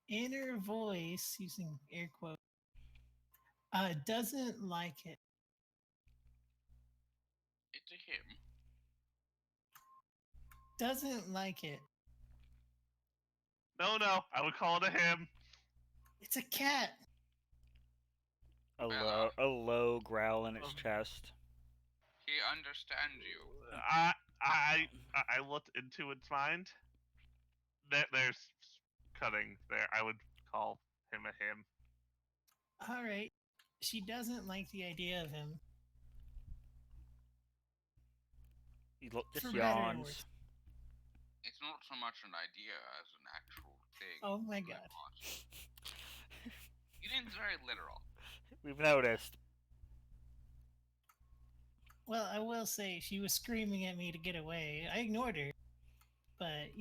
inner voice, using air quotes, doesn't like it. It's a him. Doesn't like it. No, I would call it a him. It's a cat. A low growl in its chest. He understands you. I looked into its mind. There's cutting there. I would call him a him. All right. She doesn't like the idea of him. He just For better or yawns. worse. It's not so much an idea as an actual thing. Oh my god. Gideon's very literal. We've noticed. Well, I will say she was screaming at me to get away. I ignored her. But,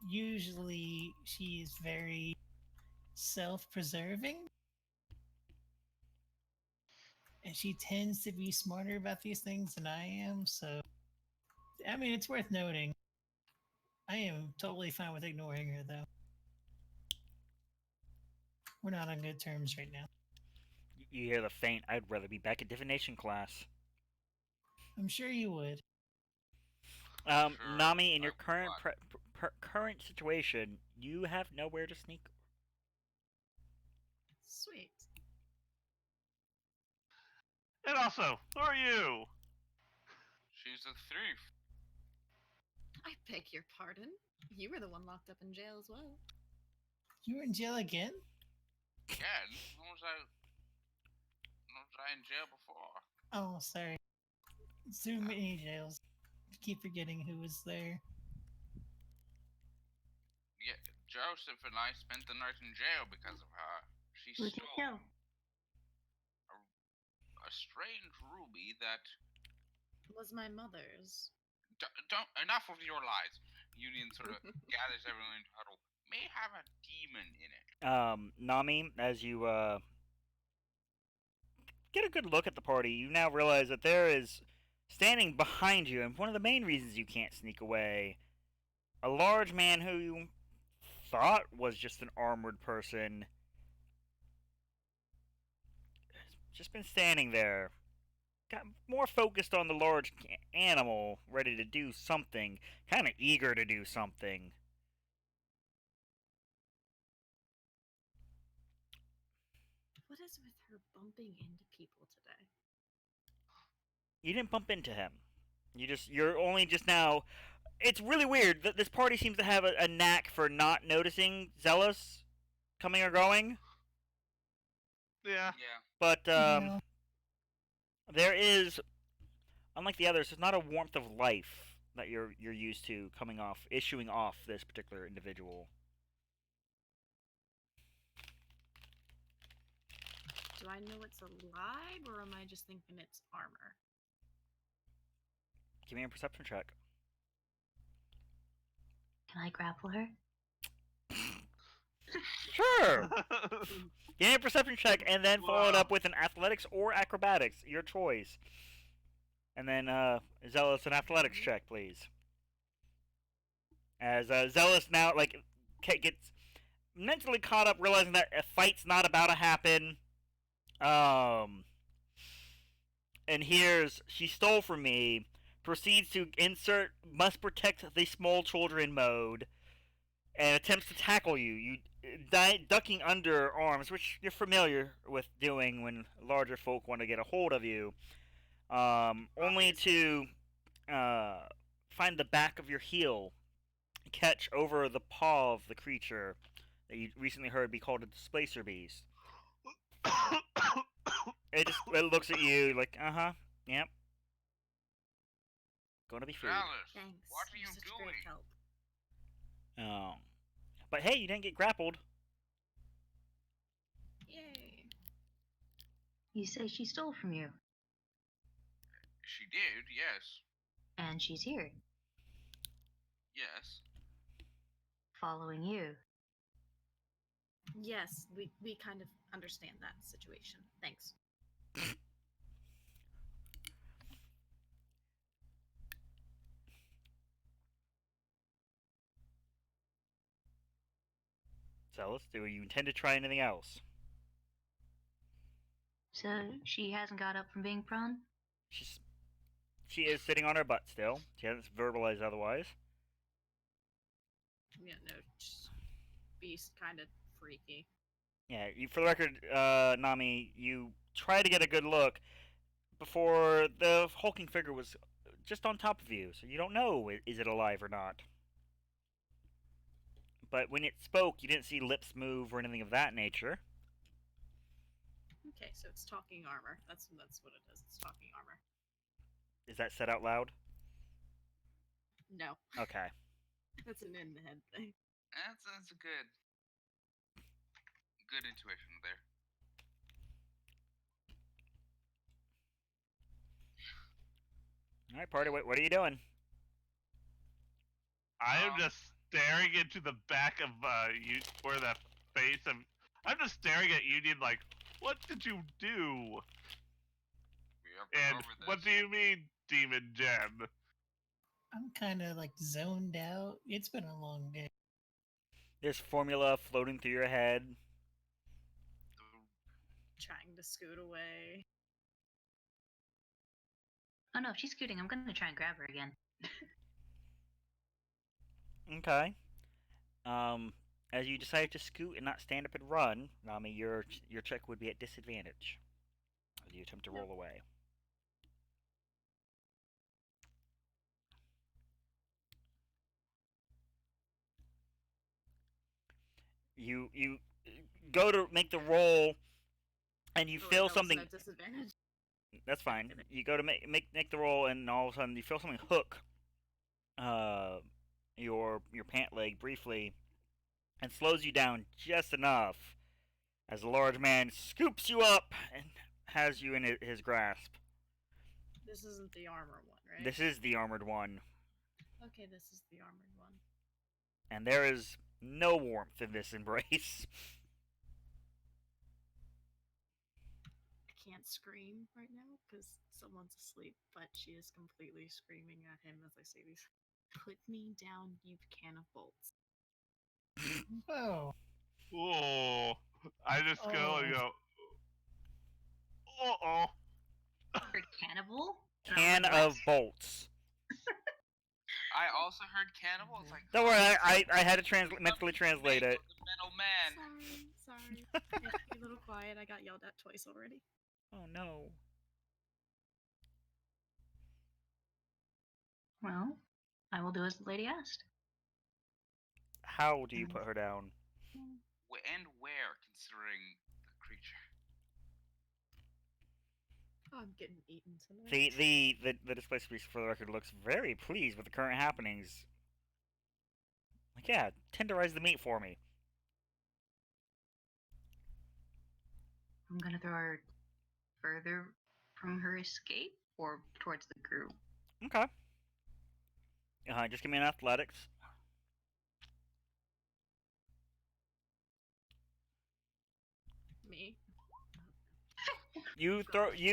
usually she's very self-preserving. And she tends to be smarter about these things than I am, so... I mean, it's worth noting. I am totally fine with ignoring her, though. We're not on good terms right now. You hear the faint, I'd rather be back at divination class. I'm sure you would. Sure, Nami, in your I current would. current situation, you have nowhere to sneak. Sweet. And also, who are you? She's a thief. I beg your pardon. You were the one locked up in jail as well. You were in jail again? Again? When was I in jail before? Oh, sorry. Too many jails. I keep forgetting who was there. Yeah, Joseph and I spent the night in jail because of her. She Who'd you kill? stole a strange ruby that... Was my mother's. Don't... Enough of your lies. Union sort of gathers everyone into huddle. May have a demon in it. Nami, as you get a good look at the party, you now realize that there is standing behind you, and one of the main reasons you can't sneak away, a large man who you thought was just an armored person, just been standing there, got more focused on the large animal, ready to do something, kind of eager to do something. What is with her bumping into people today? You didn't bump into him. You're only just now. It's really weird that this party seems to have a knack for not noticing Zealous coming or going. Yeah. Yeah. But Yeah. there is, unlike the others, there's not a warmth of life that you're used to issuing off this particular individual. Do I know it's alive, or am I just thinking it's armor? Give me a perception check. Can I grapple her? Sure. Give me a perception check, and then follow it up with an athletics or acrobatics, your choice. And then Zealous, an athletics check, please. As Zealous now gets mentally caught up, realizing that a fight's not about to happen. And hears she stole from me. Proceeds to insert must protect the small children mode. and attempts to tackle you. You ducking under arms, which you're familiar with doing when larger folk want to get a hold of you. Only to find the back of your heel catch over the paw of the creature that you recently heard be called a displacer beast. It looks at you like, yep. Gonna be food. Alice, Thanks. what are You're you such doing? great help. But hey, you didn't get grappled. Yay. You say she stole from you, She did, yes. and she's here, Yes. following you. Yes, we kind of understand that situation. Thanks. So do you intend to try anything else? So she hasn't got up from being prone? She is sitting on her butt still. She hasn't verbalized otherwise. Yeah, no, just beast kind of freaky. Yeah, for the record, Nami, you try to get a good look before the hulking figure was just on top of you, so you don't know is it alive or not. But when it spoke, you didn't see lips move or anything of that nature. Okay, so it's talking armor. That's what it is. It's talking armor. Is that said out loud? No, Okay. that's an in the head thing. That's a good intuition there. All right, party. What are you doing? I am just staring into the back of you, where the face of. I'm just staring at Union like, what did you do? We have been And over this. what do you mean, Demon Gem? I'm kind of like zoned out. It's been a long day. There's formula floating through your head. Trying to scoot away. Oh no, if she's scooting, I'm gonna try and grab her again. Okay. As you decide to scoot and not stand up and run, Nami, your check would be at disadvantage as you attempt to roll away. You go to make the roll, and you feel something. At disadvantage. That's fine. You go to make the roll, and all of a sudden you feel something hook your pant leg briefly, and slows you down just enough as a large man scoops you up and has you in his grasp. This isn't the armor one, right? This is the armored one, Okay, this is the armored one. and there is no warmth in this embrace. I can't scream right now because someone's asleep, but she is completely screaming at him as I say these. Put me down, you can of bolts. Whoa. Oh, I just go and go. Uh-oh. Her cannibal? Can of bolts. I also heard cannibal. It's like, Don't worry, I had to mentally translate it. The metal man. Sorry. I have to be a little quiet. I got yelled at twice already. Oh no. Well, I will do as the lady asked. How do you put her down? And where, considering the creature? Oh, I'm getting eaten tonight. The displaced beast, for the record, looks very pleased with the current happenings. Like, yeah, tenderize the meat for me. I'm gonna throw her further from her escape or towards the group. Okay. Just give me an athletics. Me? You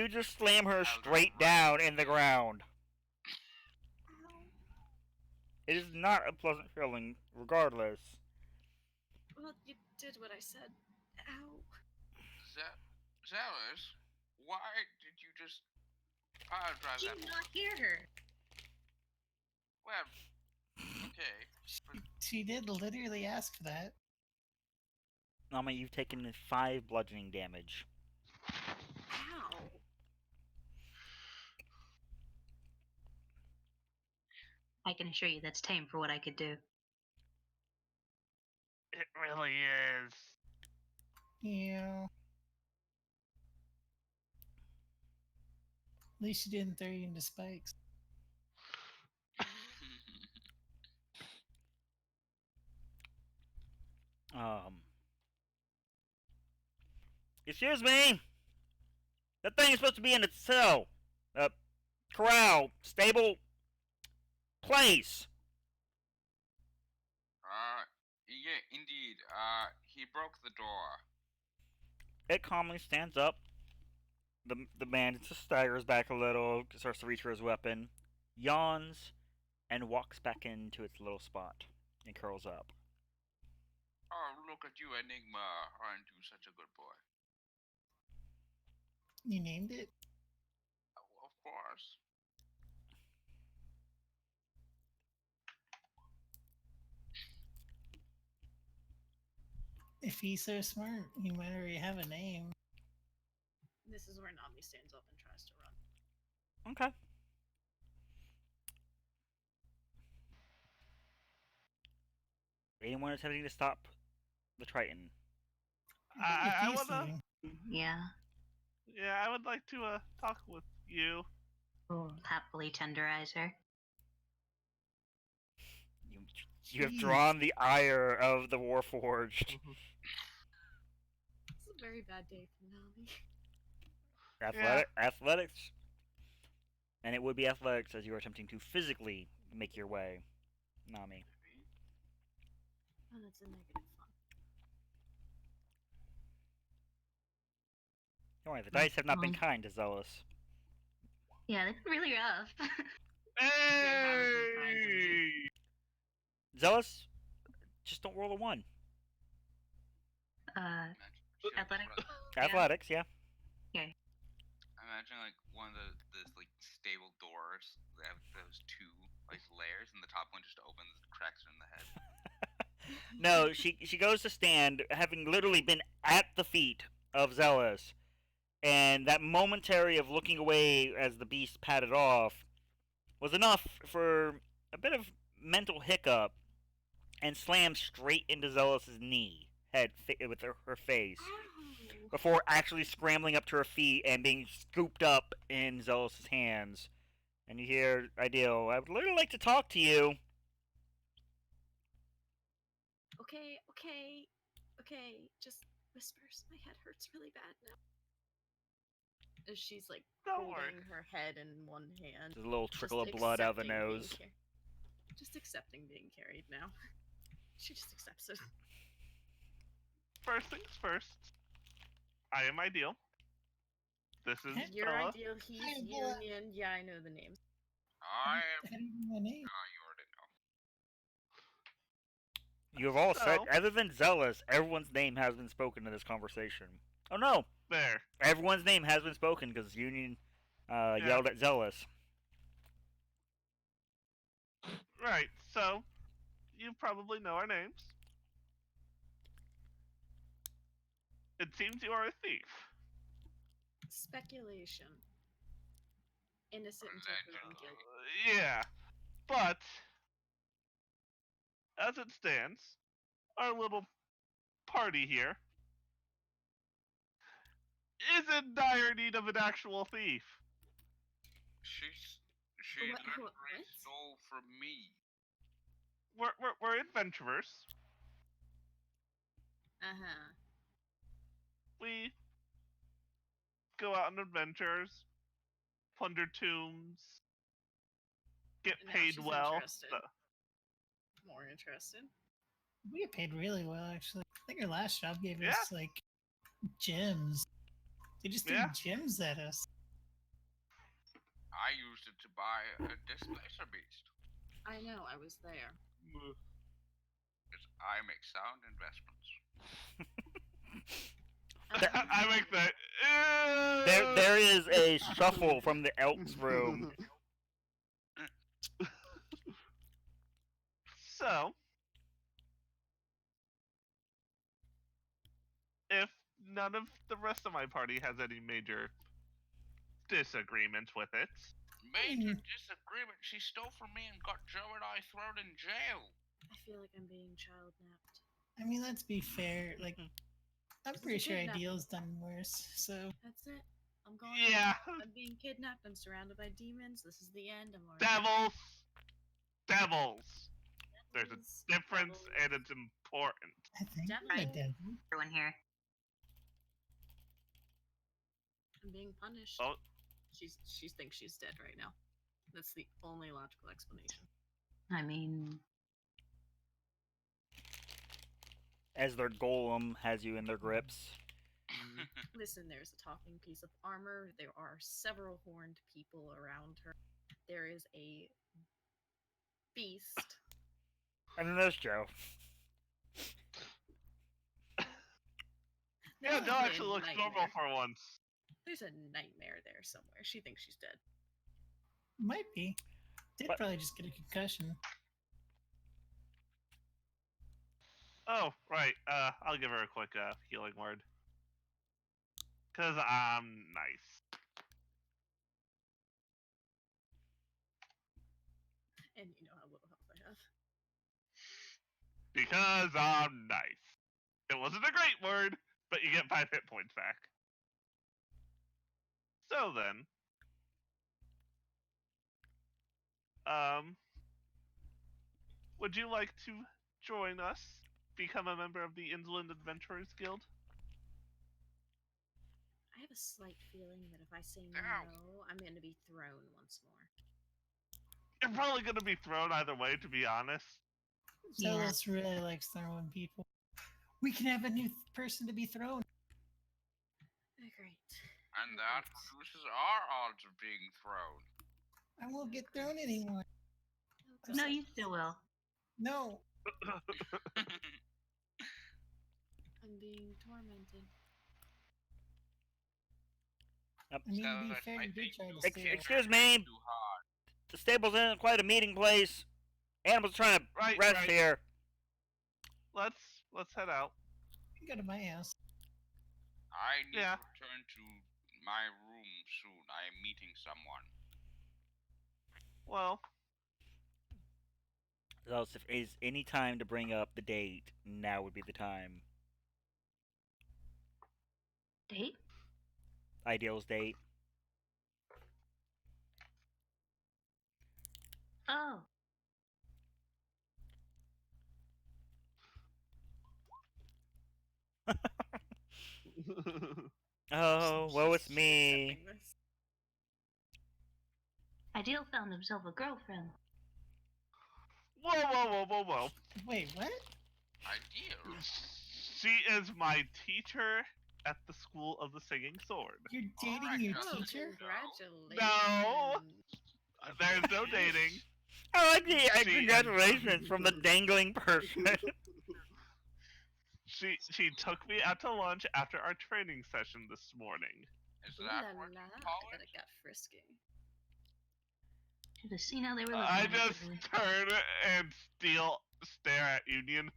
just slam her straight down in the ground. Ow. It is not a pleasant feeling, regardless. Well, you did what I said. Ow. Zealous, why did you just drive Did that? you not hear her? Well, okay. She did literally ask for that. Nami, you've taken 5 bludgeoning damage. Ow. I can assure you that's tame for what I could do. It really is. Yeah. At least she didn't throw you into spikes. Excuse me! That thing is supposed to be in its cell. Corral, stable, place. Yeah, indeed. He broke the door. It calmly stands up. The man just staggers back a little, starts to reach for his weapon, yawns, and walks back into its little spot and curls up. Oh, look at you, Enigma. Aren't you such a good boy? You named it? Oh, of course. If he's so smart, he might already have a name. This is where Nami stands up and tries to run. Okay. Anyone attempting to stop the Triton? I If he's wanna. doing- Yeah. Yeah, I would like to talk with you. We'll happily tenderize her. You have Jeez. drawn the ire of the Warforged. This is a very bad day for Nami. Athletics. And it would be athletics as you are attempting to physically make your way, Nami. Oh, that's a negative fun. Don't worry, the dice have not been kind to Zealous. Yeah, they've been really rough. Hey! Zealous, just don't roll a 1. Athletic? Yeah. Athletics, yeah. Imagine like one of those like stable doors. They have those 2 like layers, and the top one just opens, cracks her in the head. No, she goes to stand, having literally been at the feet of Zealous, and that momentary of looking away as the beast padded off was enough for a bit of mental hiccup, and slammed straight into Zealous's knee, with her face, Ow. before actually scrambling up to her feet and being scooped up in Zealous's hands. And you hear, Ideal, I would really like to talk to you. Okay. Just whispers. My head hurts really bad now. As she's like Don't worry. holding her head in one hand. There's a little just trickle of blood out of the accepting being nose. just accepting being carried now. She just accepts it. First things first. I am Ideal. This is You're Bella. Ideal, he's Hey, Bella. Union. Yeah, I know the names. I am. How do you know my name? You already know. You have all said, So- other than Zealous, everyone's name has been spoken in this conversation. Oh no, There. everyone's name has been spoken because Union yelled at Zealous. Right, so you probably know our names. It seems you are a thief. Speculation. Innocent until proven guilty. Yeah, but as it stands, our little party here is in dire need of an actual thief. She What- literally what? stole from me. We're adventurers. Uh-huh. We go out on adventures, plunder tombs, get Now paid she's well. interested. More interested. We get paid really well, actually. I think our last job gave Yeah. us, like, gems. They just threw Yeah. gems at us. I used it to buy a displacer beast. I know, I was there. Because I make sound investments. I make that. There is a shuffle from the Elks room. So, if none of the rest of my party has any major disagreement with it, Major disagreement. She stole from me and got Joe and I thrown in jail. I feel like I'm being child napped. I mean, let's be fair. Like, I'm This is pretty sure kidnapping. Ideal's done worse. So That's it. I'm going. yeah, I'm being kidnapped. I'm surrounded by demons. This is the end. I'm already. devils. There's a Devils, difference, devils. and it's important. I think I'm a Right. devil. Everyone here. I'm being punished. Oh, She thinks she's dead right now. That's the only logical explanation. I mean, As their golem has you in their grips. Listen, there's a talking piece of armor. There are several horned people around her. There is a beast. And then there's Joe. yeah, There's Joe a actually looks normal nightmare. for once. There's a nightmare there somewhere. She thinks she's dead. Might be. Did But- probably just get a concussion. Oh, right. I'll give her a quick healing word. Cause I'm nice. And you know how little health I have. Because I'm nice. It wasn't a great word, but you get 5 hit points back. So then, would you like to join us? Become a member of the Insolent Adventurers Guild? I have a slight feeling that if I say Ow. no, I'm going to be thrown once more. You're probably gonna be thrown either way, to be honest. Zealous really likes throwing people. We can have a new person to be thrown. Great. And that reduces our odds of being thrown. I won't get thrown anymore. no, you still will. No. I'm being tormented. I mean, to be But fair, I you did think try you- to steal. Excuse me. Too hard. The stable's isn't quite a meeting place. Animals trying to Right, rest right. here. Let's head out. You go to my house. I need Yeah. to return to my room soon. I am meeting someone. Well, So if is any time to bring up the date, now would be the time. Date? Ideal's date. Oh. Oh, woe it's She's me. accepting this. Ideal found himself a girlfriend. whoa. Wait, what? Ideal. She is my teacher at the School of the Singing Sword. You're dating Alright, your no. teacher? Congratulations. No. There's no dating. I like the She- congratulations from the dangling person. She took me out to lunch after our training session this morning. Is Ooh that la what la, you I call bet it? it got frisky. Should have seen how they were looking I at just me. turn and stare at Union.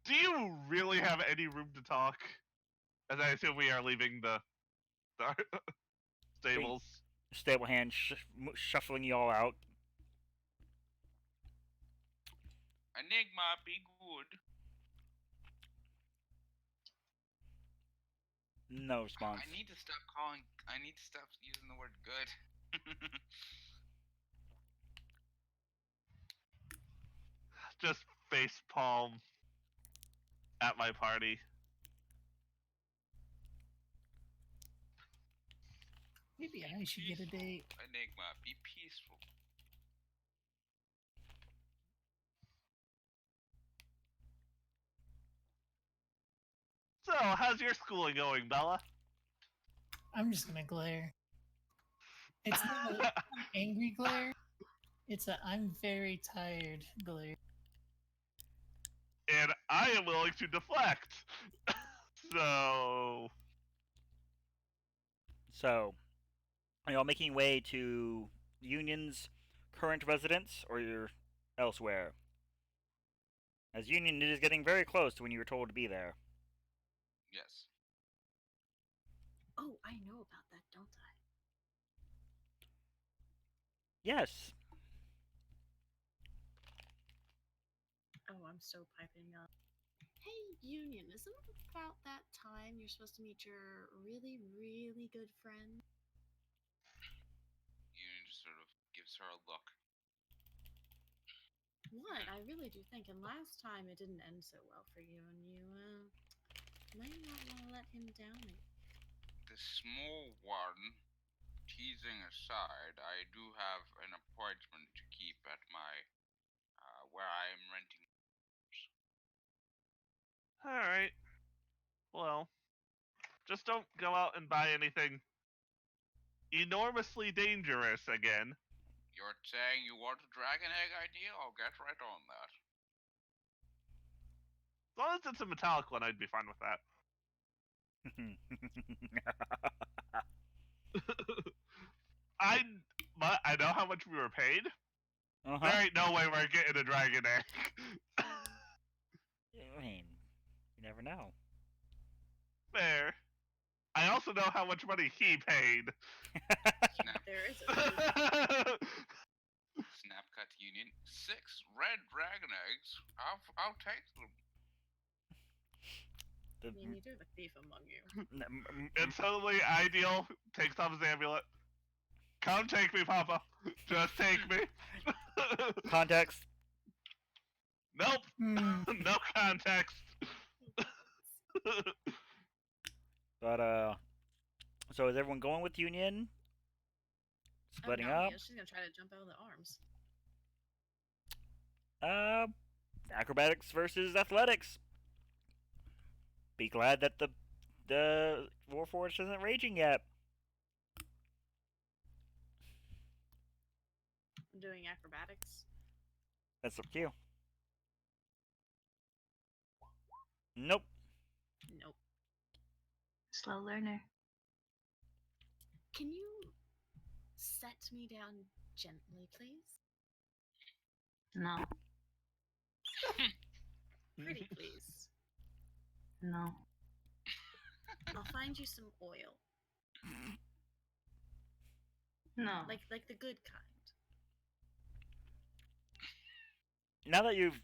Do you really have any room to talk? As I assume we are leaving the stables. Stable hand shuffling you all out. Enigma, be good. No response. I need to stop using the word good. Just face palm at my party. Maybe I should get a date. Enigma, be peaceful. So, how's your schooling going, Bella? I'm just gonna glare. It's not an angry glare. It's a I'm very tired glare. And I am willing to deflect. So, So, are y'all making way to Union's current residence, or you're elsewhere? As Union, it is getting very close to when you were told to be there. Yes. Oh, I know about that, don't I? Yes. Oh, I'm still piping up. Hey, Union, isn't it about that time you're supposed to meet your really, really good friend? Union just sort of gives her a look. What? I really do think, and last time it didn't end so well for you, and you, might not want to let him down again. The small one, teasing aside, I do have an appointment to keep at my, where I am renting. Alright. Well, just don't go out and buy anything enormously dangerous again. You're saying you want a dragon egg idea? I'll get right on that. As long as it's a metallic one, I'd be fine with that. I know how much we were paid. Uh-huh. There ain't no way we're getting a dragon egg. I mean, you never know. Fair. I also know how much money he paid. Snap, There is a snap cut Union. 6 red dragon eggs. I'll take them. The- I mean, neither the thief among you. And suddenly, Ideal takes off his amulet. Come take me, Papa. Just take me. Context. Nope. Hmm. No context. But, so is everyone going with Union? Splitting up? Yeah, she's gonna try to jump out of the arms. Acrobatics versus athletics. Be glad that the Warforged isn't raging yet. I'm doing acrobatics. That's up to you. Nope. Nope. Slow learner. Can you set me down gently, please? No. Pretty please. No. I'll find you some oil, No. like the good kind. Now that you've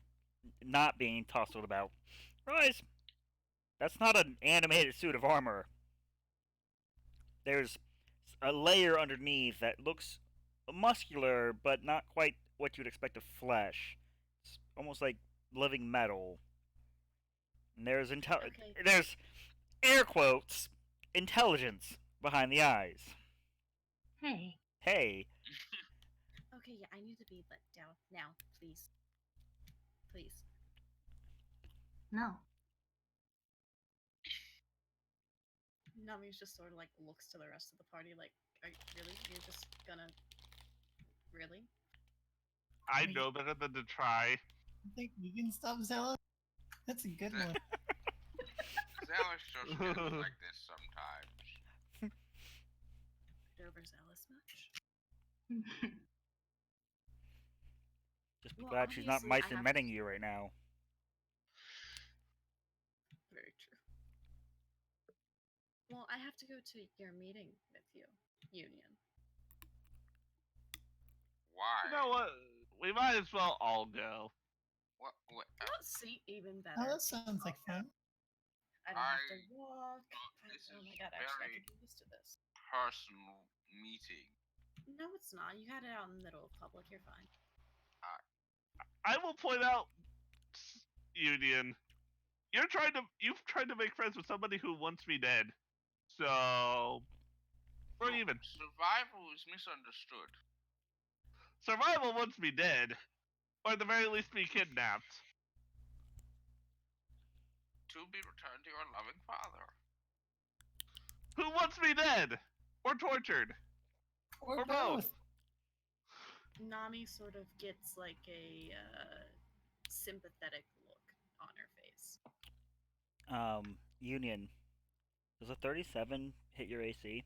not being tousled about, realize that's not an animated suit of armor. There's a layer underneath that looks muscular, but not quite what you'd expect of flesh. It's almost like living metal. And there's Okay. there's air quotes intelligence behind the eyes. Hey. Hey, Okay, yeah, I need to be let down now, please. Please. No. Nami's just sort of like looks to the rest of the party like, really? You're just gonna really? I know better than to try. I think you can stop Zella. That's a good one. Zealous just gets like this sometimes. Overzealous much? just be Well, glad she's not obviously, I mice and have menning to- you right now. Very true. Well, I have to go to your meeting with you, Union. Why? You know what? We might as well all go. What? Oh, see, even better. Oh, that sounds like fun. I don't have to I- walk. This Oh is my god, actually, I very- could get used to this. Personal meeting. No, it's not. You had it out in the middle of public. You're fine. I will point out, Union, you've tried to make friends with somebody who wants me dead. So we're even. Survival is misunderstood. Survival wants me dead, or at the very least be kidnapped. To be returned to your loving father. Who wants me dead or tortured Or or both? Nami sort of gets like a sympathetic look on her face. Union. Does a 37 hit your AC?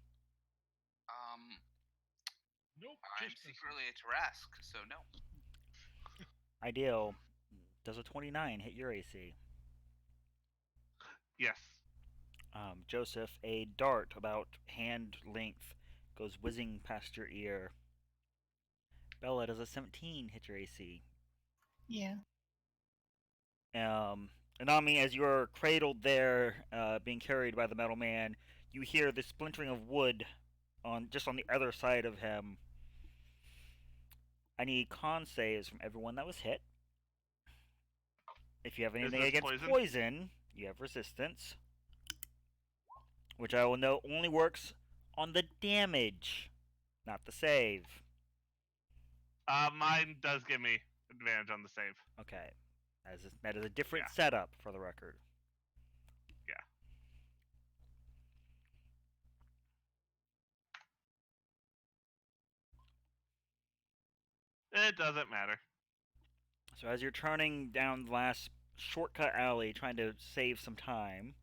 Nope. I'm Just secretly a Tarrasque, so no. Ideal. Does a 29 hit your AC? Yes. Joseph, a dart about hand length goes whizzing past your ear. Bella, does a 17 hit your AC? Yeah. Anami, as you are cradled there, being carried by the metal man, you hear the splintering of wood on the other side of him. I need con saves from everyone that was hit. If you have anything this against poison? poison, you have resistance, which I will note only works on the damage, not the save. Mine does give me advantage on the save. Okay, that is a different Yeah. setup for the record. It doesn't matter. So as you're turning down the last shortcut alley, trying to save some time,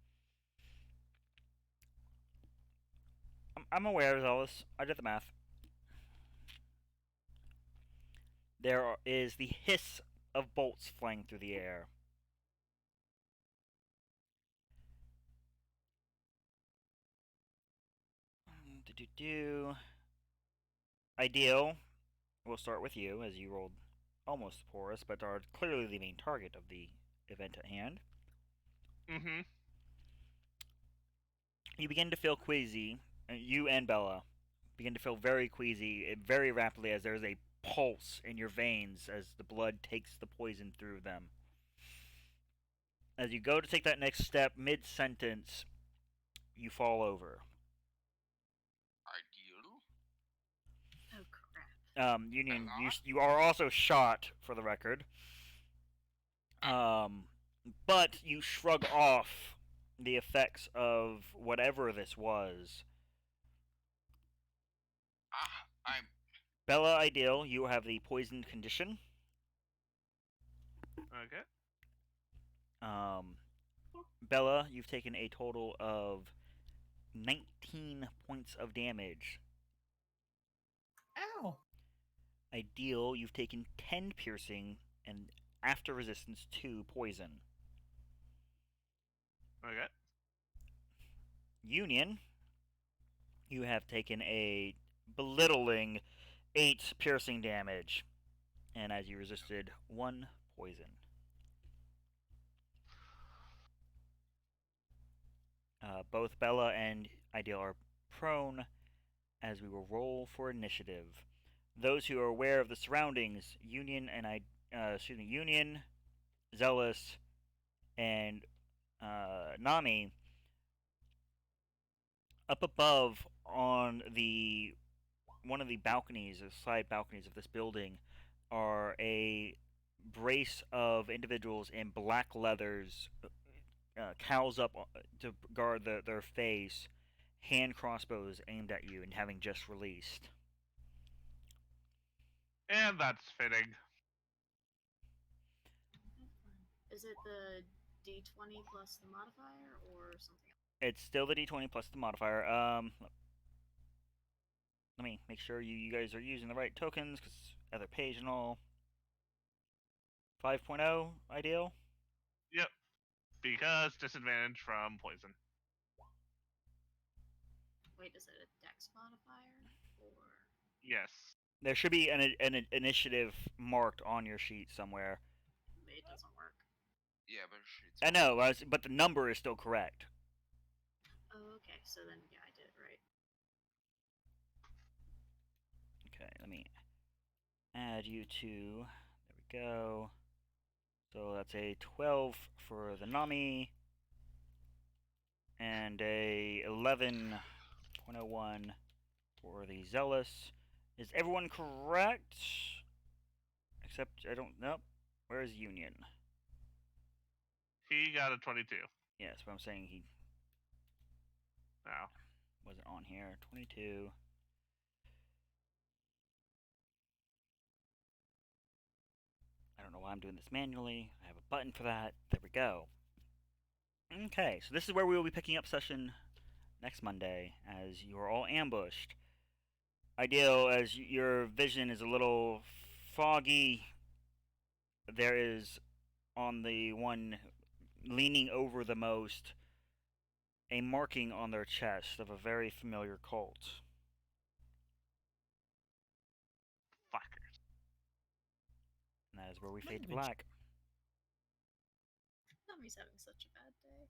I'm aware of all this. I did the math. There is the hiss of bolts flying through the air. Ideal. We'll start with you, as you rolled almost the poorest, but are clearly the main target of the event at hand. Mm-hmm. You begin to feel queasy. You and Bella begin to feel very queasy very rapidly as there is a pulse in your veins as the blood takes the poison through them. As you go to take that next step, mid-sentence, you fall over. Ideal. Oh crap. Union, Bella? you are also shot, for the record. But you shrug off the effects of whatever this was. I'm. Bella, Ideal, you have the poisoned condition. Okay. Bella, you've taken a total of 19 points of damage. Ow. Ideal, you've taken 10 piercing and after resistance 2 poison. Okay. Union, you have taken a belittling 8 piercing damage, and as you resisted 1 poison. Both Bella and Ideal are prone as we will roll for initiative. Those who are aware of the surroundings, Union, Zealous, and Nami, up above on one of the balconies, the side balconies of this building, are a brace of individuals in black leathers, cowls up to guard their face, hand crossbows aimed at you and having just released. And that's fitting. Is it the D20 plus the modifier or something else? It's still the D20 plus the modifier. Let me make sure you guys are using the right tokens, because other page and all. 5.0, Ideal? Yep. Because disadvantage from poison. Wait, is it a dex modifier or? Yes. There should be an initiative marked on your sheet somewhere. It doesn't work. Yeah, but it's. I know, but the number is still correct. Oh, okay. So then, yeah, I did it right. Okay, let me add you to. There we go. So that's a 12 for the Nami, and a 11.01 for the Zealous. Is everyone correct? Except, I don't know. Where's Union? He got a 22. Yes, but I'm saying he Now. wasn't on here. 22. I don't know why I'm doing this manually. I have a button for that. There we go. Okay, so this is where we will be picking up session next Monday, as you are all ambushed. Ideal, as your vision is a little foggy, there is on the one leaning over the most a marking on their chest of a very familiar cult. Fuckers. And that is where we fade to Language. black. Tommy's having such a bad day.